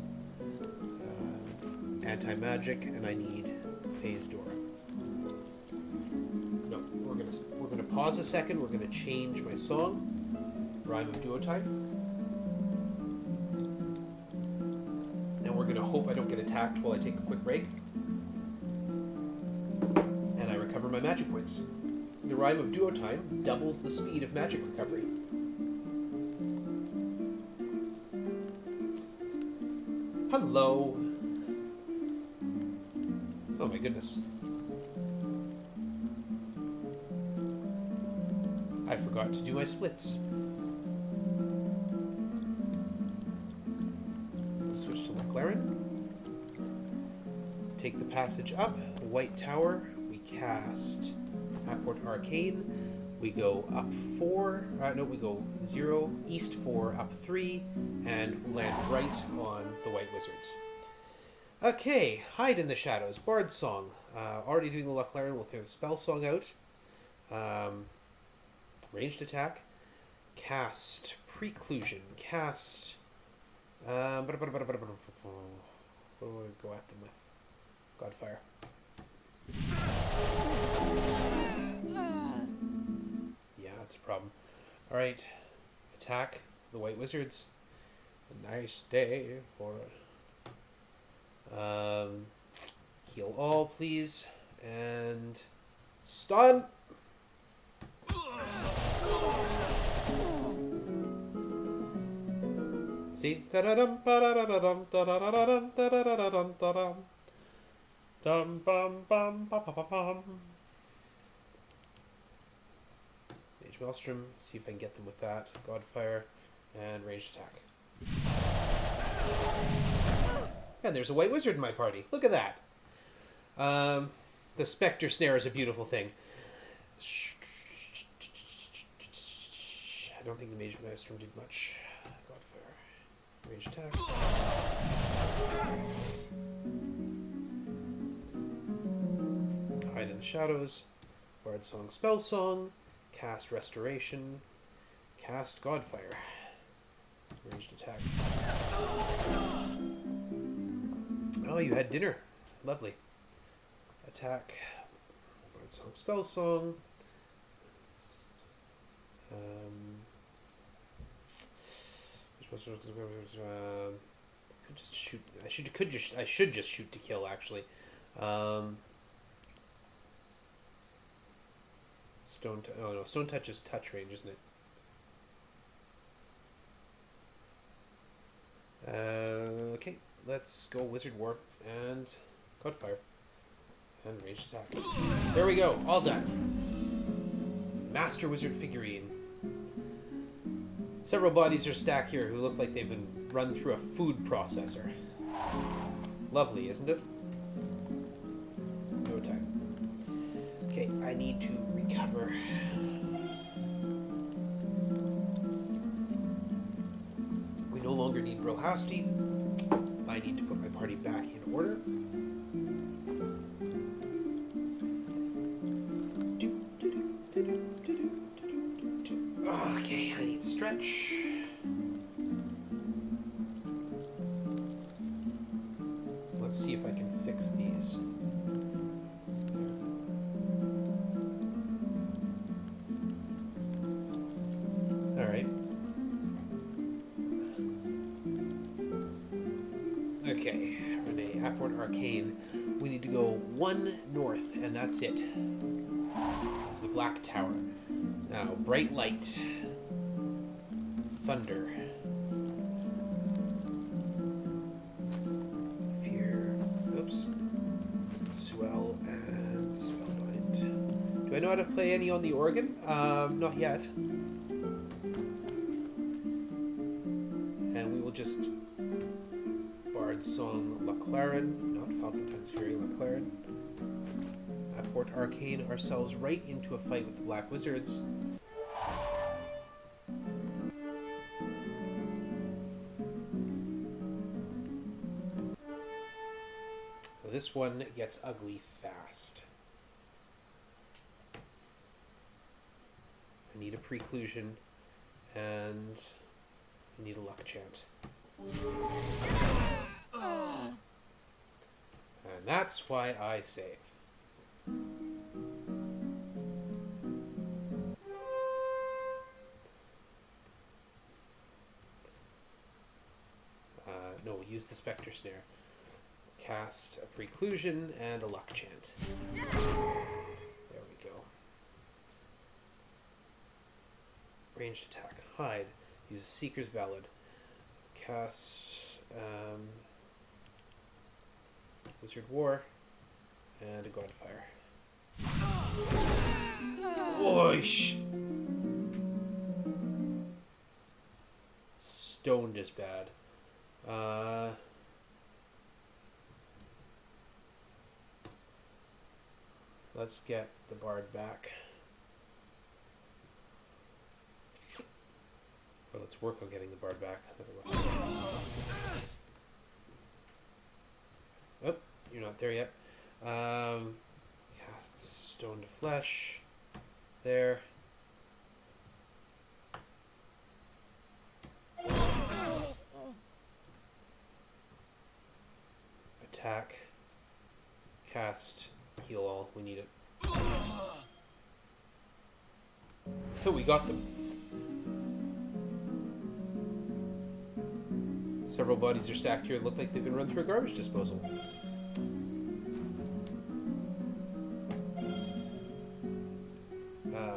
Anti-Magic, and I need Phase Door. No, we're gonna pause a second. We're gonna change my song, Rhyme of Duotime, and we're gonna hope I don't get attacked while I take a quick break. Recover my magic points. The Rhyme of Duotime doubles the speed of magic recovery. Hello. Oh my goodness. I forgot to do my splits. I'll switch to Luclaren. Take the passage up, the White Tower. Cast Apport Arcane. We go up 4. We go 0, east 4, up 3, and land right on the White Wizards. Okay, Hide in the Shadows. Bard Song. Already doing the Luclaren. We'll throw the Spell Song out. Ranged attack. Cast Preclusion. Cast. What do I go at them with? Godfire. Yeah, that's a problem. Alright. Attack the White Wizards. A nice day for it. Heal all, please. And And stun. See? Da-da-dum, ba-da-da-da-dum, da-da-da-da-dum, da-da-da-da-dum, da-dum. Dum bum bum ba ba ba bum. Mage Maelstrom, see if I can get them with that. Godfire, and ranged attack. And there's a white wizard in my party. Look at that. The Spectre Snare is a beautiful thing. I don't think the Mage Maelstrom did much. Godfire, ranged attack. Hide in the Shadows, Bard Song, Spell Song, cast Restoration, cast Godfire, ranged attack. Oh, you had dinner. Lovely. Attack, Bard Song, Spell Song. Could just shoot. I should just shoot to kill. Actually. Stone Touch is touch range, isn't it? Okay, let's go Wizard War and Godfire and ranged attack. There we go, all done. Master Wizard figurine. Several bodies are stacked here who look like they've been run through a food processor. Lovely, isn't it? No time. Okay, I need to recover. We no longer need Brilhasti. I need to put my party back in order. Okay, I need stretch. Let's see if I can fix these. Alright. Okay, Renee, Apport Arcane. We need to go 1 north, and that's it. There's the Black Tower. Now, Bright Light. Thunder. Fear. Oops. Swell and Spellbind. Do I know how to play any on the organ? Not yet. And we will just Bard Song Laclaren, not Falcontine's Fury, Laclaren. Apport Arcane ourselves right into a fight with the Black Wizards. This one gets ugly fast. I need a preclusion, and I need a luck chant. And that's why I save. No, we'll use the Spectre Snare. Cast a preclusion and a luck chant. There we go. Ranged attack. Hide. Use Seeker's Ballad. Cast Wizard War and a Godfire. Oish! Stoned is bad. Let's get the Bard back. Well, let's work on getting the Bard back. Oh, you're not there yet. Cast Stone to Flesh. There. Attack. Cast. Heal all. We need it. We got them. Several bodies are stacked here. Look like they've been run through a garbage disposal.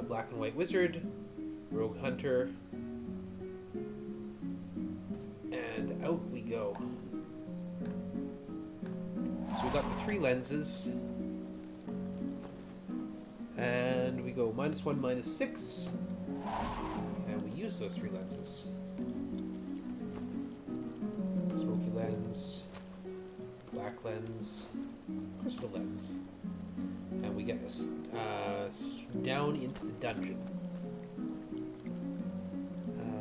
Black and White Wizard, Rogue Hunter, and out we go. So we got the 3 lenses, and we go -1, -6, and we use those 3 lenses. Smoky lens, black lens, crystal lens, and we get us down into the dungeon.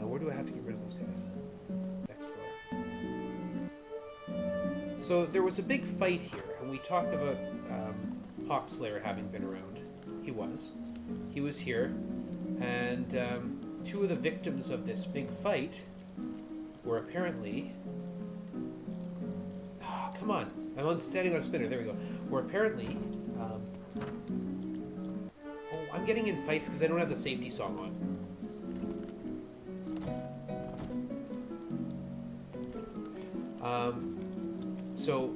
Where do I have to get rid of those guys? Next floor. So there was a big fight here, and we talked about Hawkslayer having been around. He was here, and 2 of the victims of this big fight were apparently... Oh, come on. I'm standing on a spinner. There we go. Were apparently... Oh, I'm getting in fights because I don't have the safety song on. So,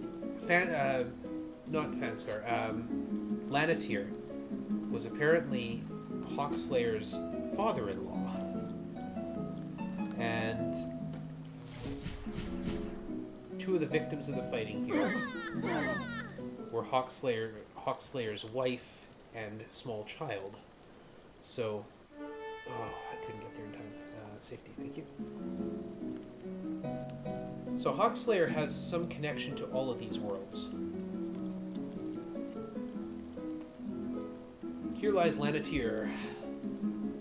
not Fanscar, Lanatir was apparently Hawkslayer's father-in-law. And 2 of the victims of the fighting here were Hawkslayer's wife and small child. So, oh, I couldn't get there in time. Safety, thank you. So Hawkslayer has some connection to all of these worlds. Here lies Lanatir.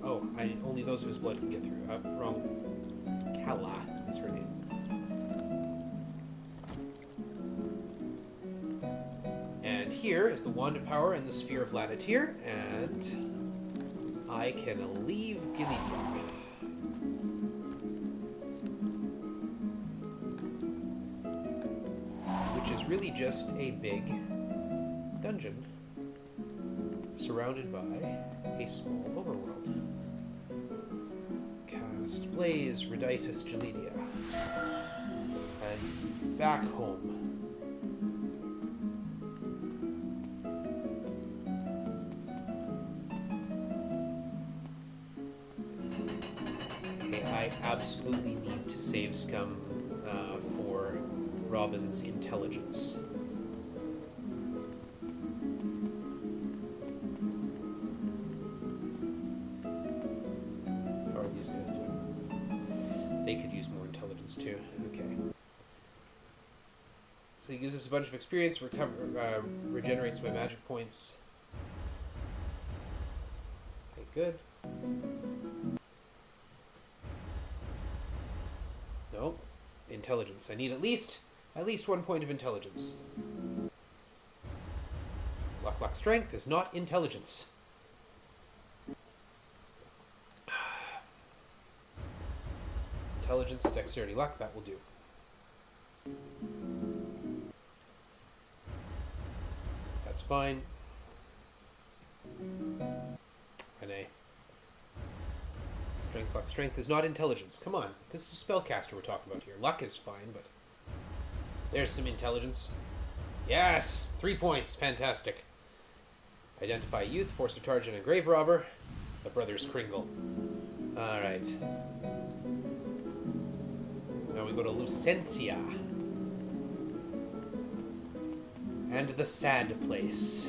Oh, only those of his blood can get through. Wrong. Kala is her name. And here is the Wand of Power and the Sphere of Lanatir, and I can leave Kiliara. Which is really just a big dungeon surrounded by a small overworld. Cast Blaze, Reditus, Gelidia. And back home. Okay, I absolutely need to save Scum for Robin's intelligence. How are these guys doing? They could use more intelligence too. Okay. So he gives us a bunch of experience, regenerates my magic points. Okay, good. Nope. Intelligence. I need at least 1 point of intelligence. Luck, strength is not intelligence. Intelligence, dexterity, luck, that will do. That's fine. Renee. Strength, luck, strength is not intelligence. Come on, this is a spellcaster we're talking about here. Luck is fine, but... There's some intelligence. Yes! 3 points. Fantastic. Identify youth, force of Tarjan, and grave robber. The brothers Kringle. Alright. Now we go to Lucentia. And the sad place.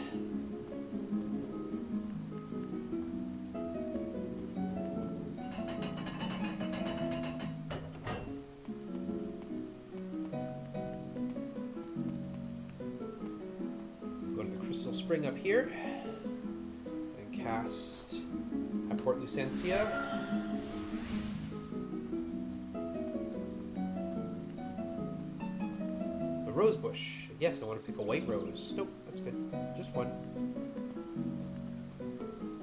Spring up here and cast at Port Lucentia. The rose bush. Yes, I want to pick a white rose. Nope, that's good. Just one.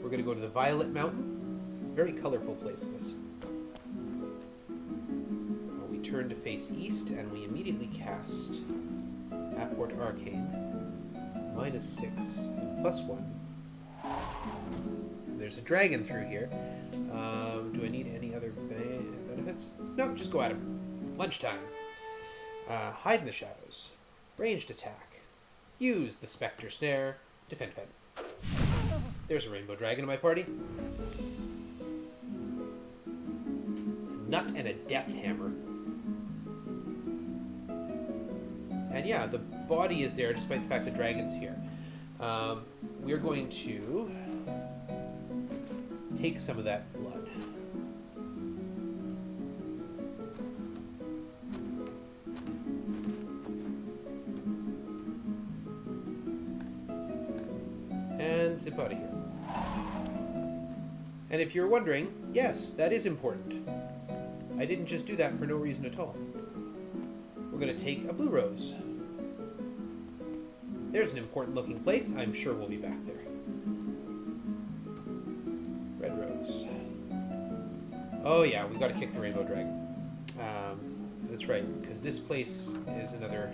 We're going to go to the Violet Mountain. Very colorful place, this. We turn to face east and we immediately cast at Port Arcane. -6 and +1. There's a dragon through here. Do I need any other benefits? No, just go at him. Lunchtime. Hide in the shadows. Ranged attack. Use the Spectre Snare. Defend. There's a rainbow dragon in my party. Nut and a death hammer. And yeah, the body is there despite the fact the dragon's here. We're going to take some of that blood. And zip out of here. And if you're wondering, yes, that is important. I didn't just do that for no reason at all. We're going to take a blue rose. There's an important looking place. I'm sure we'll be back there. Red rose. Oh yeah, we got to kick the rainbow dragon. That's right, because this place is another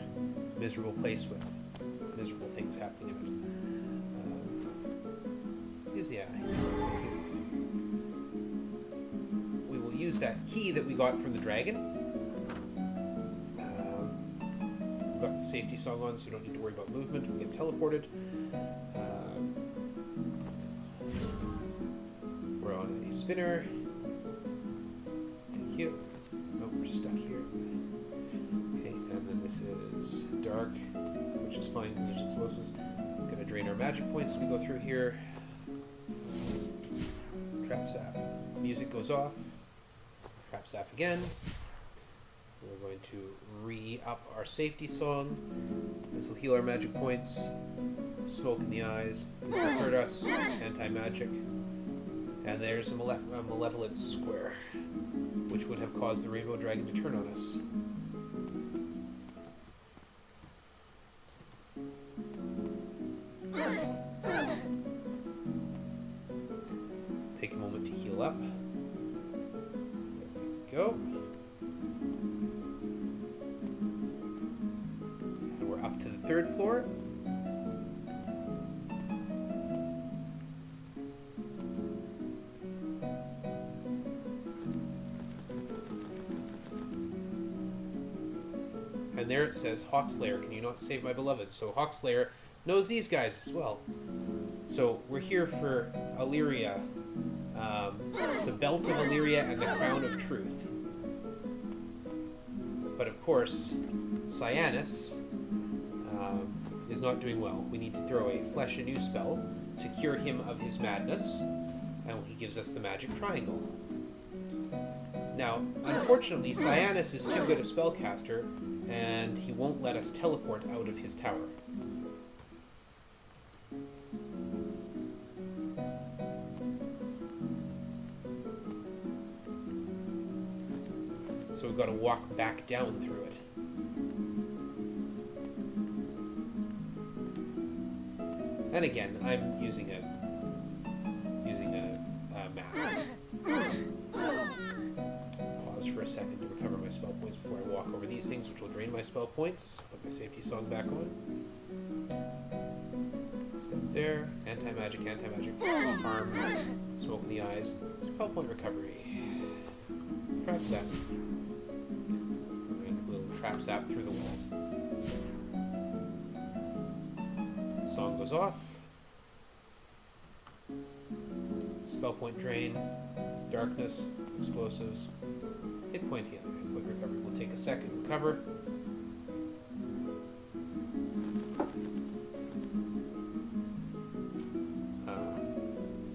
miserable place with miserable things happening in it. Use the eye. We will use that key that we got from the dragon. We've got the safety song on, so we don't need to worry about movement. We get teleported. We're on a spinner. Thank you. Oh, we're stuck here. Okay, and then this is dark, which is fine because there's explosives. I'm going to drain our magic points as we go through here. Trap zap. Music goes off. Trap zap again. We're going to re-up our safety song. This will heal our magic points. Smoke in the eyes. This will hurt us. Anti-magic. And there's a malevolent square, which would have caused the rainbow dragon to turn on us. Take a moment to heal up. There we go. And we're up to the 3rd floor. And there it says, Hawkslayer, can you not save my beloved? So Hawkslayer knows these guys as well. So we're here for Illyria, the Belt of Illyria and the Crown of Truth. But of course, Cyanus is not doing well. We need to throw a Flesh Anew spell to cure him of his madness, and he gives us the magic triangle. Now, unfortunately, Cyanus is too good a spellcaster, and he won't let us teleport out of his tower. So we've got to walk back down through it. And again, I'm using a map. Pause for a second to recover my spell points before I walk over these things, which will drain my spell points. Put my safety song back on. Step there. Anti-magic, anti-magic. Harm. Smoke in the eyes. Spell point recovery. Trap zap. And we'll trap zap through the wall. Song goes off. Spell point drain. Darkness. Explosives. Hit point healing. Quick recovery. We'll take a second. Recover.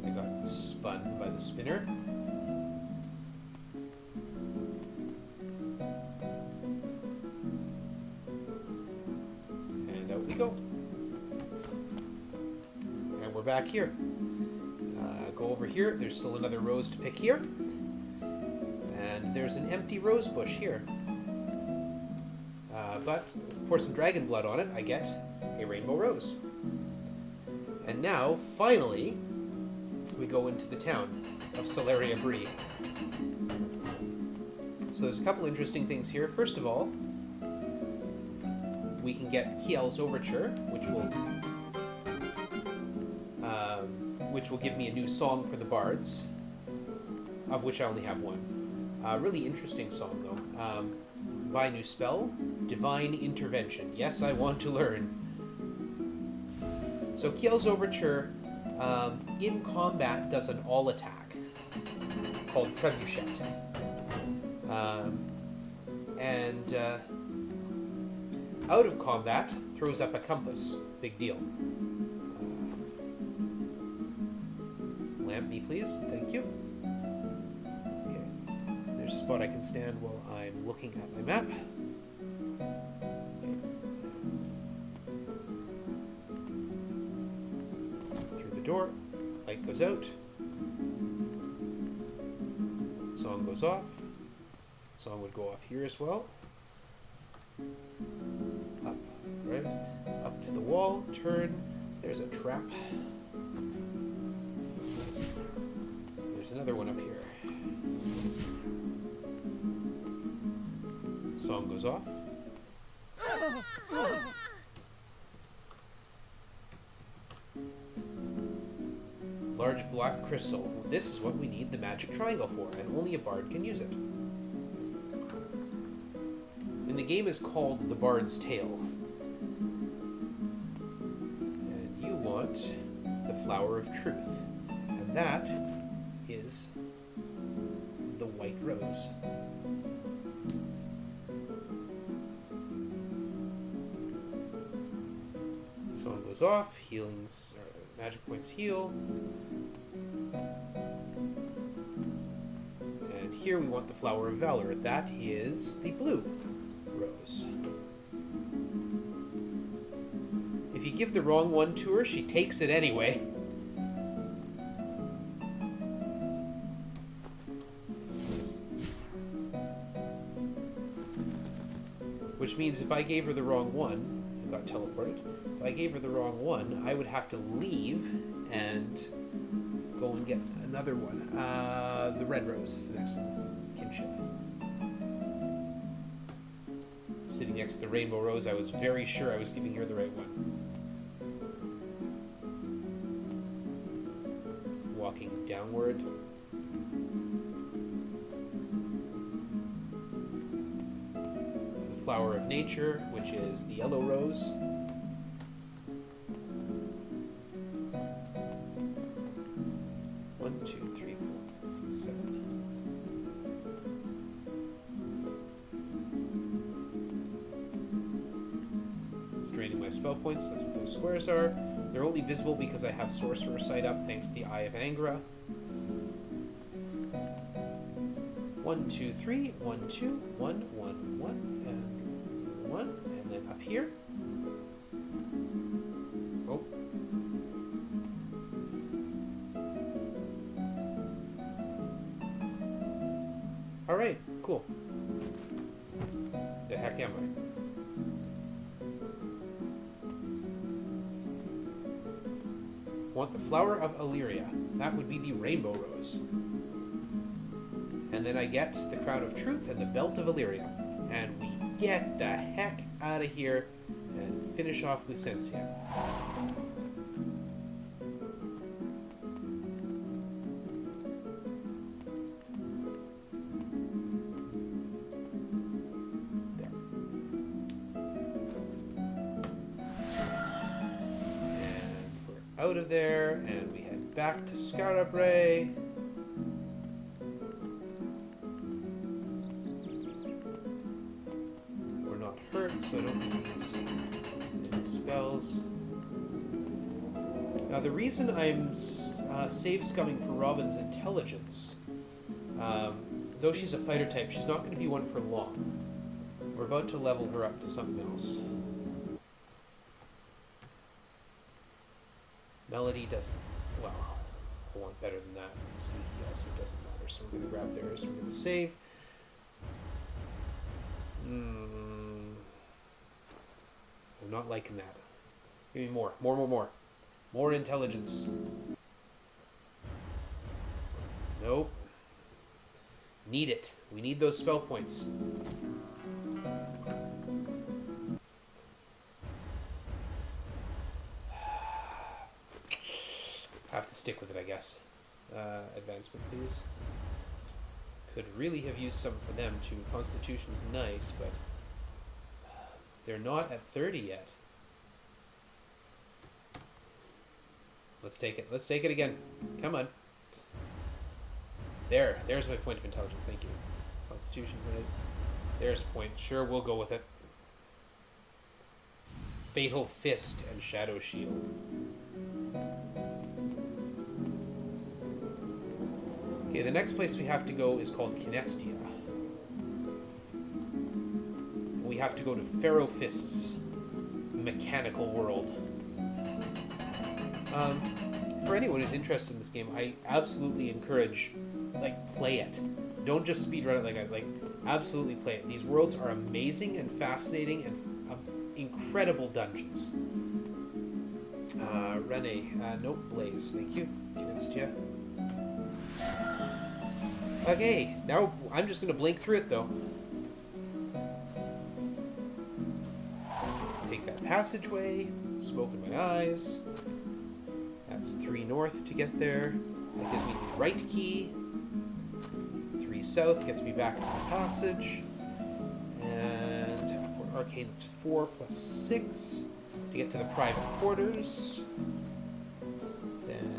I got spun by the spinner. And out we go. And we're back here. Go over here. There's still another rose to pick here. And there's an empty rose bush here. But pour some dragon blood on it, I get a rainbow rose. And now, finally, we go into the town of Celeria Bree. So there's a couple interesting things here. First of all, we can get Kiel's Overture, which will give me a new song for the bards, of which I only have one. Really interesting song, though. Buy a new spell, Divine Intervention. Yes, I want to learn. So Kiel's Overture in combat does an all attack called Trebuchet. And out of combat throws up a compass. Big deal. Lamp me, please. Thank you. Okay. There's a spot I can stand while I'm looking at my map. Through the door. Light goes out. Song goes off. Song would go off here as well. Up, right? Up to the wall. Turn. There's a trap. There's another one up here. Song goes off. Large black crystal. This is what we need the magic triangle for, and only a bard can use it. And the game is called The Bard's Tale. And you want the Flower of Truth. And that is the white rose. Song goes off, healings, or magic points heal. And here we want the Flower of Valor. That is the blue rose. If you give the wrong one to her, she takes it anyway. Which means if I gave her the wrong one, I got teleported, if I gave her the wrong one, I would have to leave and go and get another one. The red rose, the next one, kinship. Sitting next to the rainbow rose, I was very sure I was giving her the right one. Walking downward. Flower of Nature, which is the yellow rose. One, two, three, four, five, six, seven. It's draining my spell points. That's what those squares are. They're only visible because I have Sorcerer Sight up, thanks to the Eye of Angra. 1, 2, 3, 1, 2, 1, 1, 1, and 1, and then up here. Oh. Alright, cool. The heck am I? Want the Flower of Illyria. That would be the Rainbow Rose. And then I get the Crown of Truth and the Belt of Illyria. And we get the heck out of here and finish off Lucentia. There. And we're out of there, and we head back to Skarabrae. So I don't need to use any spells. Now the reason I'm save scumming for Robin's intelligence, though she's a fighter type, she's not going to be one for long. We're about to level her up to something else. Melody doesn't, well, I want better than that. Sneaky also doesn't matter, so we're going to grab theirs, we're going to save. I'm not liking that. Give me more. More intelligence. Nope. Need it. We need those spell points. Have to stick with it, I guess. Advancement, please. Could really have used some for them, too. Constitution's nice, but they're not at 30 yet. Let's take it. Let's take it again. Come on. There's my point of intelligence. Thank you. Constitution says. There's a point. Sure, we'll go with it. Fatal Fist and Shadow Shield. Okay, the next place we have to go is called Kinestia. We have to go to Pharaoh Fist's mechanical world. For anyone who's interested in this game, I absolutely encourage, play it. Don't just speedrun it absolutely play it. These worlds are amazing and fascinating and incredible dungeons. Rene, nope, Blaze, thank you. Kinestia. Okay, now I'm just going to blink through it, though. Take that passageway, smoke in my eyes. That's 3 north to get there. That gives me the right key. 3 south gets me back to the passage. And arcane, it's 4 plus 6 to get to the private quarters. Then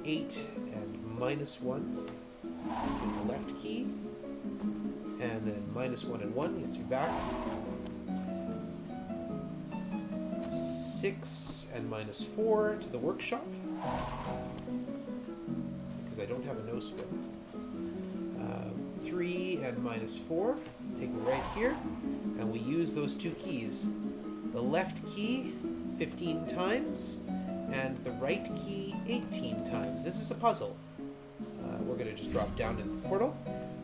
8 and minus 1 to the left key. And then minus 1 and 1 gets me back. 6 and minus 4 to the workshop. Because I don't have a no spin. 3 and minus 4 take me right here. And we use those 2 keys. The left key 15 times. And the right key 18 times. This is a puzzle. We're going to just drop down in the portal.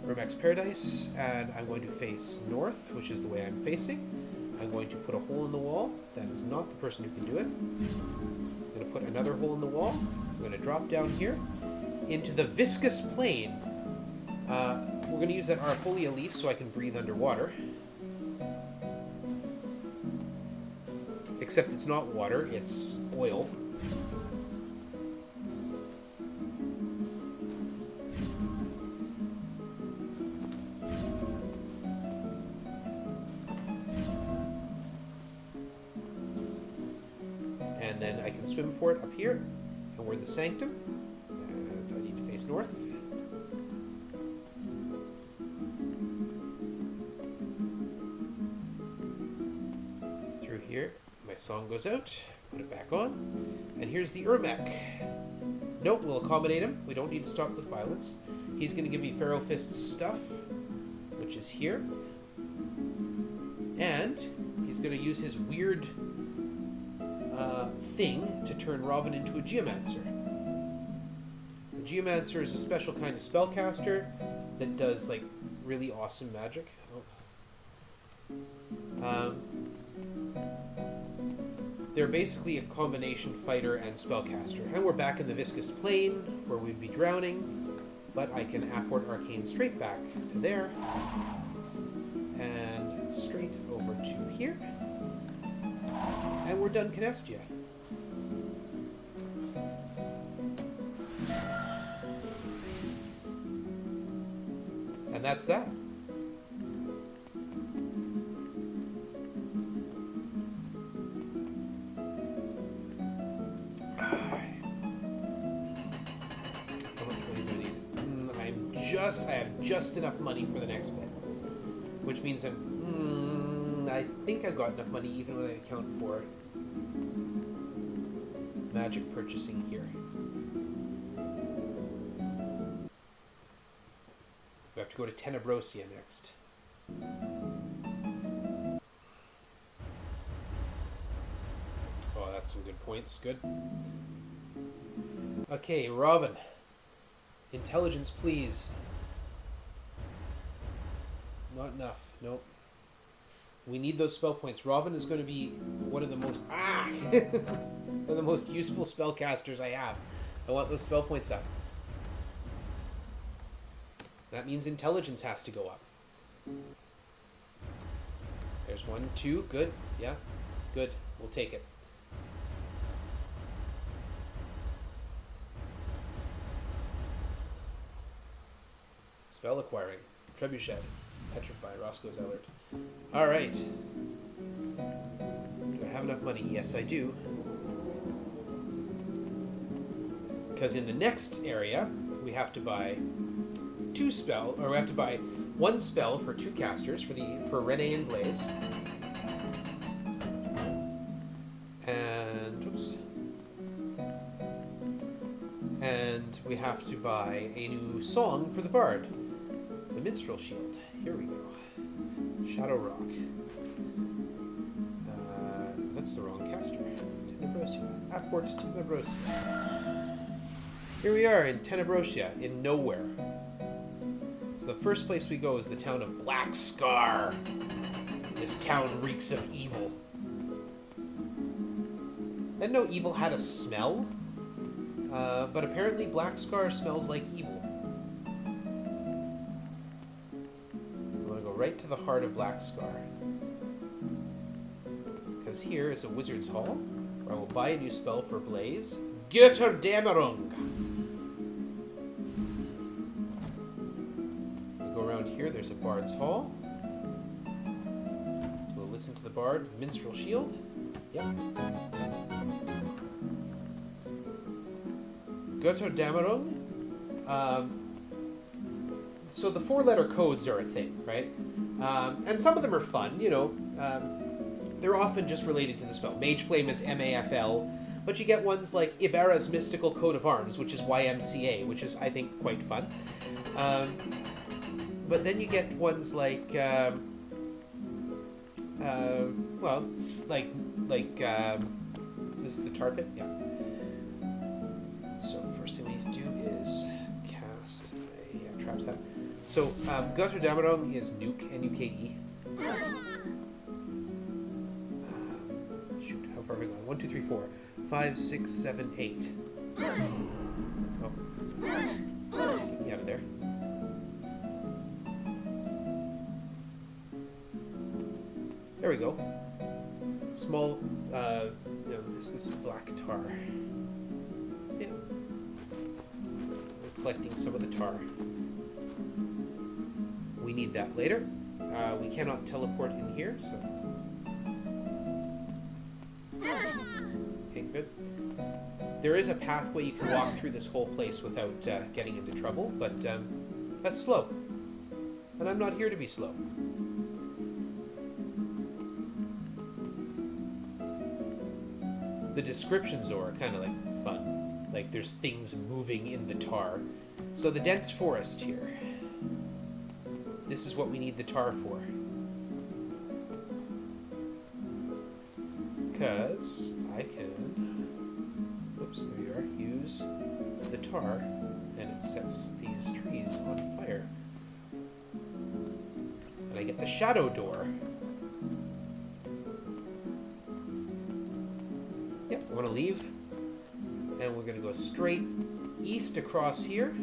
Remax Paradise. And I'm going to face north, which is the way I'm facing. I'm going to put a hole in the wall. That is not the person who can do it. I'm going to put another hole in the wall. I'm going to drop down here into the viscous plane. We're going to use that Arfolia leaf so I can breathe underwater. Except it's not water, it's oil. And then I can swim for it up here. And we're in the Sanctum. And I need to face north. Through here. My song goes out. Put it back on. And here's the Urmek. Nope, we'll accommodate him. We don't need to stop with violence. He's going to give me Pharaoh Fist's stuff, which is here. And he's going to use his weird thing to turn Robin into a Geomancer. The Geomancer is a special kind of spellcaster that does, like, really awesome magic. They're basically a combination fighter and spellcaster. And we're back in the viscous plane, where we'd be drowning, but I can apport Arcane straight back to there, and straight over to here, and we're done Kinestia. And that's that. I have just enough money for the next bit, which means I think I've got enough money even when I account for magic purchasing here. We have to go to Tenebrosia next. Oh, that's some good points. Good. Okay, Robin. Intelligence, please. Not enough. Nope. We need those spell points. Robin is going to be one of the most one of the most useful spellcasters I have. I want those spell points up. That means intelligence has to go up. There's 1, 2. Good. Yeah. Good. We'll take it. Spell acquiring. Trebuchet. Petrify. Roscoe's Alert. Alright. Do I have enough money? Yes, I do. because in the next area we have to buy we have to buy one spell for 2 casters for Rene and Blaze. And we have to buy a new song for the Bard. The Minstrel Shield. Here we go. Shadow Rock. That's the wrong caster. Tenebrosia. Apport Tenebrosia. Here we are in Tenebrosia, in nowhere. So the first place we go is the town of Black Scar. This town reeks of evil. I didn't know evil had a smell, but apparently Black Scar smells like evil. I'm going to go right to the heart of Black Scar. Because here is a Wizard's Hall, where I will buy a new spell for Blaze. Götterdämmerung! We go around here, there's a Bard's Hall. We'll listen to the Bard, Minstrel Shield. Yep. Götterdämmerung. So the 4-letter codes are a thing, right? And some of them are fun, you know. They're often just related to the spell. Mage Flame is MAFL, but you get ones like Ibarra's Mystical Coat of Arms, which is YMCA, which is, I think, quite fun. But then you get ones like, well, like this is the tar pit? Yeah. So first thing we need to do is cast a trap set. So Götterdämmerung is nuke, N-U-K-E. Shoot, how far are we going? 1, 2, 3, 4, 5, 6, 7, 8. Oh. Get me out of there. There we go. Small, you know, this is black tar. Yeah. We're collecting some of the tar. We need that later. We cannot teleport in here, so... Okay, good. There is a pathway you can walk through this whole place without getting into trouble, but that's slow. And I'm not here to be slow. The descriptions, though, are kind of like fun. Like there's things moving in the tar. So the dense forest here. This is what we need the tar for. Because I can, oops, there we are, use the tar, and it sets these trees on fire. And I get the shadow door. Yep, I want to leave. And we're going to go straight east across here.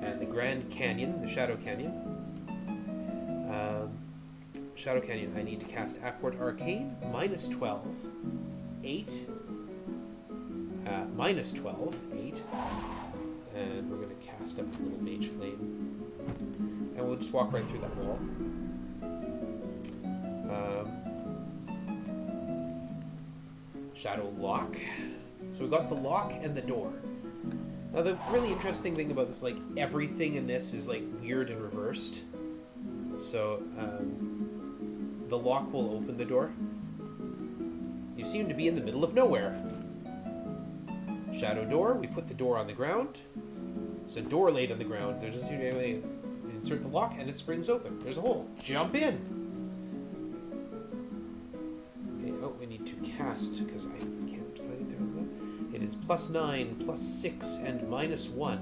And the Grand Canyon, the Shadow Canyon. Shadow Canyon, I need to cast Apport Arcane, minus 12, 8, minus 12, 8, and we're going to cast up a little Mage Flame, and we'll just walk right through that wall. Shadow Lock. So we got the lock and the door. Now the really interesting thing about this, like, everything in this is, like, weird and reversed. So, the lock will open the door. You seem to be in the middle of nowhere. Shadow door, we put the door on the ground. There's a door laid on the ground. There's just insert the lock and it springs open. There's a hole. Jump in! Okay, oh, we need to cast, because I can't find it there. It is +9, +6, and -1.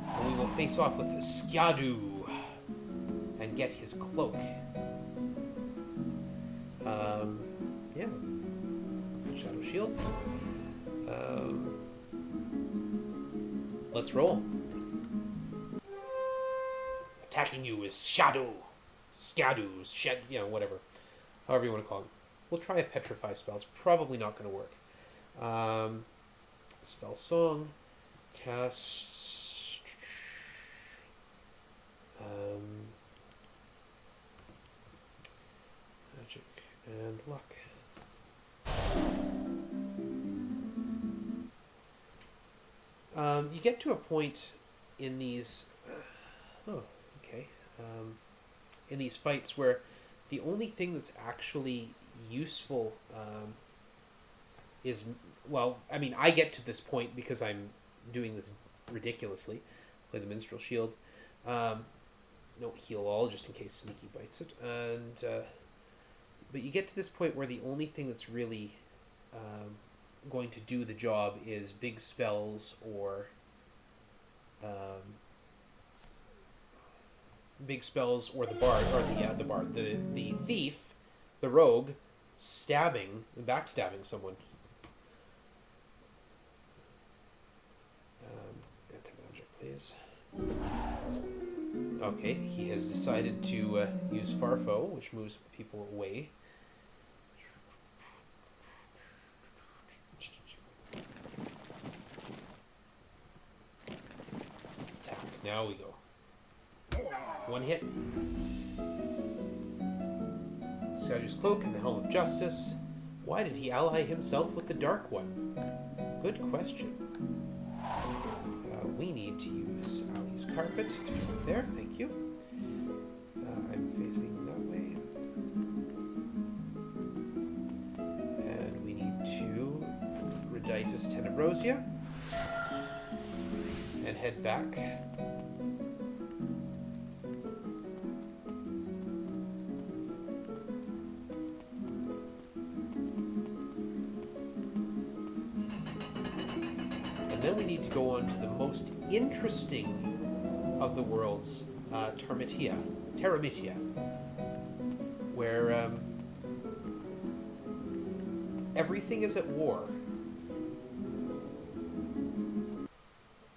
And we will face off with Skjadu and get his cloak. Yeah. Shadow Shield. Let's roll. Attacking you is Shadow. Skjadu. You know, whatever. However you want to call him. We'll try a Petrify spell. It's probably not going to work. Spell Song. Cast... Magic and Luck. You get to a point in these... oh, okay. In these fights where the only thing that's actually useful is... Well, I mean, I get to this point because I'm doing this ridiculously. Play the Minstrel Shield. No heal all, just in case Sneaky bites it. And but you get to this point where the only thing that's really going to do the job is big spells or the bard, or the bard, the thief, the rogue, backstabbing someone. Anti-magic, please. Okay, he has decided to use Farfo, which moves people away. Attack. Now we go. One hit. Scatter's Cloak and the Helm of Justice. Why did he ally himself with the Dark One? Good question. We need to use Ali's Carpet to move there. Thank you. I'm facing that way. And we need to Reditus Tenebrosia. And head back. Then we need to go on to the most interesting of the worlds, Termitia, where everything is at war.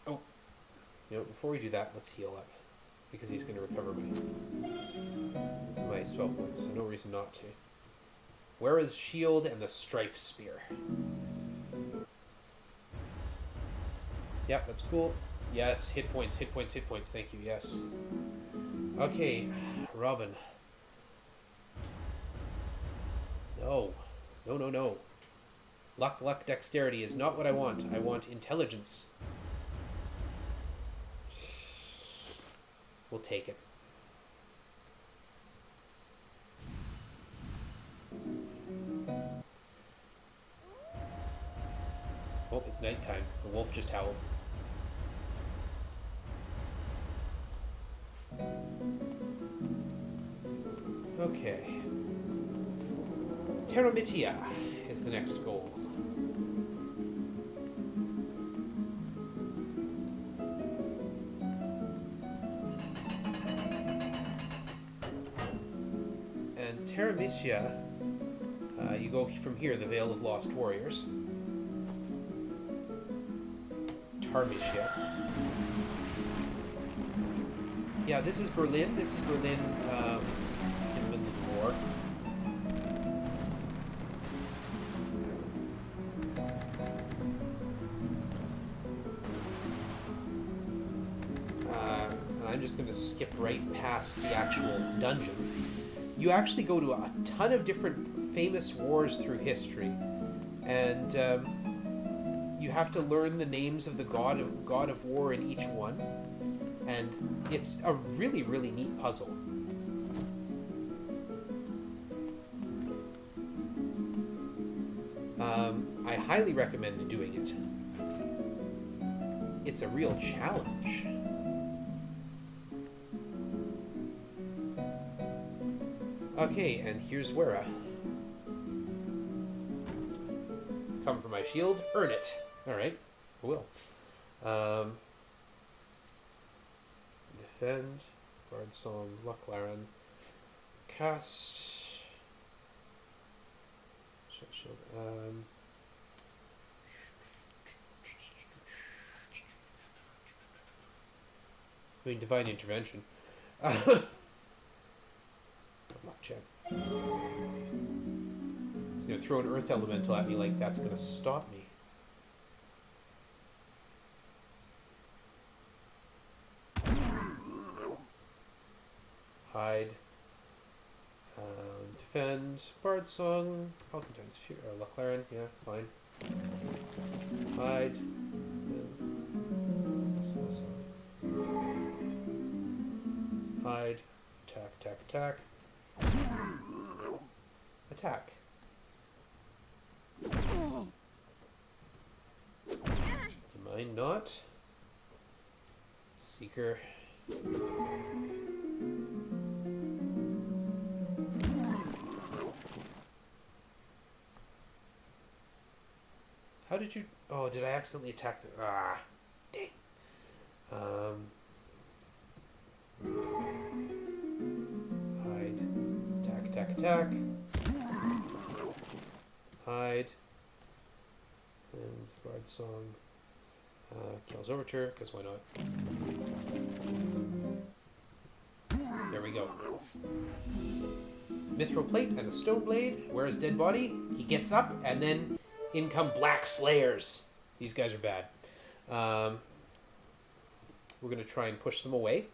Oh, before we do that, let's heal up, because he's going to recover my spell points, so no reason not to. Where is Shield and the Strife Spear? Yep, that's cool. Yes, hit points. Thank you, yes. Okay, Robin. No. Luck, dexterity is not what I want. I want intelligence. We'll take it. Oh, it's nighttime. The wolf just howled. Okay. Termitia is the next goal. And Termitia, you go from here, the Vale of Lost Warriors. Tarmitia. Yeah, this is Berlin. In the middle of the war. I'm just going to skip right past the actual dungeon. You actually go to a ton of different famous wars through history, and you have to learn the names of the god of war in each one, and it's a really, really neat puzzle. I highly recommend doing it. It's a real challenge. Okay, and here's Wera. Come for my shield, earn it. Alright, I will. Defend, Bard Song, Lucklaran, cast. Shut shield. I mean, Divine Intervention. Block check. He's gonna throw an Earth Elemental at me like that's gonna stop me. Hide. Defend. Bard Song. Oftentimes Lucklaran. Yeah, fine. Hide. this one. Hide. Attack, attack, attack. Attack. Do you mind not? Seeker. How did you... Oh, did I accidentally attack the... Ah, dang. Hide. Attack, attack, attack. Hide. And Bard Song. Kills Overture, because why not? There we go. Mithril Plate and a Stone Blade. Where is Dead Body? He gets up, and then in come Black Slayers. These guys are bad. We're going to try and push them away.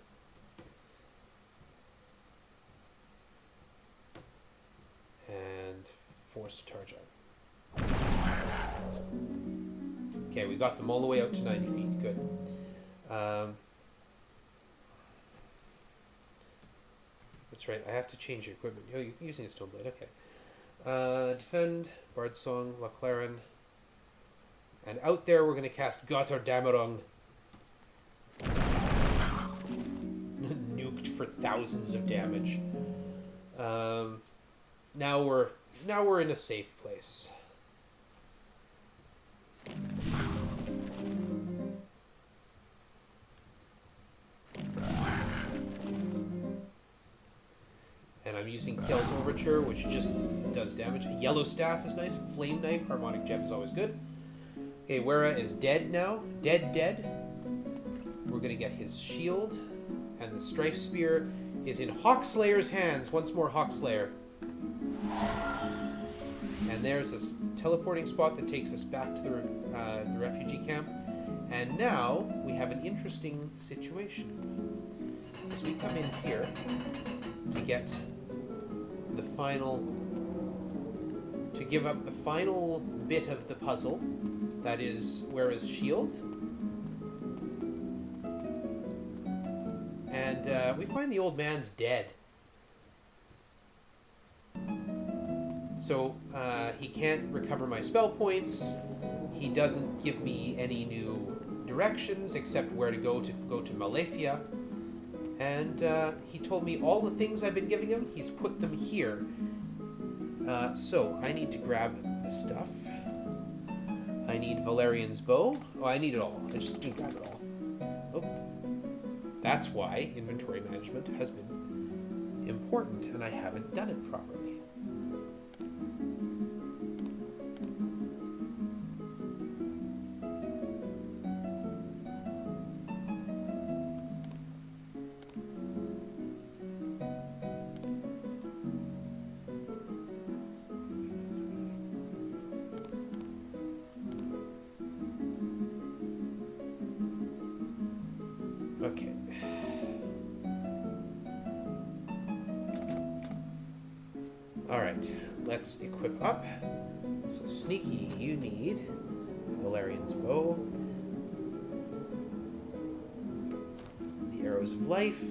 And force to charge up. Okay, we got them all the way out to 90 feet. Good. That's right, I have to change your equipment. Oh, you're using a Stone Blade, okay. Defend, Bard Song, Laclaren. And out there we're going to cast Gotterdammerung. Nuked for thousands of damage. Now we're in a safe place. And I'm using Kjell's Overture, which just does damage. A Yellow Staff is nice. Flame Knife, Harmonic Gem is always good. Okay, Wera is dead now. Dead. We're going to get his shield. And the Strife Spear is in Hawkslayer's hands. Once more, Hawkslayer. And there's a teleporting spot that takes us back to the refugee camp. And now we have an interesting situation. As we come in here to get the final... to give up the final bit of the puzzle. That is Wera's shield. And we find the old man's dead. So he can't recover my spell points. He doesn't give me any new directions except where to go to Malefia. And he told me all the things I've been giving him. He's put them here. So I need to grab the stuff. I need Valerian's bow. Oh, I need it all. I just didn't grab it all. Oh. That's why inventory management has been important, and I haven't done it properly. Okay. Alright, let's equip up. So Sneaky, you need Valerian's bow, the Arrows of Life,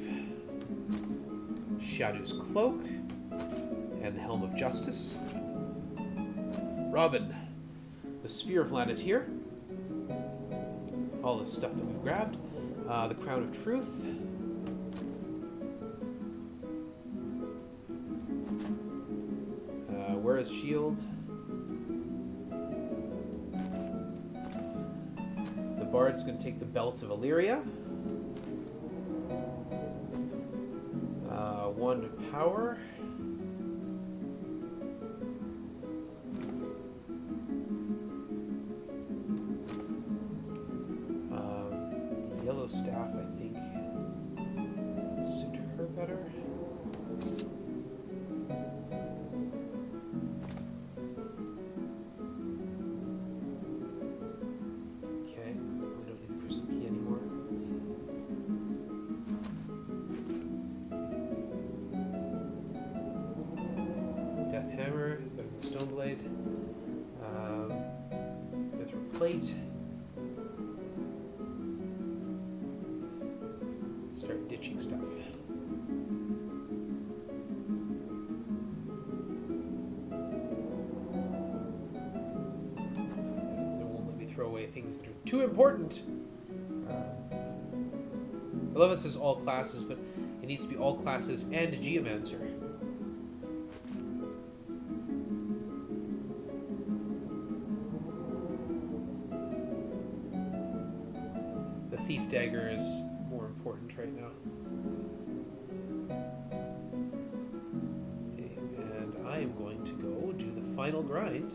Shadow's Cloak, and the Helm of Justice. Robin, the Sphere of Lanatir, all the stuff that we've grabbed. The Crown of Truth. Wera's shield. The Bard's going to take the Belt of Illyria. Wand of Power. Yellow Staff, I think, suit her better. Okay, we don't need the Prison Key anymore. Death Hammer, better than Stone Blade. Mithril Plate. Start ditching stuff. It won't let me throw away things that are too important. I love it says all classes, but it needs to be all classes and a Geomancer. The Thief Dagger is more important right now. Okay, and I am going to go do the final grind.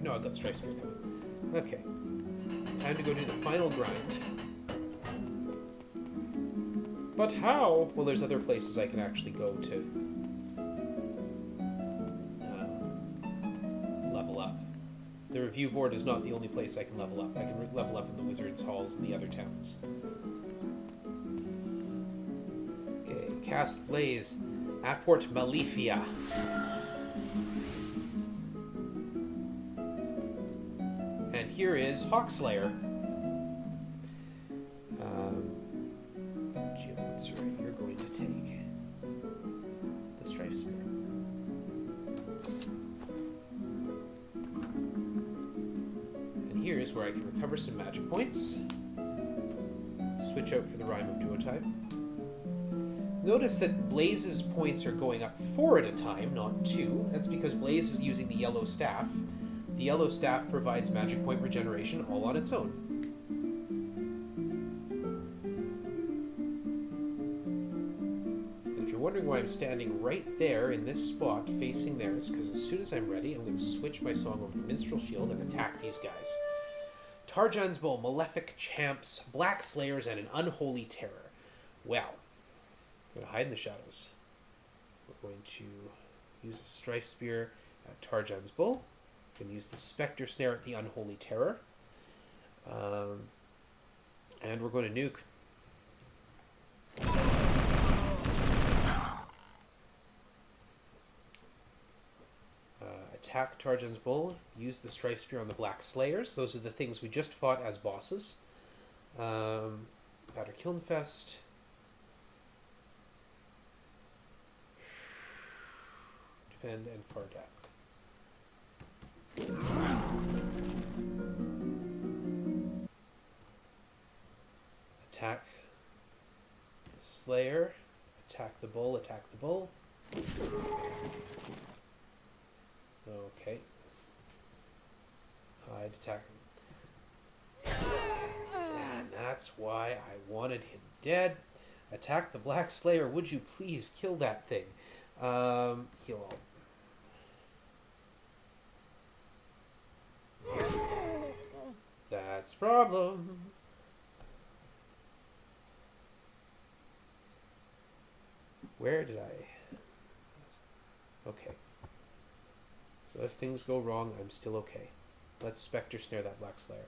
No, I've got Strife Spear coming. Okay. Time to go do the final grind. But how? Well, there's other places I can actually go to level up. The review board is not the only place I can level up. I can level up in the Wizards' Halls in the other towns. Okay, cast Blaze. Apport Malefia. And here is Hawkslayer. Geomancer, you're going to take the Strife Spear. And here's where I can recover some magic points. Switch out for the Rime of Duotime. Notice that Blaze's points are going up 4 at a time, not 2. That's because Blaze is using the yellow staff. The yellow staff provides magic point regeneration all on its own. And if you're wondering why I'm standing right there in this spot facing there, it's because as soon as I'm ready, I'm going to switch my song over to Minstrel Shield and attack these guys. Tarjan's Bowl, Malefic Champs, Black Slayers, and an Unholy Terror. Well, I'm going to hide in the shadows. We're going to use a Strife Spear at Tarjan's Bowl. Can use the Specter Snare at the Unholy Terror. And we're going to nuke. Attack Tarjan's Bull. Use the Strife Spear on the Black Slayers. Those are the things we just fought as bosses. Batter Kilnfest. Defend and Far Death. Attack the Slayer, attack the Bull, attack the Bull. Okay. Hide, attack. And that's why I wanted him dead. Attack the Black Slayer, would you please kill that thing? Heal all. That's problem. Where did I? Okay. So if things go wrong, I'm still okay. Let's Spectre Snare that Black Slayer.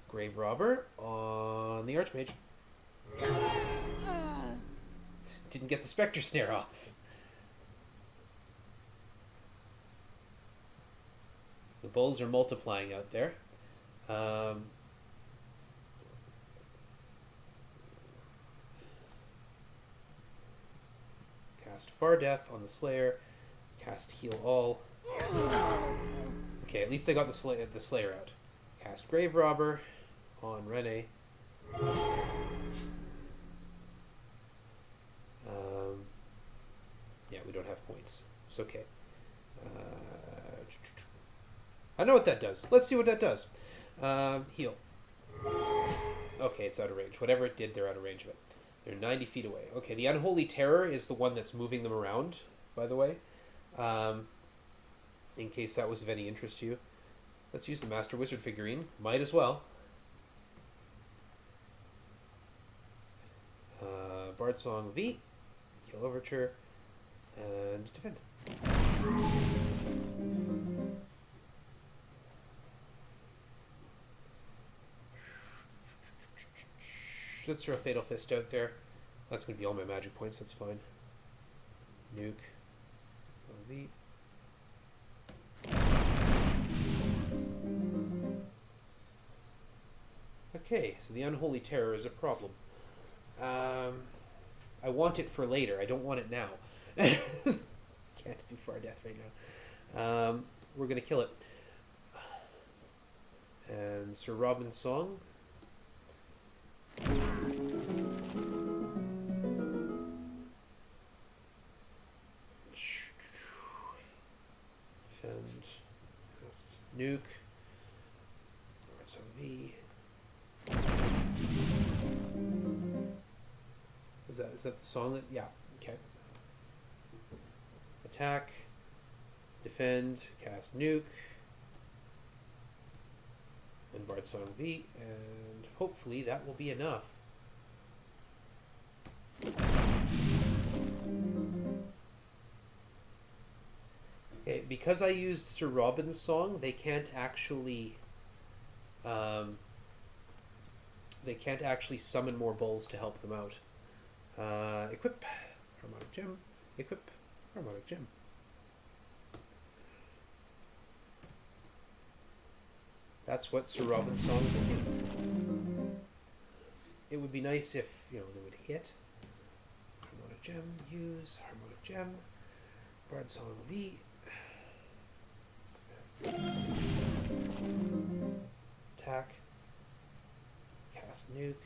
Grave Robber on the Archmage. Didn't get the Spectre Snare off. The bulls are multiplying out there. Cast Far Death on the Slayer. Cast Heal All. Okay, at least I got the Slayer out. Cast Grave Robber on Rene. Yeah, we don't have points. It's okay. I know what that does. Let's see what that does. Heal. Okay, it's out of range. Whatever it did, they're out of range of it. They're 90 feet away. Okay, the Unholy Terror is the one that's moving them around, by the way. In case that was of any interest to you. Let's use the Master Wizard figurine. Might as well. Bard Song V. Heal Overture. And defend. Let's throw a Fatal Fist out there. That's going to be all my magic points, that's fine. Nuke. Elite. Okay, so the Unholy Terror is a problem. I want it for later. I don't want it now. Can't do Far Death right now. We're going to kill it. And Sir Robin's Song. Defend. Cast Nuke. That's on V. Is that the song? Yeah. Okay. Attack. Defend. Cast Nuke. And Bard Song V, and hopefully that will be enough. Okay, because I used Sir Robin's Song, they can't actually summon more bulls to help them out. Equip Harmonic Gem. Equip Harmonic Gem. That's what Sir Robin's Song is thinking. It would be nice if, they would hit. Harmonic Gem, use Harmonic Gem. Bard Song V. Attack. Cast Nuke.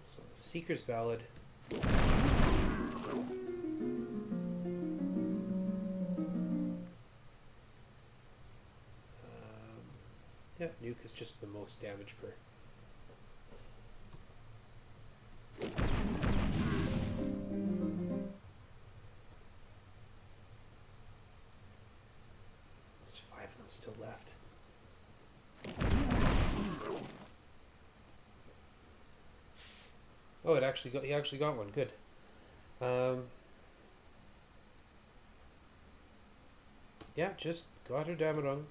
So Seeker's Ballad. Yeah, Nuke is just the most damage per. There's 5 of them still left. Oh, he actually got one. Good. Yeah, just got her damn wrong.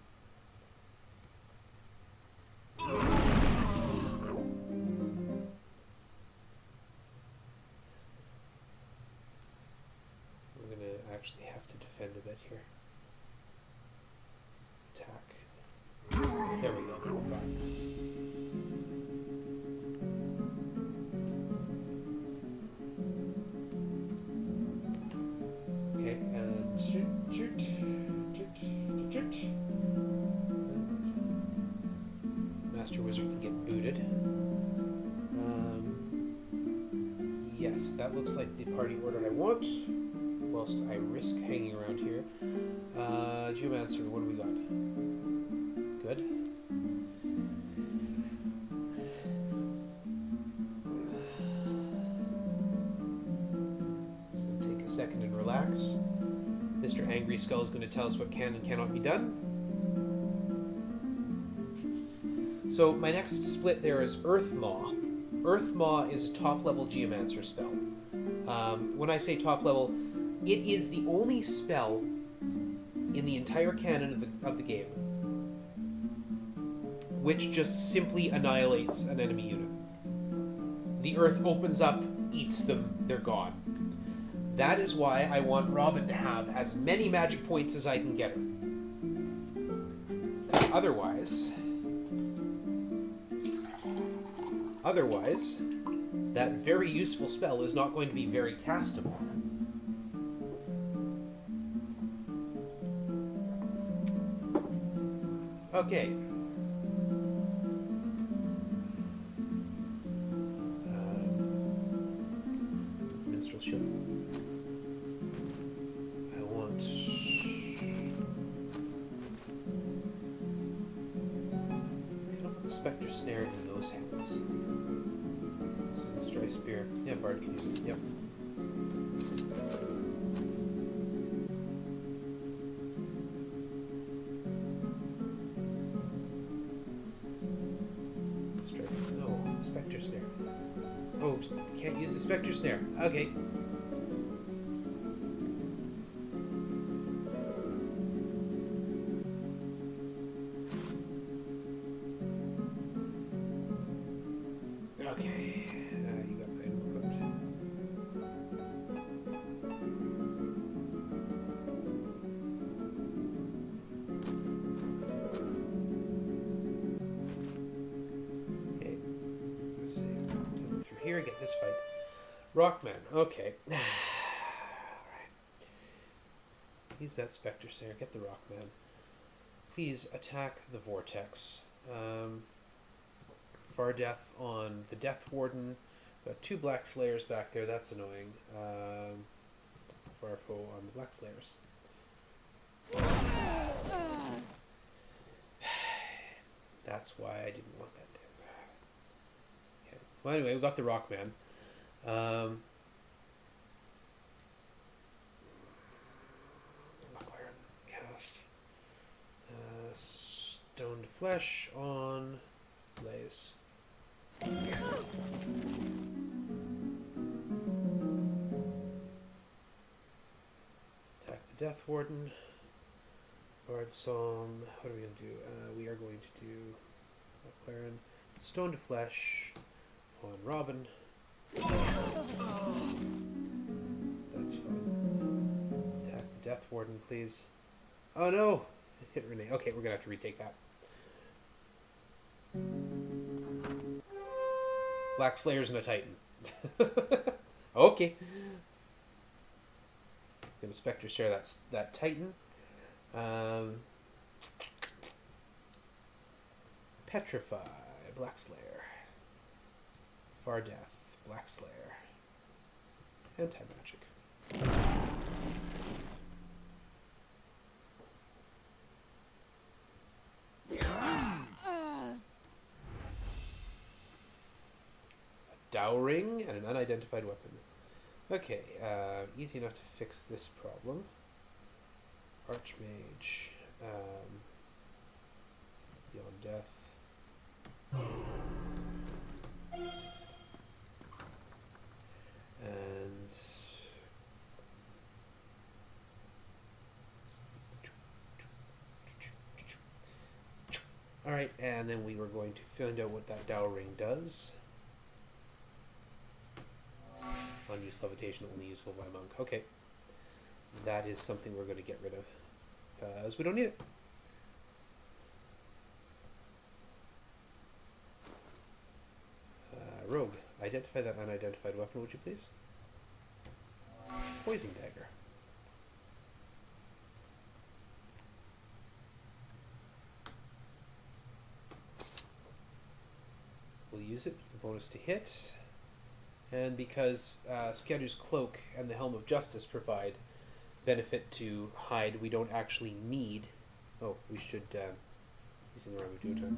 Actually have to defend a bit here. Attack. There we go. Okay, and shoot. Master Wizard can get booted. Yes, that looks like the party order I want. Whilst I risk hanging around here. Geomancer, what do we got? Good. So take a second and relax. Mr. Angry Skull is going to tell us what can and cannot be done. So my next split there is Earth Maw. Earth Maw is a top level Geomancer spell. When I say top level, it is the only spell in the entire canon of the game which just simply annihilates an enemy unit. The earth opens up, eats them, they're gone. That is why I want Robin to have as many magic points as I can get her. Otherwise, that very useful spell is not going to be very castable. Okay. Minstrel Ship. I want... Specter Snare in those hands. Stray Spear. Yeah, Bard can use it. Yep. Specter Snare. Oh, can't use the Specter Snare. Okay. Okay. Rockman. Okay. Alright. Use that Specter Snare. Get the Rockman. Please attack the Vortex. Far Death on the Death Warden. Got 2 Black Slayers back there. That's annoying. Far Foe on the Black Slayers. That's why I didn't want that there. Okay. Well, anyway, we got the Rockman. Cast Stoned Flesh on Blaze. Attack the Death Warden. Bard Psalm. What are we going to do? We are going to do McLaren. Stone to Flesh on Robin. That's fun. Attack the Death Warden, please. Oh no! Hit Renee. Okay, we're going to have to retake that. Black Slayers and a Titan. Okay. Gonna Spectre share that Titan. Petrify, Black Slayer. Far Death, Black Slayer. Anti-magic. A dowering and an unidentified weapon. Okay, easy enough to fix this problem. Archmage, Beyond Death. And alright, and then we were going to find out what that dowering does. Unused levitation, only useful by monk. Okay. That is something we're going to get rid of. Because we don't need it. Rogue. Identify that unidentified weapon, would you please? Poison dagger. We'll use it with the bonus to hit. And because Skaddu's Cloak and the Helm of Justice provide benefit to hide, we don't actually need... Oh, we should... using the Ramuduta.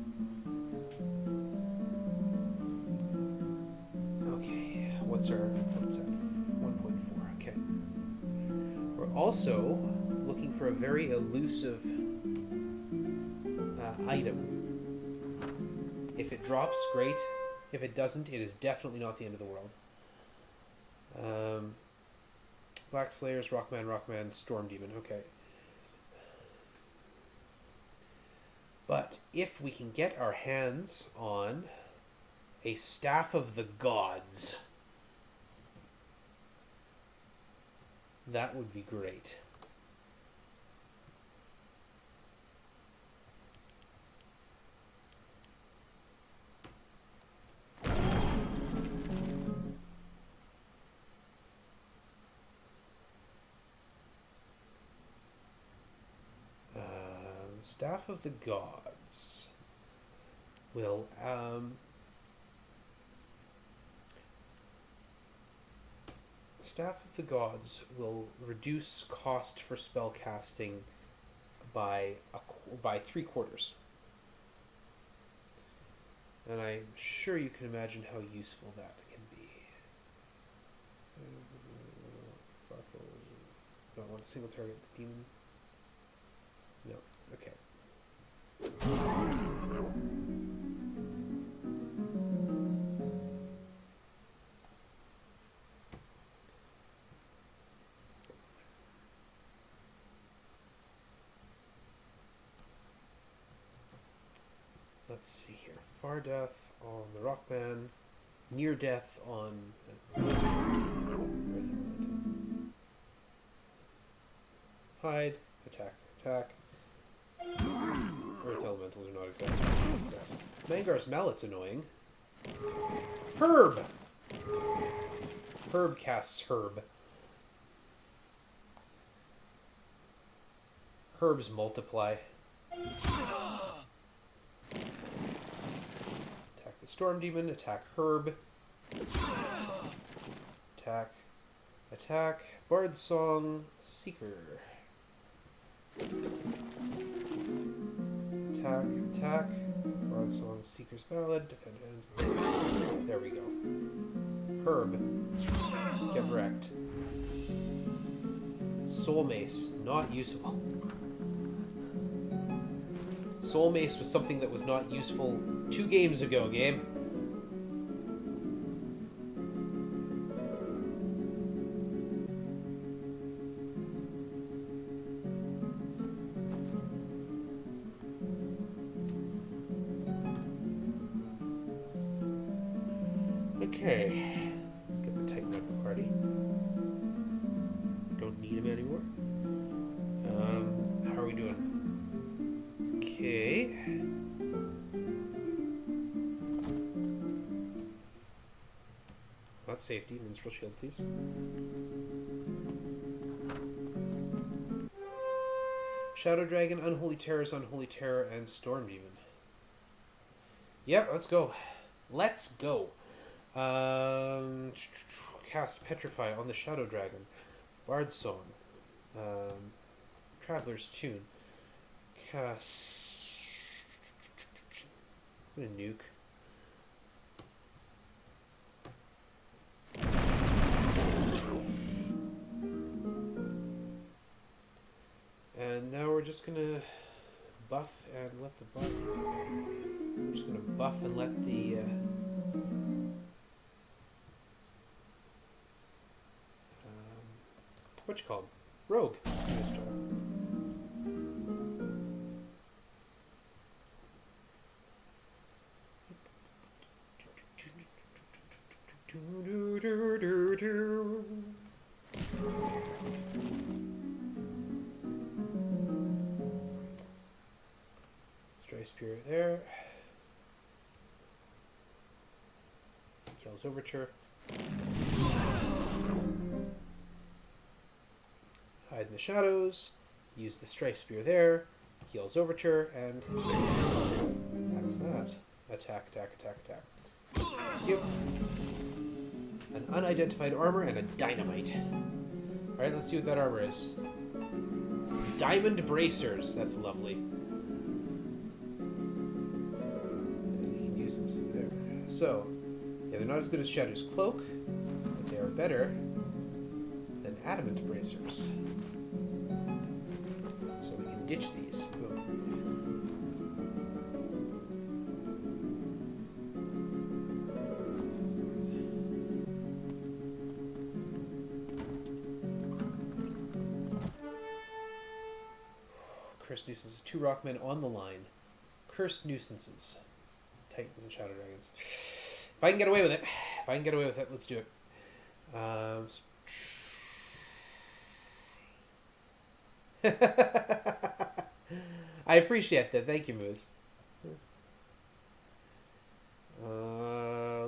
Okay, what's that? 1.4, okay. We're also looking for a very elusive item. If it drops, great. If it doesn't, it is definitely not the end of the world. Black Slayers, Rockman, Storm Demon, okay. But if we can get our hands on a Staff of the Gods, that would be great. Staff of the Gods will Staff of the Gods will reduce cost for spell casting by 3/4. And I'm sure you can imagine how useful that can be. Don't want a single target demon. No. Okay. Let's see here. Far Death on the Rockman. Near Death on Hide. Attack. Earth Elementals are not exactly that. Mangar's Mallet's annoying. Herb! Herb casts Herb. Herbs multiply. Attack the Storm Demon, attack Herb. Attack. Attack. Bard Song Seeker. Attack. Attack. Bard Song Seeker's Ballad. Defend. There we go. Herb. Get wrecked. Soul Mace. Not useful. Soul Mace was something that was not useful 2 games ago, game. Okay. Let's get the Titan out of the party. Don't need him anymore. How are we doing? Okay. Not safety, minstrel shield, please. Shadow Dragon, Unholy Terrors, Unholy Terror, and Storm Demon. Yeah, let's go. Let's go. Cast Petrify on the Shadow Dragon. Bard's Song. Traveler's Tune. Cast... I'm gonna nuke. And now we're just gonna buff and let the buff. We're just gonna buff and let the what you called? Rogue. Stray Spirit there. Kills Overture. Hide in the shadows. Use the Stray Spear there. Heals Overture, and that's that. Attack, attack, attack, attack. Thank you. An unidentified armor and a dynamite. Alright, let's see what that armor is. Diamond bracers. That's lovely. And you can use them some there. So, yeah, they're not as good as Shadow's Cloak, but they are better than adamant bracers. So we can ditch these. Boom. Cursed Nuisances. 2 Rockmen on the line. Cursed Nuisances. Titans and Shadow Dragons. If I can get away with it. If I can get away with it, let's do it. I appreciate that. Thank you, Moose.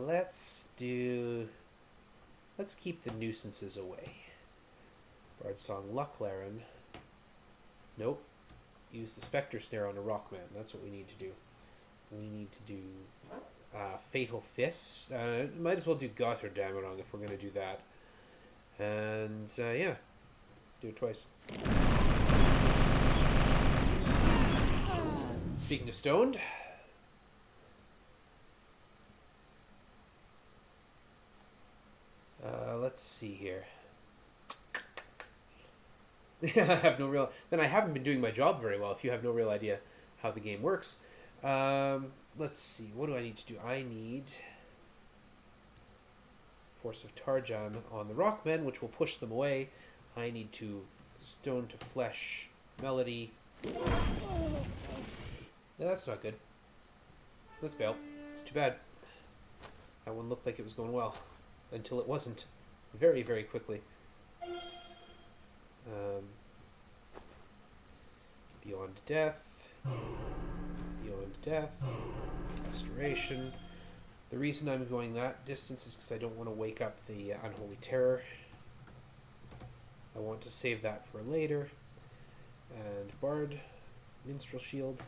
Let's keep the nuisances away. Bard Song Lucklaren. Nope. Use the Spectre Snare on a Rockman. That's what we need to do. We need to do Fatal Fists. Might as well do Gothard Damarong if we're going to do that. And, yeah. Do it twice. Speaking of stoned... let's see here. I have no real... Then I haven't been doing my job very well if you have no real idea how the game works. Let's see. What do I need to do? I need Force of Tarjan on the Rockmen, which will push them away. I need to Stone to Flesh Melody. No, that's not good. Let's bail. It's too bad. That one looked like it was going well. Until it wasn't. Very, very quickly. Beyond Death. Beyond Death. Restoration. The reason I'm going that distance is because I don't want to wake up the Unholy Terror. I want to save that for later. And Bard, Minstrel Shield.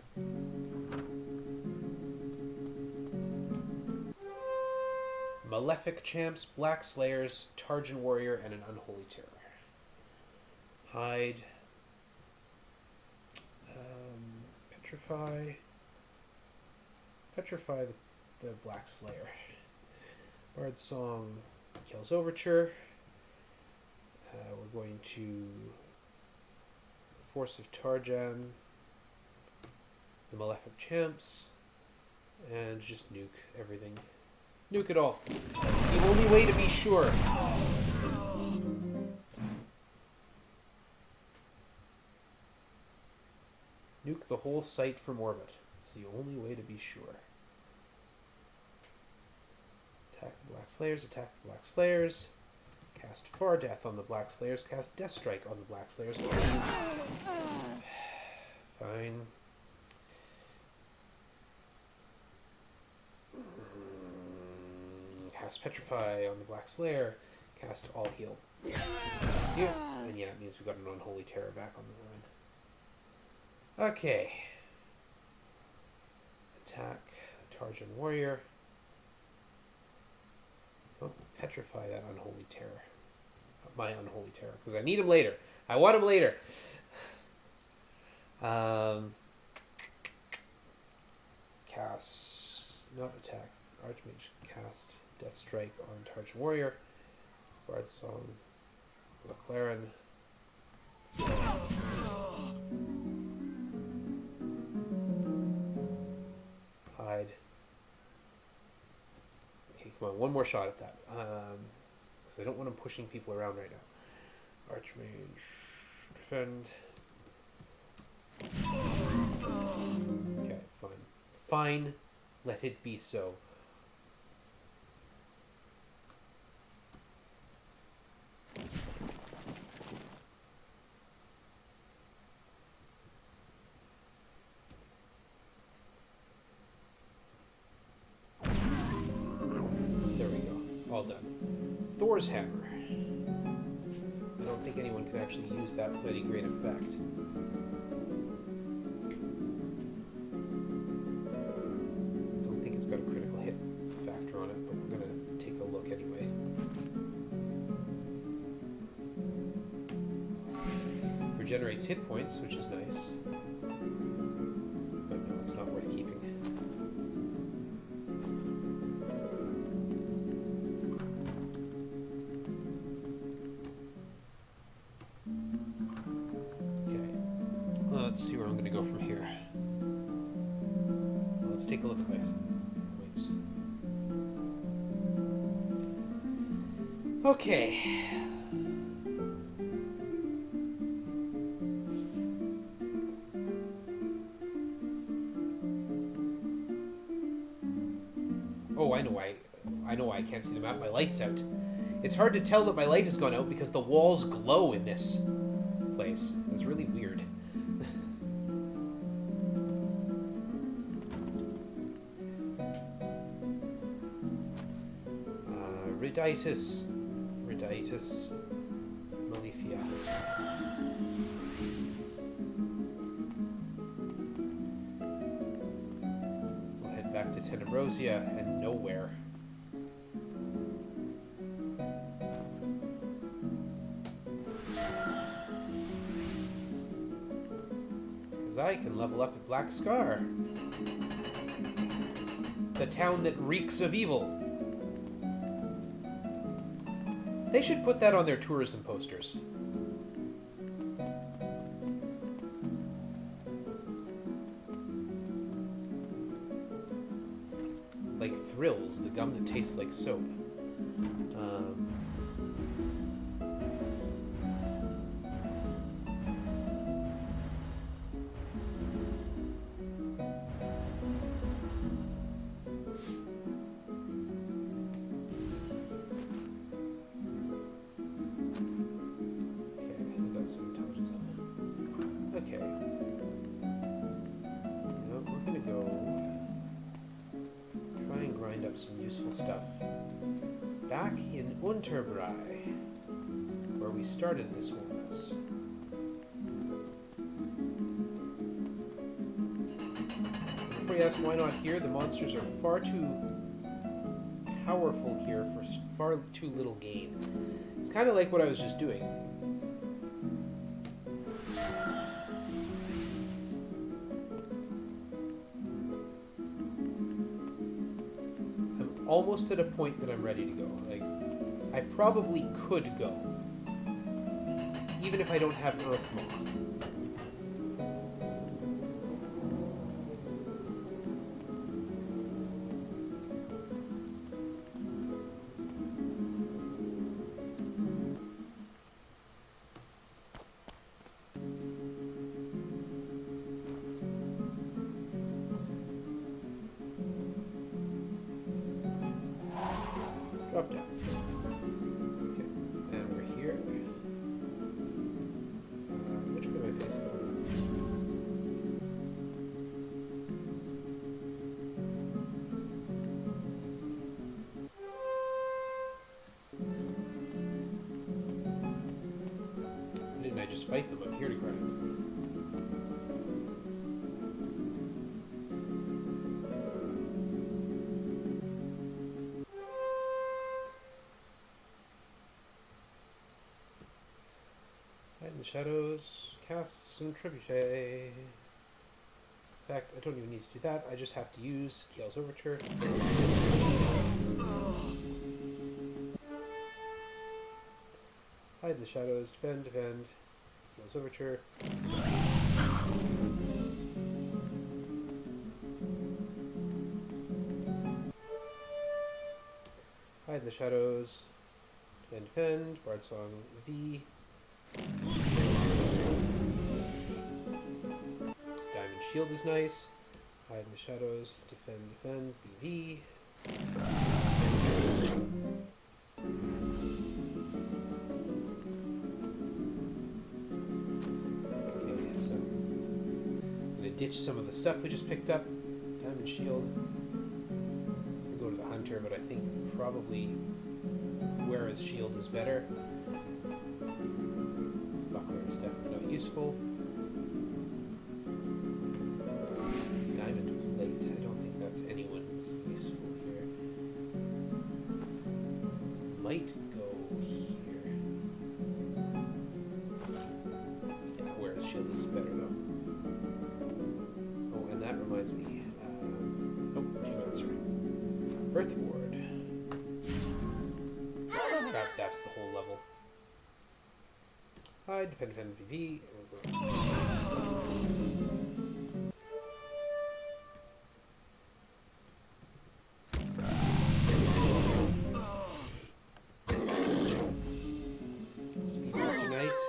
Malefic Champs, Black Slayers, Tarjan Warrior, and an Unholy Terror. Hide. Petrify. Petrify the Black Slayer. Bard's Song kills Overture. We're going to Force of Tarjan, the Malefic Champs, and just nuke everything. Nuke it all. It's the only way to be sure. Nuke the whole site from orbit. It's the only way to be sure. Attack the Black Slayers, attack the Black Slayers. Cast Far Death on the Black Slayers, cast Death Strike on the Black Slayers, please. Fine. Cast Petrify on the Black Slayer, cast All Heal. Yeah. And yeah, it means we got an Unholy Terror back on the line. Okay. Attack Tarjan Warrior. Oh, petrify that Unholy Terror. My Unholy Terror, because I need him later. I want him later. Cast, not attack. Archmage, cast Death Strike on Tarjan Warrior. Bard Song, LeClaren. Hide. Okay, come on, one more shot at that. Because I don't want him pushing people around right now. Archmage, defend. Okay, fine. Fine, let it be so. There we go. All done. Thor's Hammer. I don't think anyone can actually use that with any great effect. Don't think it's got a critical hit factor on it, but we're going to take a look anyway. Regenerates hit points, which is nice. But no, it's not worth keeping. Let's see where I'm going to go from here. Well, let's take a look at my points. Okay. Oh, I know why I can't see the map. My light's out. It's hard to tell that my light has gone out because the walls glow in this place. It's really weird. Riditis, Malefia. We'll head back to Tenebrosia and nowhere. Because I can level up at Black Scar. The town that reeks of evil. They should put that on their tourism posters. Like Thrills, the gum that tastes like soap. find up some useful stuff. Back in Unterbrei, where we started this whole mess. Before you ask why not here, the monsters are far too powerful here for far too little gain. It's kind of like what I was just doing. I'm almost at a point that I'm ready to go. Like, I probably could go, even if I don't have Earthmaw. Drop down. Okay, and we're here. Which way am I facing? Didn't I just fight them? I'm here to grind. In the shadows, cast some trebuchet. In fact, I don't even need to do that. I just have to use Kiel's Overture. Hide in the shadows, defend, defend. Kiel's Overture. Hide in the shadows, defend, defend. Bard Song V. Diamond Shield is nice. Hide in the shadows. Defend, defend. BV. Okay, so I'm gonna ditch some of the stuff we just picked up. Diamond Shield. I'll go to the Hunter, but I think probably Whereas Shield is better. Buckler is definitely not useful. Diamond Plate, I don't think that's anyone's useful here. Might go here. Yeah, Whereas Shield is better though. Oh, and that reminds me. Geomancer. Earth Ward. Trap zaps the whole level. Hide, defend, defend, PV. Speedruns are nice.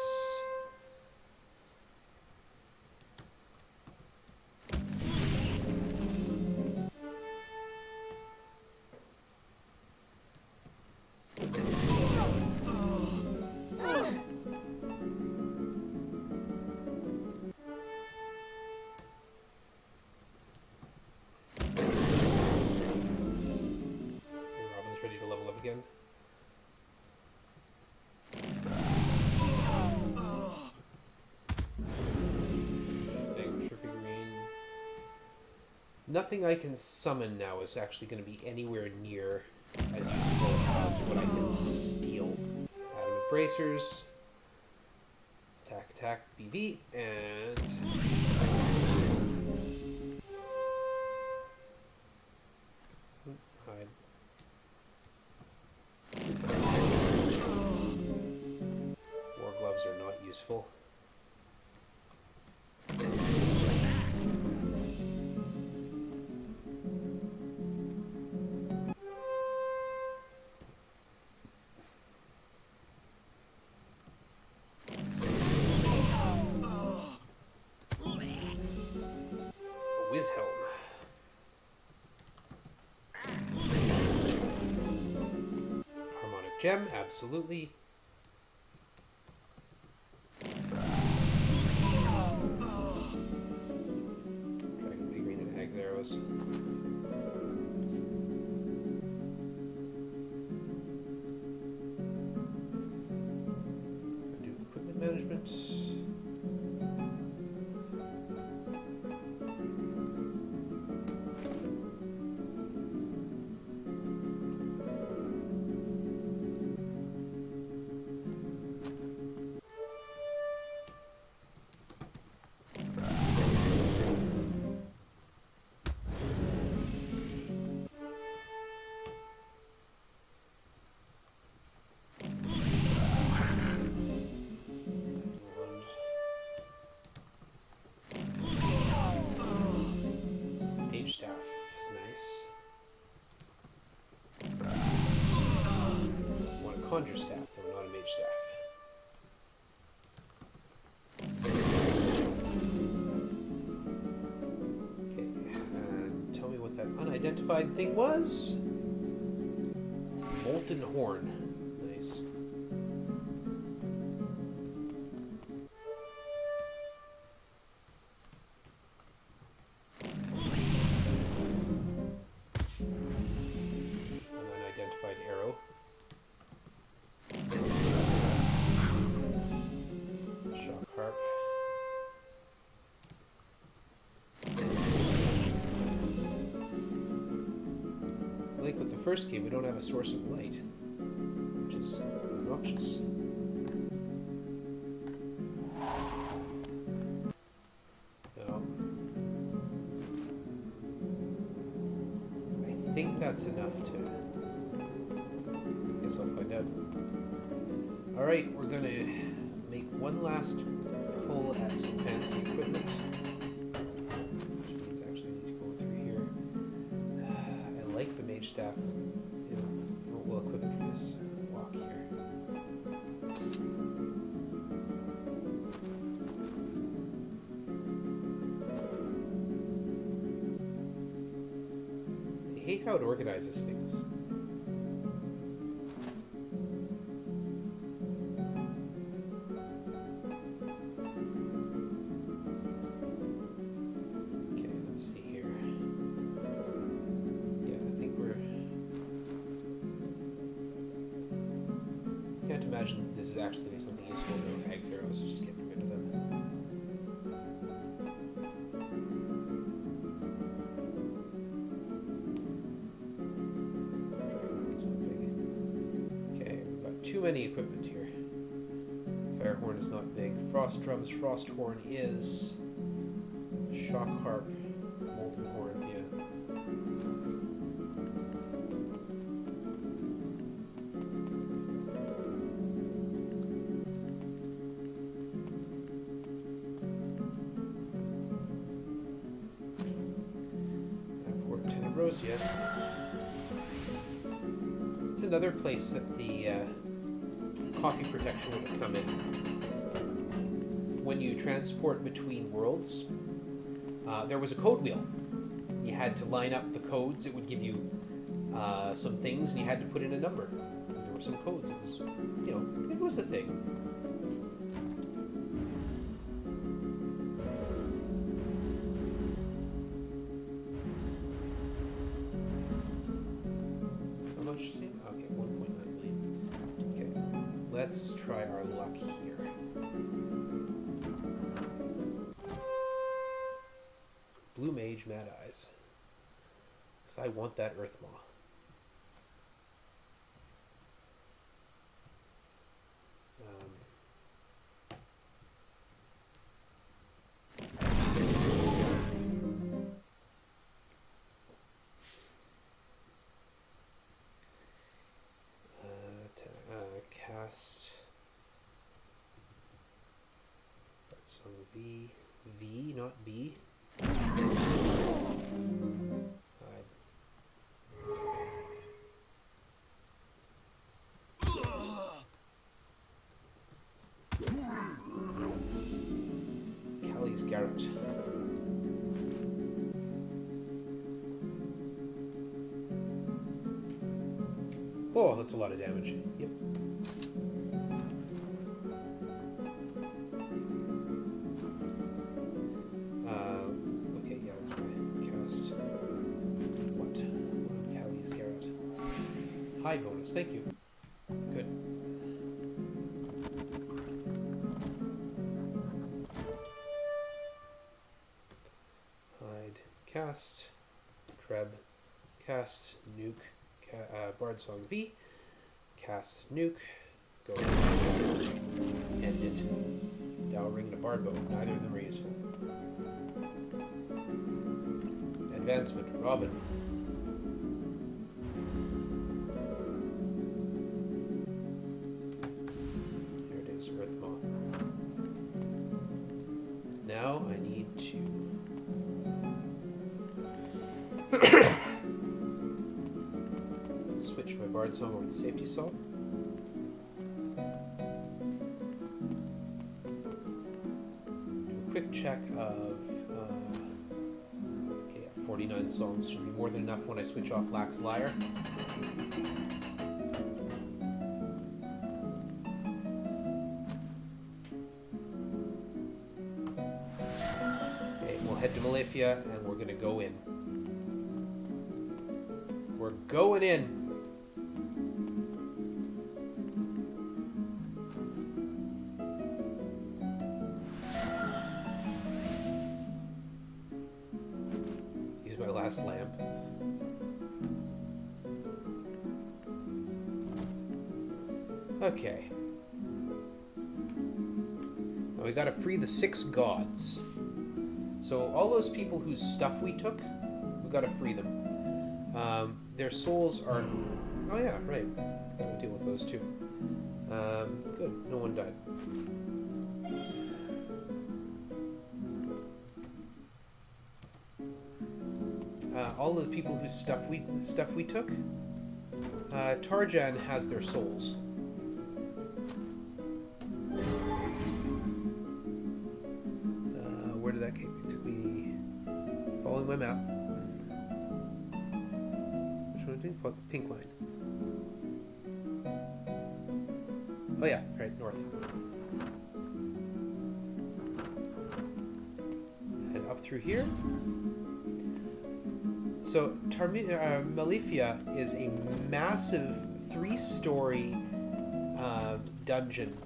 Ready to level up again. Extra figurine. Nothing I can summon now is actually going to be anywhere near as useful as what I can steal. Adamant Bracers. Attack, attack, BV, and... hide. War gloves are not useful. A Whiz Helm. Gem, absolutely. Dragon figurine and Hag arrows. mage staff is nice. I want a conjure staff, though, not a mage staff. Tell me what that unidentified thing was. Molten horn. Nice. Unidentified arrow. Shock harp. Like with the first game, we don't have a source of light, which is obnoxious. No. I think that's enough to... Guess I'll find out. Alright, we're gonna make one last pull at some fancy equipment. Like the mage staff, we'll equip it for this walk here. I hate how it organizes things. This is actually going to be something useful with eggs arrows, just get rid of them. Okay, we've got too many equipment here. Firehorn is not big. Frost drums, frost horn is. Shock harp, molten horn, yeah. Yet. It's another place that the copy protection would have come in. When you transport between worlds, there was a code wheel. You had to line up the codes. It would give you some things, and you had to put in a number. There were some codes. It was, it was a thing. Okay, 1.9 million. Okay, let's try our luck here. Blue Mage, Mad Eyes. Because I want that Earth Maw. Cast that's on V, not B. Callie's Garrett. Oh, that's a lot of damage. Yep. Okay, yeah, let's cast. What? Callie's Garrett. High bonus, thank you. Good. Hide. Cast. Treb. Cast. Nuke. Bard Song V, cast Nuke, go end it, Dowring to Bardbow, neither of them are useful. Advancement, Robin. There it is, Earthmaw. Now I need to bard song over the safety song. Do a quick check of 49 songs should be more than enough when I switch off Lax Lyre. Okay, we'll head to Malefia and we're gonna go in. We're going in! Lamp. Okay. Now we gotta free the 6 gods. So all those people whose stuff we took, we gotta free them. Their souls are... Oh yeah, right. Gotta deal with those too. Good. No one died. All of the people whose stuff we took, Tarjan has their souls. Where did that take me? It took me following my map. Which one did I do? Pink line. Oh yeah, right, north. And up through here. So, Malefia is a massive 3-story dungeon,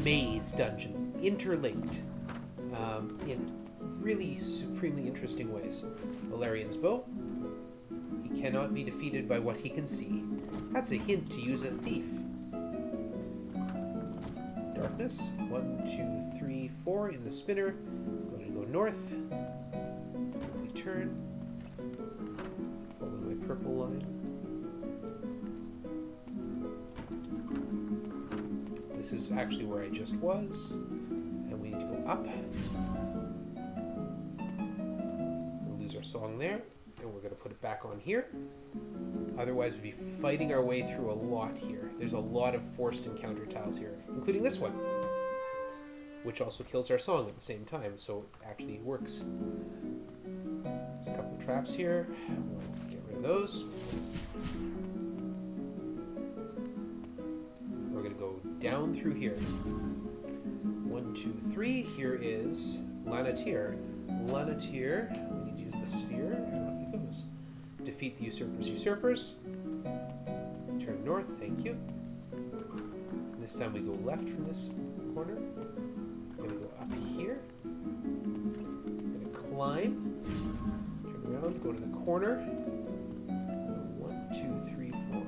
maze dungeon, interlinked in really supremely interesting ways. Valerian's bow. He cannot be defeated by what he can see. That's a hint to use a thief. Darkness. 1, 2, 3, 4 in the spinner. Going to go north. Turn. Follow my purple line. This is actually where I just was. And we need to go up. We'll lose our song there. And we're going to put it back on here. Otherwise, we'd be fighting our way through a lot here. There's a lot of forced encounter tiles here, including this one, which also kills our song at the same time, so it actually works. There's a couple of traps here. We'll get rid of those. We're going to go down through here. 1, 2, 3. Here is Lanatir. Lanatir, we need to use the sphere, and off he goes. Defeat the usurpers. Turn north, thank you. And this time we go left from this corner. We're going to go up here. We're going to climb. Turn around, go to the corner. 1, 2, 3, 4,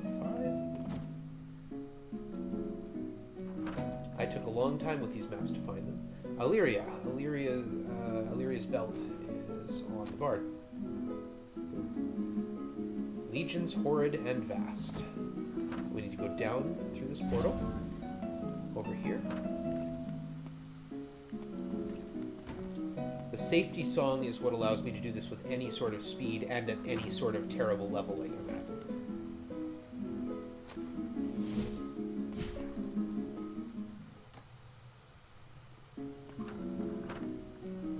5. I took a long time with these maps to find them. Illyria's belt is on the bard. Legions, horrid and vast. We need to go down through this portal. Over here. The safety song is what allows me to do this with any sort of speed and at any sort of terrible level like I'm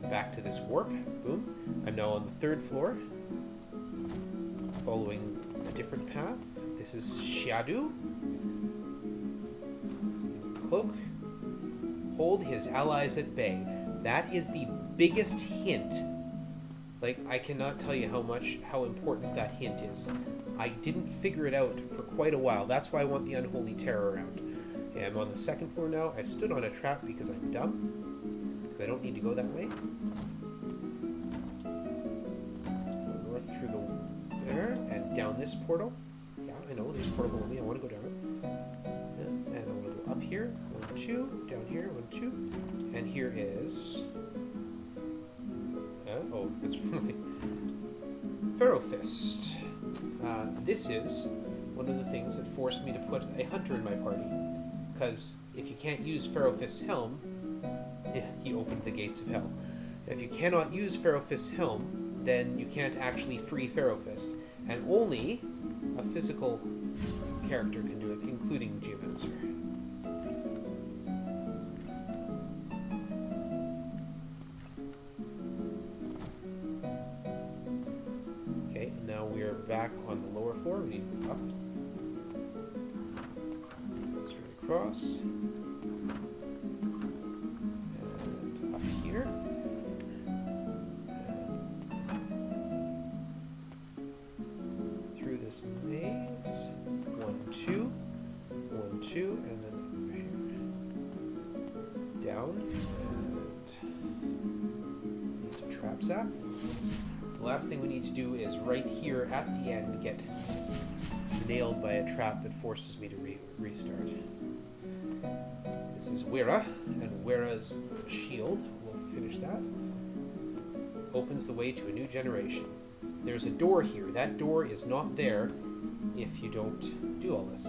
at. Back to this warp. Boom. I'm now on the 3rd floor. Following a different path. This is Shadow. Use the cloak. Hold his allies at bay. That is the biggest hint. Like, I cannot tell you how important that hint is. I didn't figure it out for quite a while. That's why I want the Unholy Terror around. Okay, I'm on the 2nd floor now. I stood on a trap because I'm dumb. Because I don't need to go that way. North through there and down this portal. Yeah, I know, there's a portal below me. I want to go down it. Yeah, and I want to go up here. 1, 2. Down here. 1, 2. And here is... oh, that's right. Pharaoh Fist. This is one of the things that forced me to put a hunter in my party. Because if you can't use Pharaoh Fist's helm... Yeah, he opened the gates of hell. If you cannot use Pharaoh Fist's helm, then you can't actually free Pharaoh Fist. And only a physical character can do it, including Geomancer. Okay, now we are back on the lower floor. We need up. Straight across. And up here. This maze. 1, 2, 1, 2, and then here. Down. And into Trap Zap. So the last thing we need to do is right here at the end get nailed by a trap that forces me to restart. This is Wera, and Wera's shield, we'll finish that, opens the way to a new generation. There's a door here. That door is not there if you don't do all this.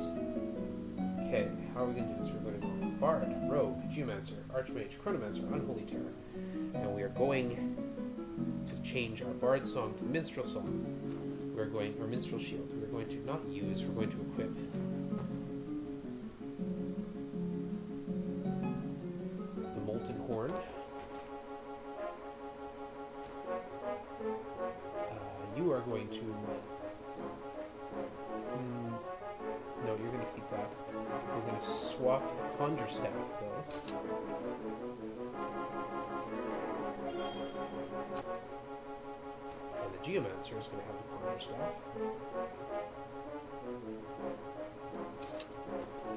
Okay, how are we going to do this? We're going to go Bard, Rogue, Geomancer, Archmage, Chronomancer, Unholy Terror. And we are going to change our Bard song to Minstrel song. We're going, or Minstrel shield. We're going to not use, we're going to equip. The Molten Horn. You are going to... no, you're going to keep that. You're going to swap the Conjure Staff, though. And the Geomancer is going to have the Conjure Staff.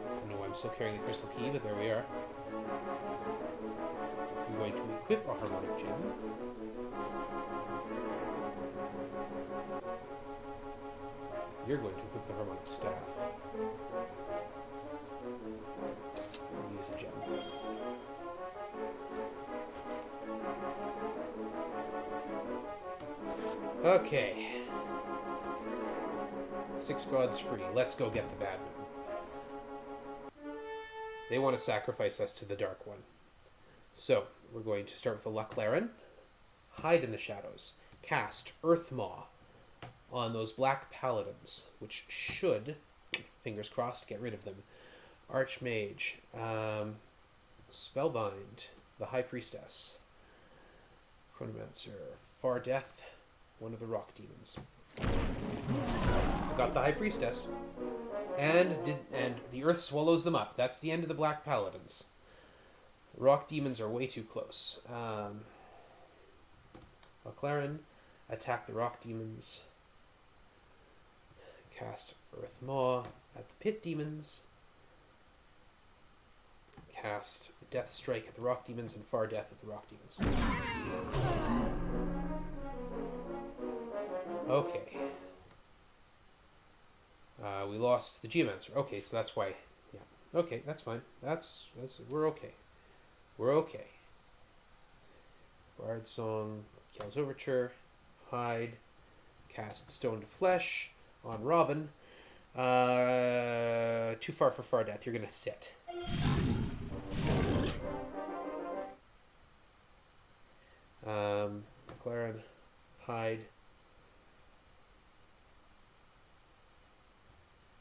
I don't know why I'm still carrying the Crystal Key, but there we are. I'm going to equip a Harmonic Gem. You're going to equip the Harmonic Staff. And use a gem. Okay. 6 gods free. Let's go get the bad moon. They want to sacrifice us to the Dark One. So, we're going to start with the Laclaren. Hide in the shadows. Cast Earth Maw on those black paladins, which should, fingers crossed, get rid of them. Archmage, Spellbind, the High Priestess, Chronomancer, Far Death, one of the Rock Demons. Got the High Priestess, and the Earth swallows them up. That's the end of the black paladins. Rock Demons are way too close. Laclaren, attack the Rock Demons. Cast Earth Maw at the Pit Demons. Cast Death Strike at the Rock Demons and Far Death at the Rock Demons. Okay. We lost the Geomancer. Okay, so that's why. Yeah. Okay, that's fine. That's we're okay. We're okay. Bard Song, Kel's Overture, Hide, cast Stone to Flesh on Robin. Too far for Far Death. You're gonna sit. McLaren, Hide.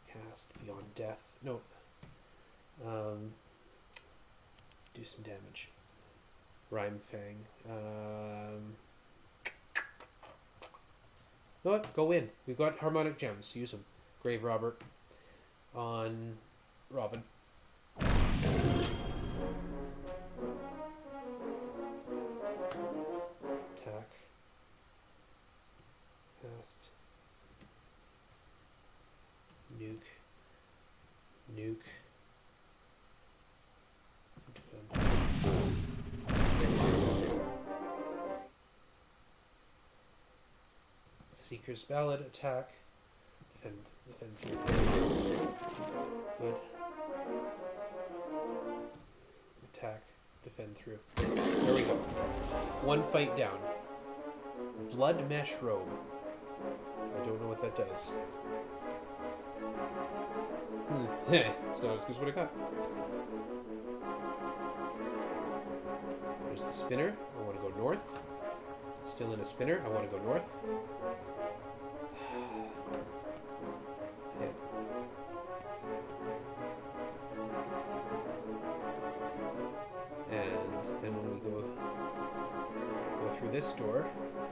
Cast Beyond Death. No. Do some damage. Rhyme Fang. You know what? Go in. We've got harmonic gems. Use them. Grave Robber on Robin. Attack. Cast. Nuke. Nuke. Defend. Seeker's Ballad, attack. Defend through. Good. Attack. Defend through. There we go. One fight down. Blood Mesh Robe. I don't know what that does. It's not as good as what I got. There's the spinner. I want to go north. Still in a spinner. I want to go north. this door,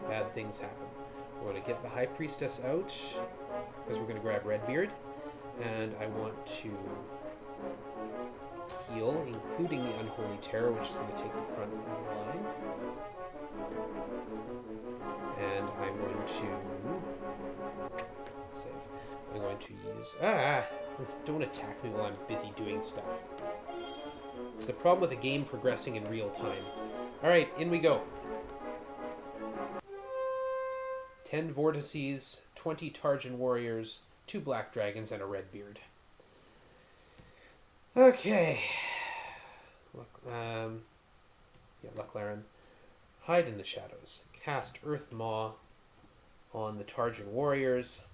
bad things happen. We're going to get the High Priestess out, because we're going to grab Redbeard, and I want to heal, including the Unholy Terror, which is going to take the front of the line. And I'm going to save. I'm going to use... Don't attack me while I'm busy doing stuff. It's a problem with the game progressing in real time. Alright, in we go. 10 Vortices, 20 Tarjan Warriors, 2 Black Dragons, and a Redbeard. Okay. Luclaren. Hide in the shadows. Cast Earth Maw on the Tarjan Warriors.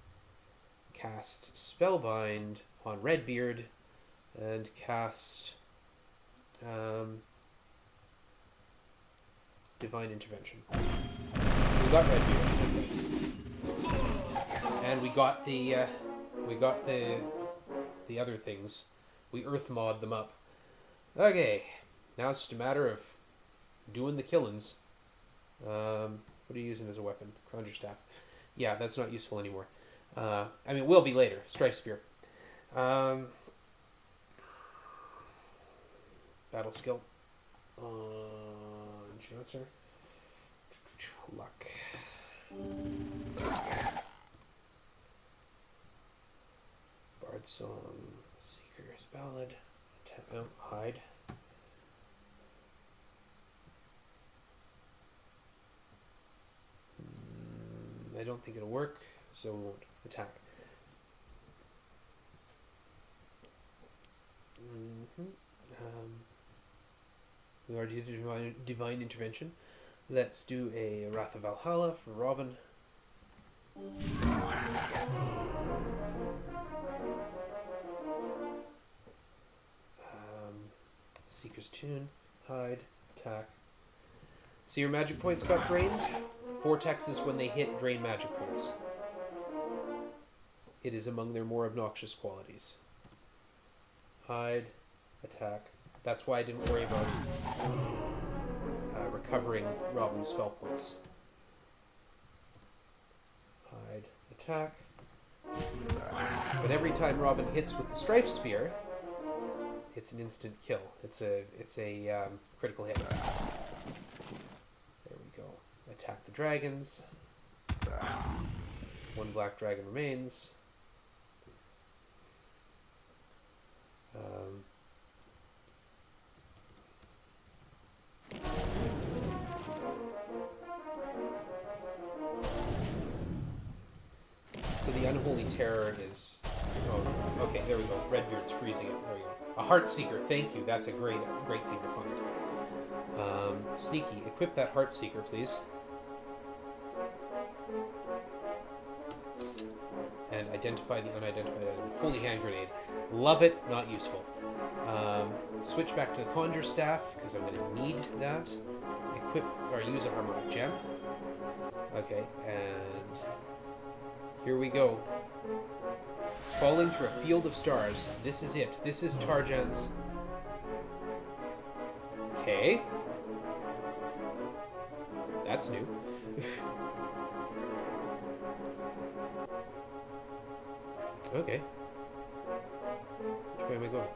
Cast Spellbind on Redbeard. And cast Divine Intervention. We got Redbeard. And we got the other things. We Earth Mawed them up. Okay. Now it's just a matter of doing the killings. What are you using as a weapon? Conjure Staff. Yeah, that's not useful anymore. I mean, it will be later. Strife Spear. Battle skill. Chancer. Luck. Bard Song. Seeker's Ballad. Hide. I don't think it'll work, so we won't attack. We already did Divine Intervention. Let's do a Wrath of Valhalla for Robin. Seeker's Tune. Hide. Attack. See, your magic points got drained. Vortexes, when they hit, drain magic points. It is among their more obnoxious qualities. Hide. Attack. That's why I didn't worry about recovering Robin's spell points. Hide. Attack. But every time Robin hits with the Strife Spear, it's an instant kill. It's a critical hit. There we go. Attack the dragons. 1 black dragon remains. So the Unholy Terror is... Oh, okay, there we go. Redbeard's freezing it. There we go. A Heartseeker, thank you. That's a great thing to find. Sneaky, equip that Heartseeker, please. And identify the unidentified item. Holy Hand Grenade. Love it, not useful. Switch back to the Conjure Staff, because I'm going to need that. Equip, or use a Harmonic Gem. Okay, and... here we go. Falling through a field of stars. This is it. This is Tarjan's. Okay. That's new. Okay. Which way am I going?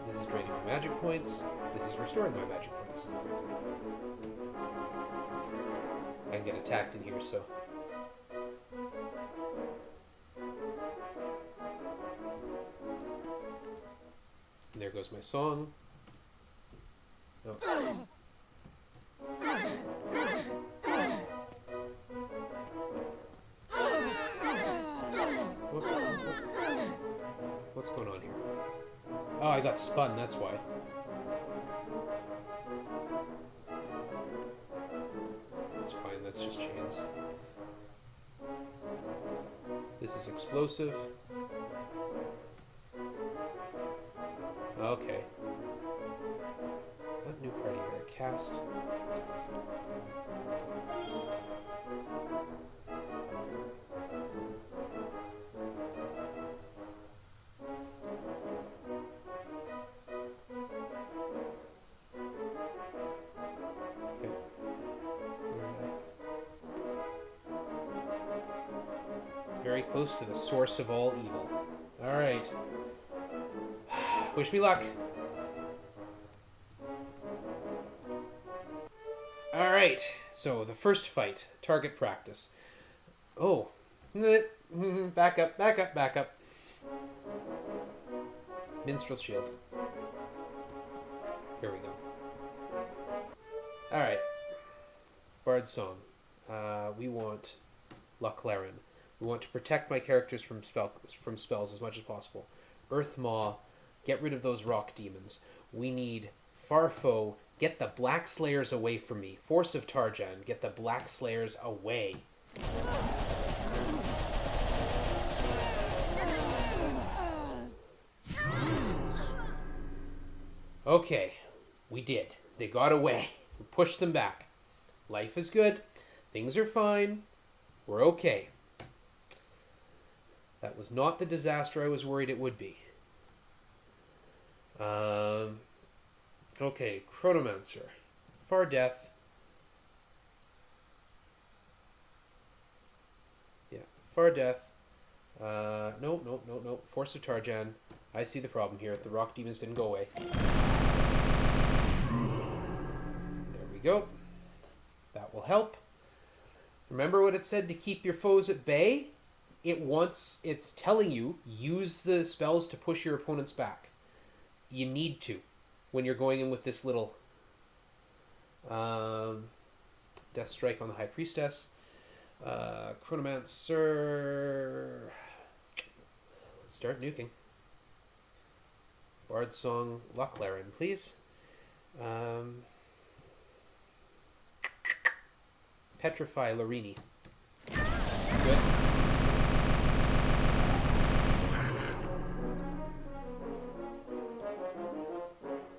This is draining my magic points. This is restoring my magic points. I can get attacked in here, so... And there goes my song. Oh. What's going on here? Oh, I got spun, that's why. That's fine, that's just chains. This is explosive. Okay. That new party area cast. very close to the source of all evil. Alright. Wish me luck. Alright, so the first fight. Target practice. Oh. Back up, back up, back up. Minstrel Shield. Here we go. Alright. Bard Song. We want Lochlaren. We want to protect my characters from spells as much as possible. Earth Maw, get rid of those rock demons. We need Farfo, get the Black Slayers away from me. Force of Tarjan, get the Black Slayers away. Okay, we did. They got away. We pushed them back. Life is good. Things are fine. We're okay. That was not the disaster I was worried it would be. Okay, Chronomancer. Far Death. Yeah, Far Death. No. Force of Tarjan. I see the problem here. The rock demons didn't go away. There we go. That will help. Remember what it said to keep your foes at bay? It's telling you, use the spells to push your opponents back. You need to when you're going in with this little Death Strike on the High Priestess. Chronomancer. Let's start nuking. Bard Song, Lochlaren, please. Petrify Larini. Good.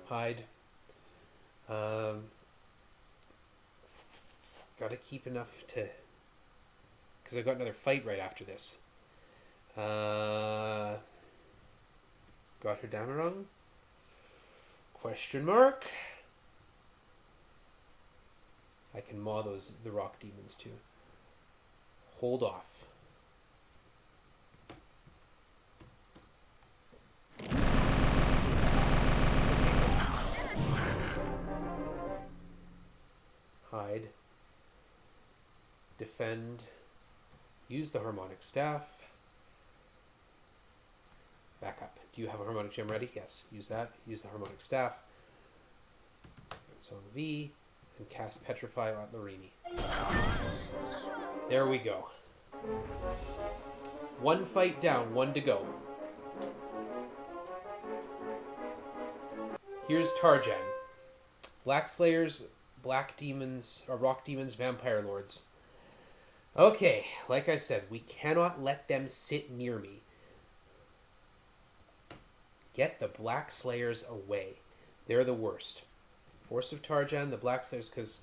Hide. Gotta keep enough to... Because I've got another fight right after this. Got her Damarung? Question mark? I can maw the rock demons too. Hold off. Hide. Defend. Use the harmonic staff. Back up. Do you have a harmonic gem ready? Yes. Use that. Use the harmonic staff. Song V. And cast Petrify on Larini. There we go. One fight down, one to go. Here's Tarjan. Black Slayers, Black Demons, or Rock Demons, Vampire Lords. Okay, like I said, we cannot let them sit near me. Get the Black Slayers away. They're the worst. Force of Tarjan, the Black Slayers, because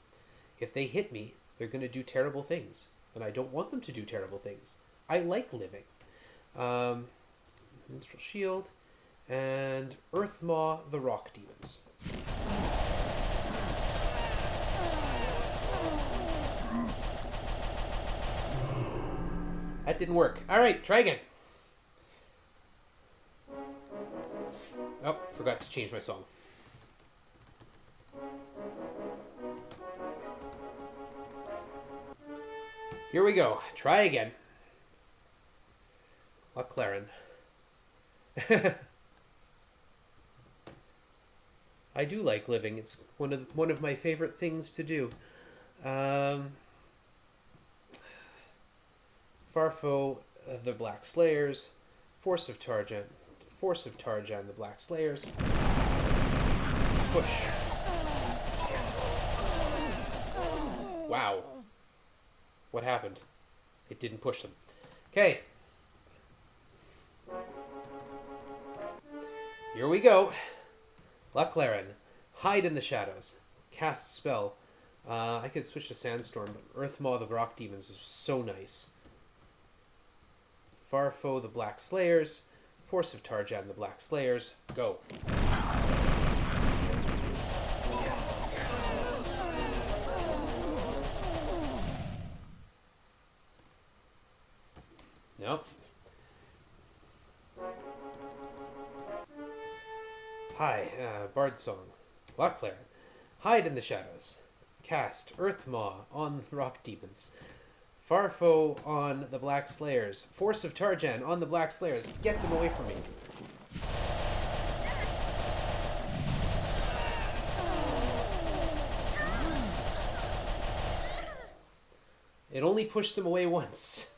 if they hit me, they're going to do terrible things. And I don't want them to do terrible things. I like living. Minstrel Shield. And Earth Maw, the Rock Demons. That didn't work. Alright, try again. Oh, forgot to change my song. Here we go. Try again. Lochlaren. I do like living. It's one of my favorite things to do. Farfo, the Black Slayers. Force of Tarjan. Force of Tarjan, the Black Slayers. Push. Wow. What happened? It didn't push them. Okay. Here we go. Lochlaren. Hide in the shadows. Cast spell. I could switch to Sandstorm, but Earth Maw the Rock Demons is so nice. Farfo the Black Slayers. Force of Tarjan the Black Slayers. Go. Nope. Hi, Bard Song. Lockclair. Hide in the shadows. Cast Earth Maw on Rock Demons. Farfo on the Black Slayers. Force of Tarjan on the Black Slayers. Get them away from me. It only pushed them away once.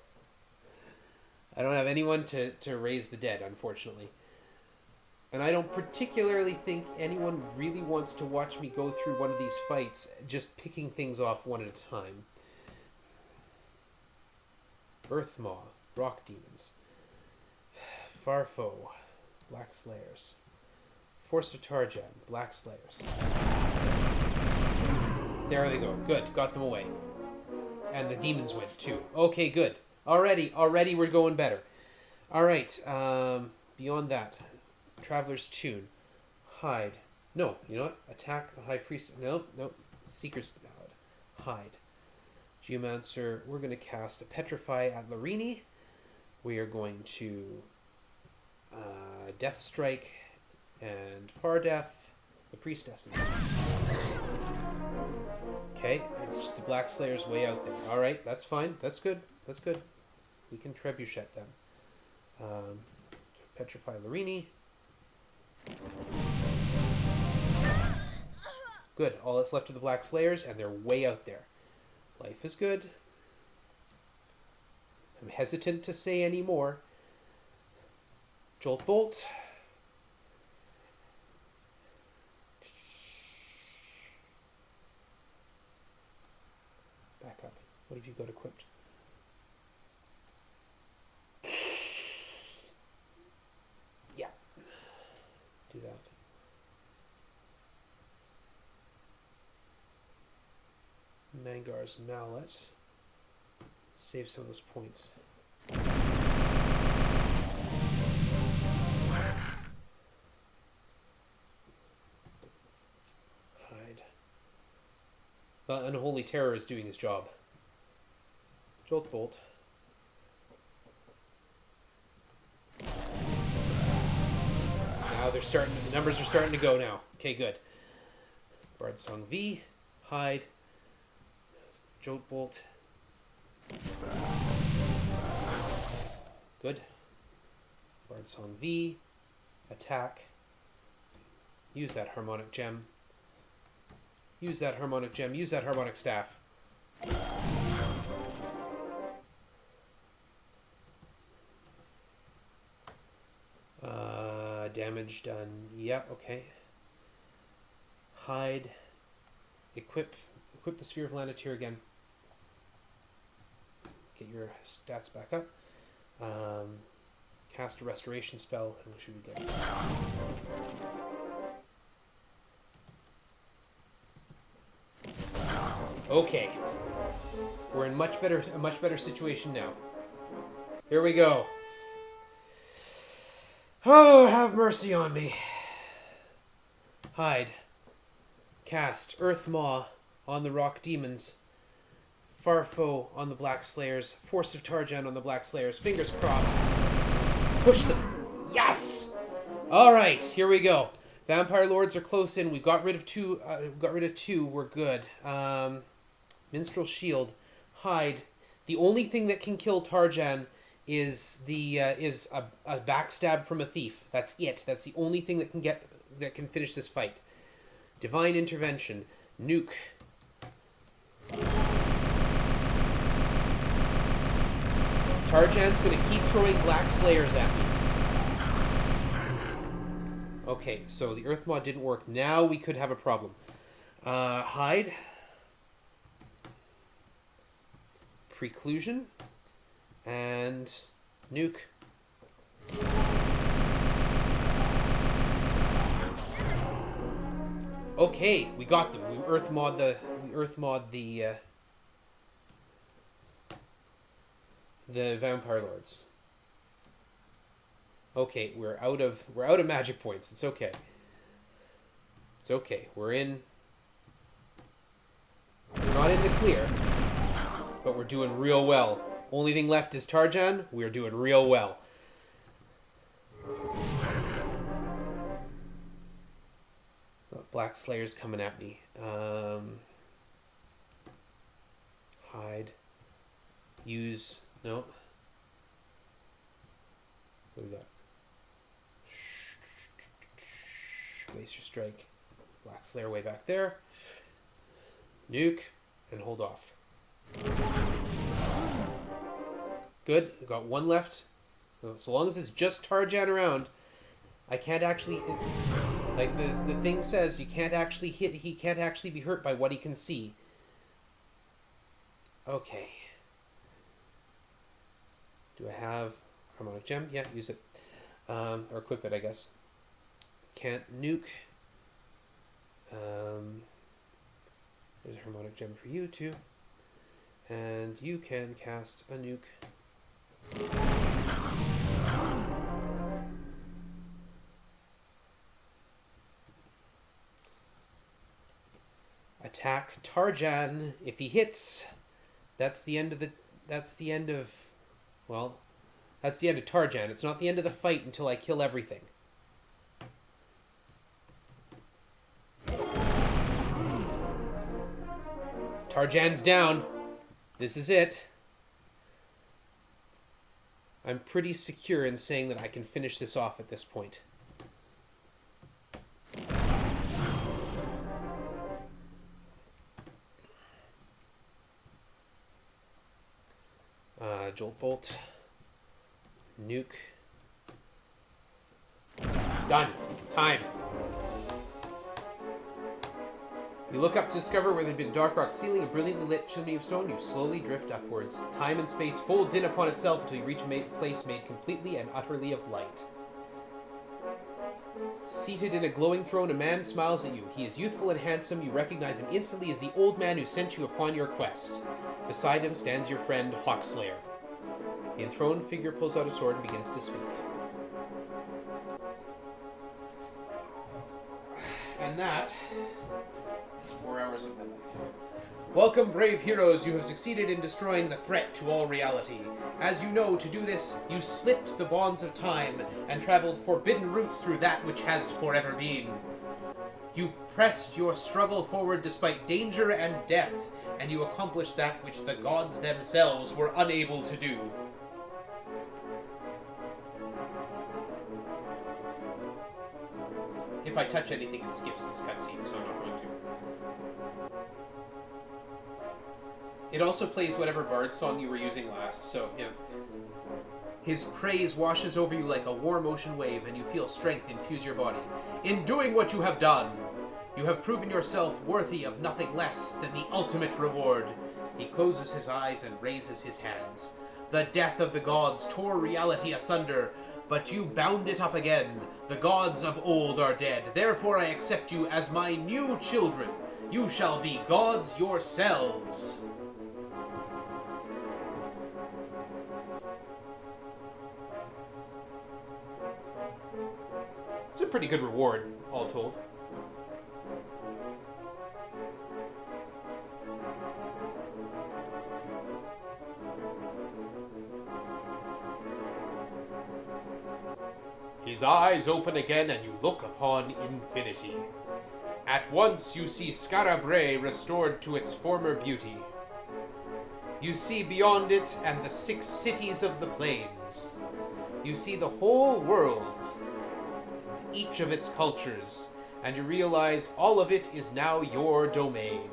I don't have anyone to raise the dead, unfortunately. And I don't particularly think anyone really wants to watch me go through one of these fights just picking things off one at a time. Earthmaw, Rock Demons. Farfo, Black Slayers. Force of Tarjan, Black Slayers. There they go. Good. Got them away. And the demons went too. Okay, good. Already we're going better. Alright, beyond that. Traveler's Tune. Hide. No, you know what? Attack the High Priest. Nope. Seeker's Ballad. Hide. Geomancer. We're going to cast a Petrify at Larini. We are going to Death Strike and Far Death the Priestesses. Okay, it's just the Black Slayer's way out there. Alright, that's fine. That's good. We can Trebuchet them. Petrify Larini. Good. All that's left of the Black Slayers, and they're way out there. Life is good. I'm hesitant to say any more. Jolt Bolt. Back up. What if you got equipped? Yeah. Do that. Mangar's Mallet. Save some of those points. Hide. The Unholy Terror is doing his job. Jolt Bolt. Now they're starting. The numbers are starting to go now. Okay, good. Bard Song V. Hide. Jolt Bolt. Good. Bard Song V. Attack. Use that Harmonic Gem. Use that Harmonic Gem. Use that Harmonic Staff. Damage done. Yep, okay. Hide. Equip the Sphere of Lanatir again. Get your stats back up. Cast a Restoration spell, and we should be good. Okay. We're in a much better situation now. Here we go. Oh, have mercy on me. Hide. Cast Earth Maw on the Rock Demons. Farfo on the Black Slayers. Force of Tarjan on the Black Slayers. Fingers crossed. Push them. Yes! Alright, here we go. Vampire Lords are close in. We got rid of two. We're good. Minstrel Shield. Hide. The only thing that can kill Tarjan is a backstab from a thief. That's it. That's the only thing that can finish this fight. Divine Intervention. Nuke. Tarjan's going to keep throwing Black Slayers at me. Okay, so the Earthmaw didn't work. Now we could have a problem. Hide. Preclusion. And nuke. Okay, we got them. We Earthmawed the Vampire Lords. Okay, we're out of magic points. It's okay. It's okay. We're not in the clear, but we're doing real well. Only thing left is Tarjan. We're doing real well. Black Slayer's coming at me. Hide. Use. No. What do we got? Waste your strike. Black Slayer way back there. Nuke. And hold off. Good. We've got one left. So long as it's just Tarjan around, I can't actually... Like the thing says, you can't actually hit... He can't actually be hurt by what he can see. Okay. Do I have Harmonic Gem? Yeah, use it. Or equip it, I guess. Can't nuke. There's a Harmonic Gem for you, too. And you can cast a nuke. Attack Tarjan. If he hits, that's the end of the... That's the end of... Well, that's the end of Tarjan. It's not the end of the fight until I kill everything. Tarjan's down. This is it. I'm pretty secure in saying that I can finish this off at this point. Jolt Bolt. Nuke. Done. Time. You look up to discover where there'd been dark rock ceiling, a brilliantly lit chimney of stone. You slowly drift upwards. Time and space folds in upon itself until you reach a place made completely and utterly of light. Seated in a glowing throne, a man smiles at you. He is youthful and handsome. You recognize him instantly as the old man who sent you upon your quest. Beside him stands your friend, Hawkslayer. The enthroned figure pulls out a sword and begins to speak. And that is 4 hours of my life. Welcome, brave heroes. You have succeeded in destroying the threat to all reality. As you know, to do this, you slipped the bonds of time and traveled forbidden routes through that which has forever been. You pressed your struggle forward despite danger and death, and you accomplished that which the gods themselves were unable to do. If I touch anything, it skips this cutscene, so I'm not going to. It also plays whatever bard song you were using last, so, yeah. His praise washes over you like a warm ocean wave, and you feel strength infuse your body. In doing what you have done, you have proven yourself worthy of nothing less than the ultimate reward. He closes his eyes and raises his hands. The death of the gods tore reality asunder, but you bound it up again. The gods of old are dead. Therefore I accept you as my new children. You shall be gods yourselves. It's a pretty good reward, all told. His eyes open again, and you look upon infinity. At once you see Skara restored to its former beauty. You see beyond it and the 6 cities of the plains. You see the whole world, each of its cultures, and you realize all of it is now your domain.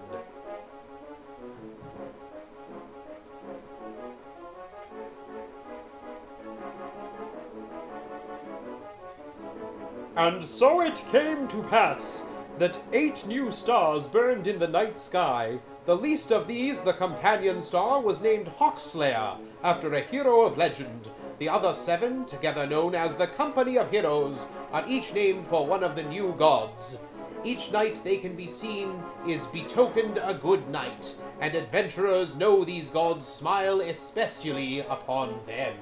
And so it came to pass that 8 new stars burned in the night sky. The least of these, the companion star, was named Hawkslayer, after a hero of legend. The other 7, together known as the Company of Heroes, are each named for one of the new gods. Each night they can be seen is betokened a good night, and adventurers know these gods smile especially upon them.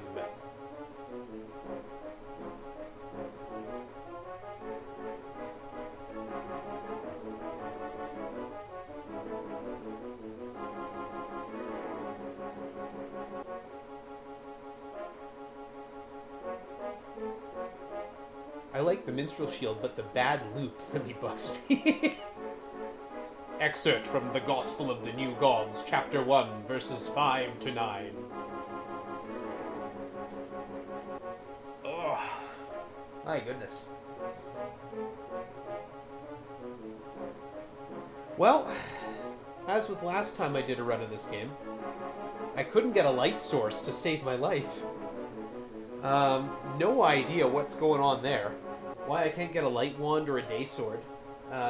like the minstrel shield, but the bad loop really bugs me. Excerpt from the Gospel of the New Gods, Chapter 1, verses 5 to 9. Oh, my goodness. Well, as with last time I did a run of this game, I couldn't get a light source to save my life. No idea what's going on there. Why I can't get a light wand or a day sword,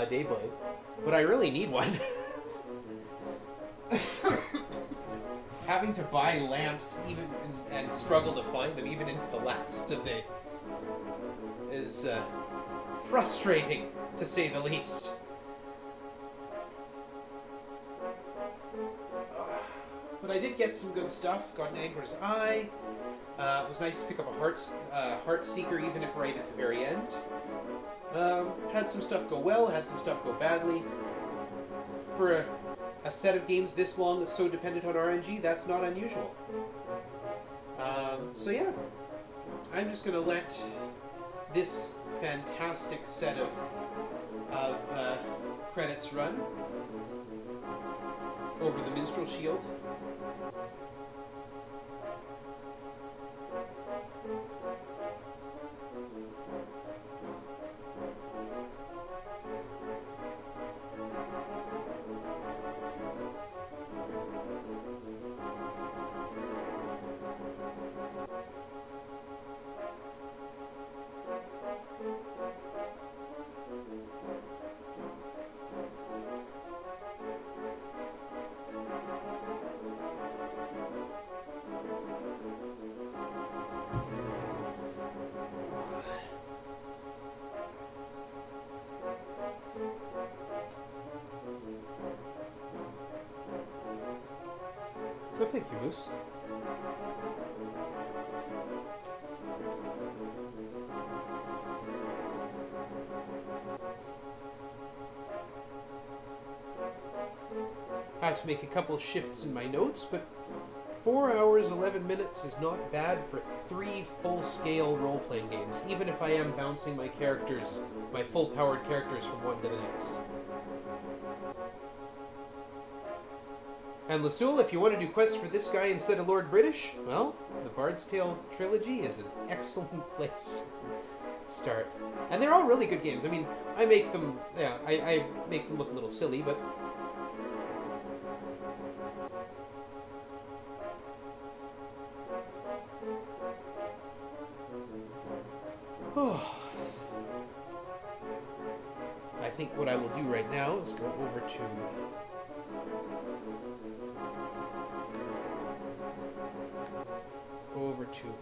day blade. But I really need one. Having to buy lamps even and struggle to find them even into the last of the is frustrating, to say the least. But I did get some good stuff. Got an Anger's Eye. It was nice to pick up a Heart Seeker, even if right at the very end. Had some stuff go well, had some stuff go badly. For a set of games this long that's so dependent on RNG, that's not unusual. So yeah, I'm just going to let this fantastic set of credits run over the Minstrel Shield. Oh, thank you, Moose. I have to make a couple shifts in my notes, but 4 hours, 11 minutes is not bad for 3 full-scale role-playing games, even if I am bouncing my characters, my full-powered characters from one to the next. And Lasul, if you want to do quests for this guy instead of Lord British, well, the Bard's Tale Trilogy is an excellent place to start. And they're all really good games. I mean, I make them, yeah, I make them look a little silly, but... I think what I will do right now is go over to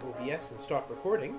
OBS and stop recording.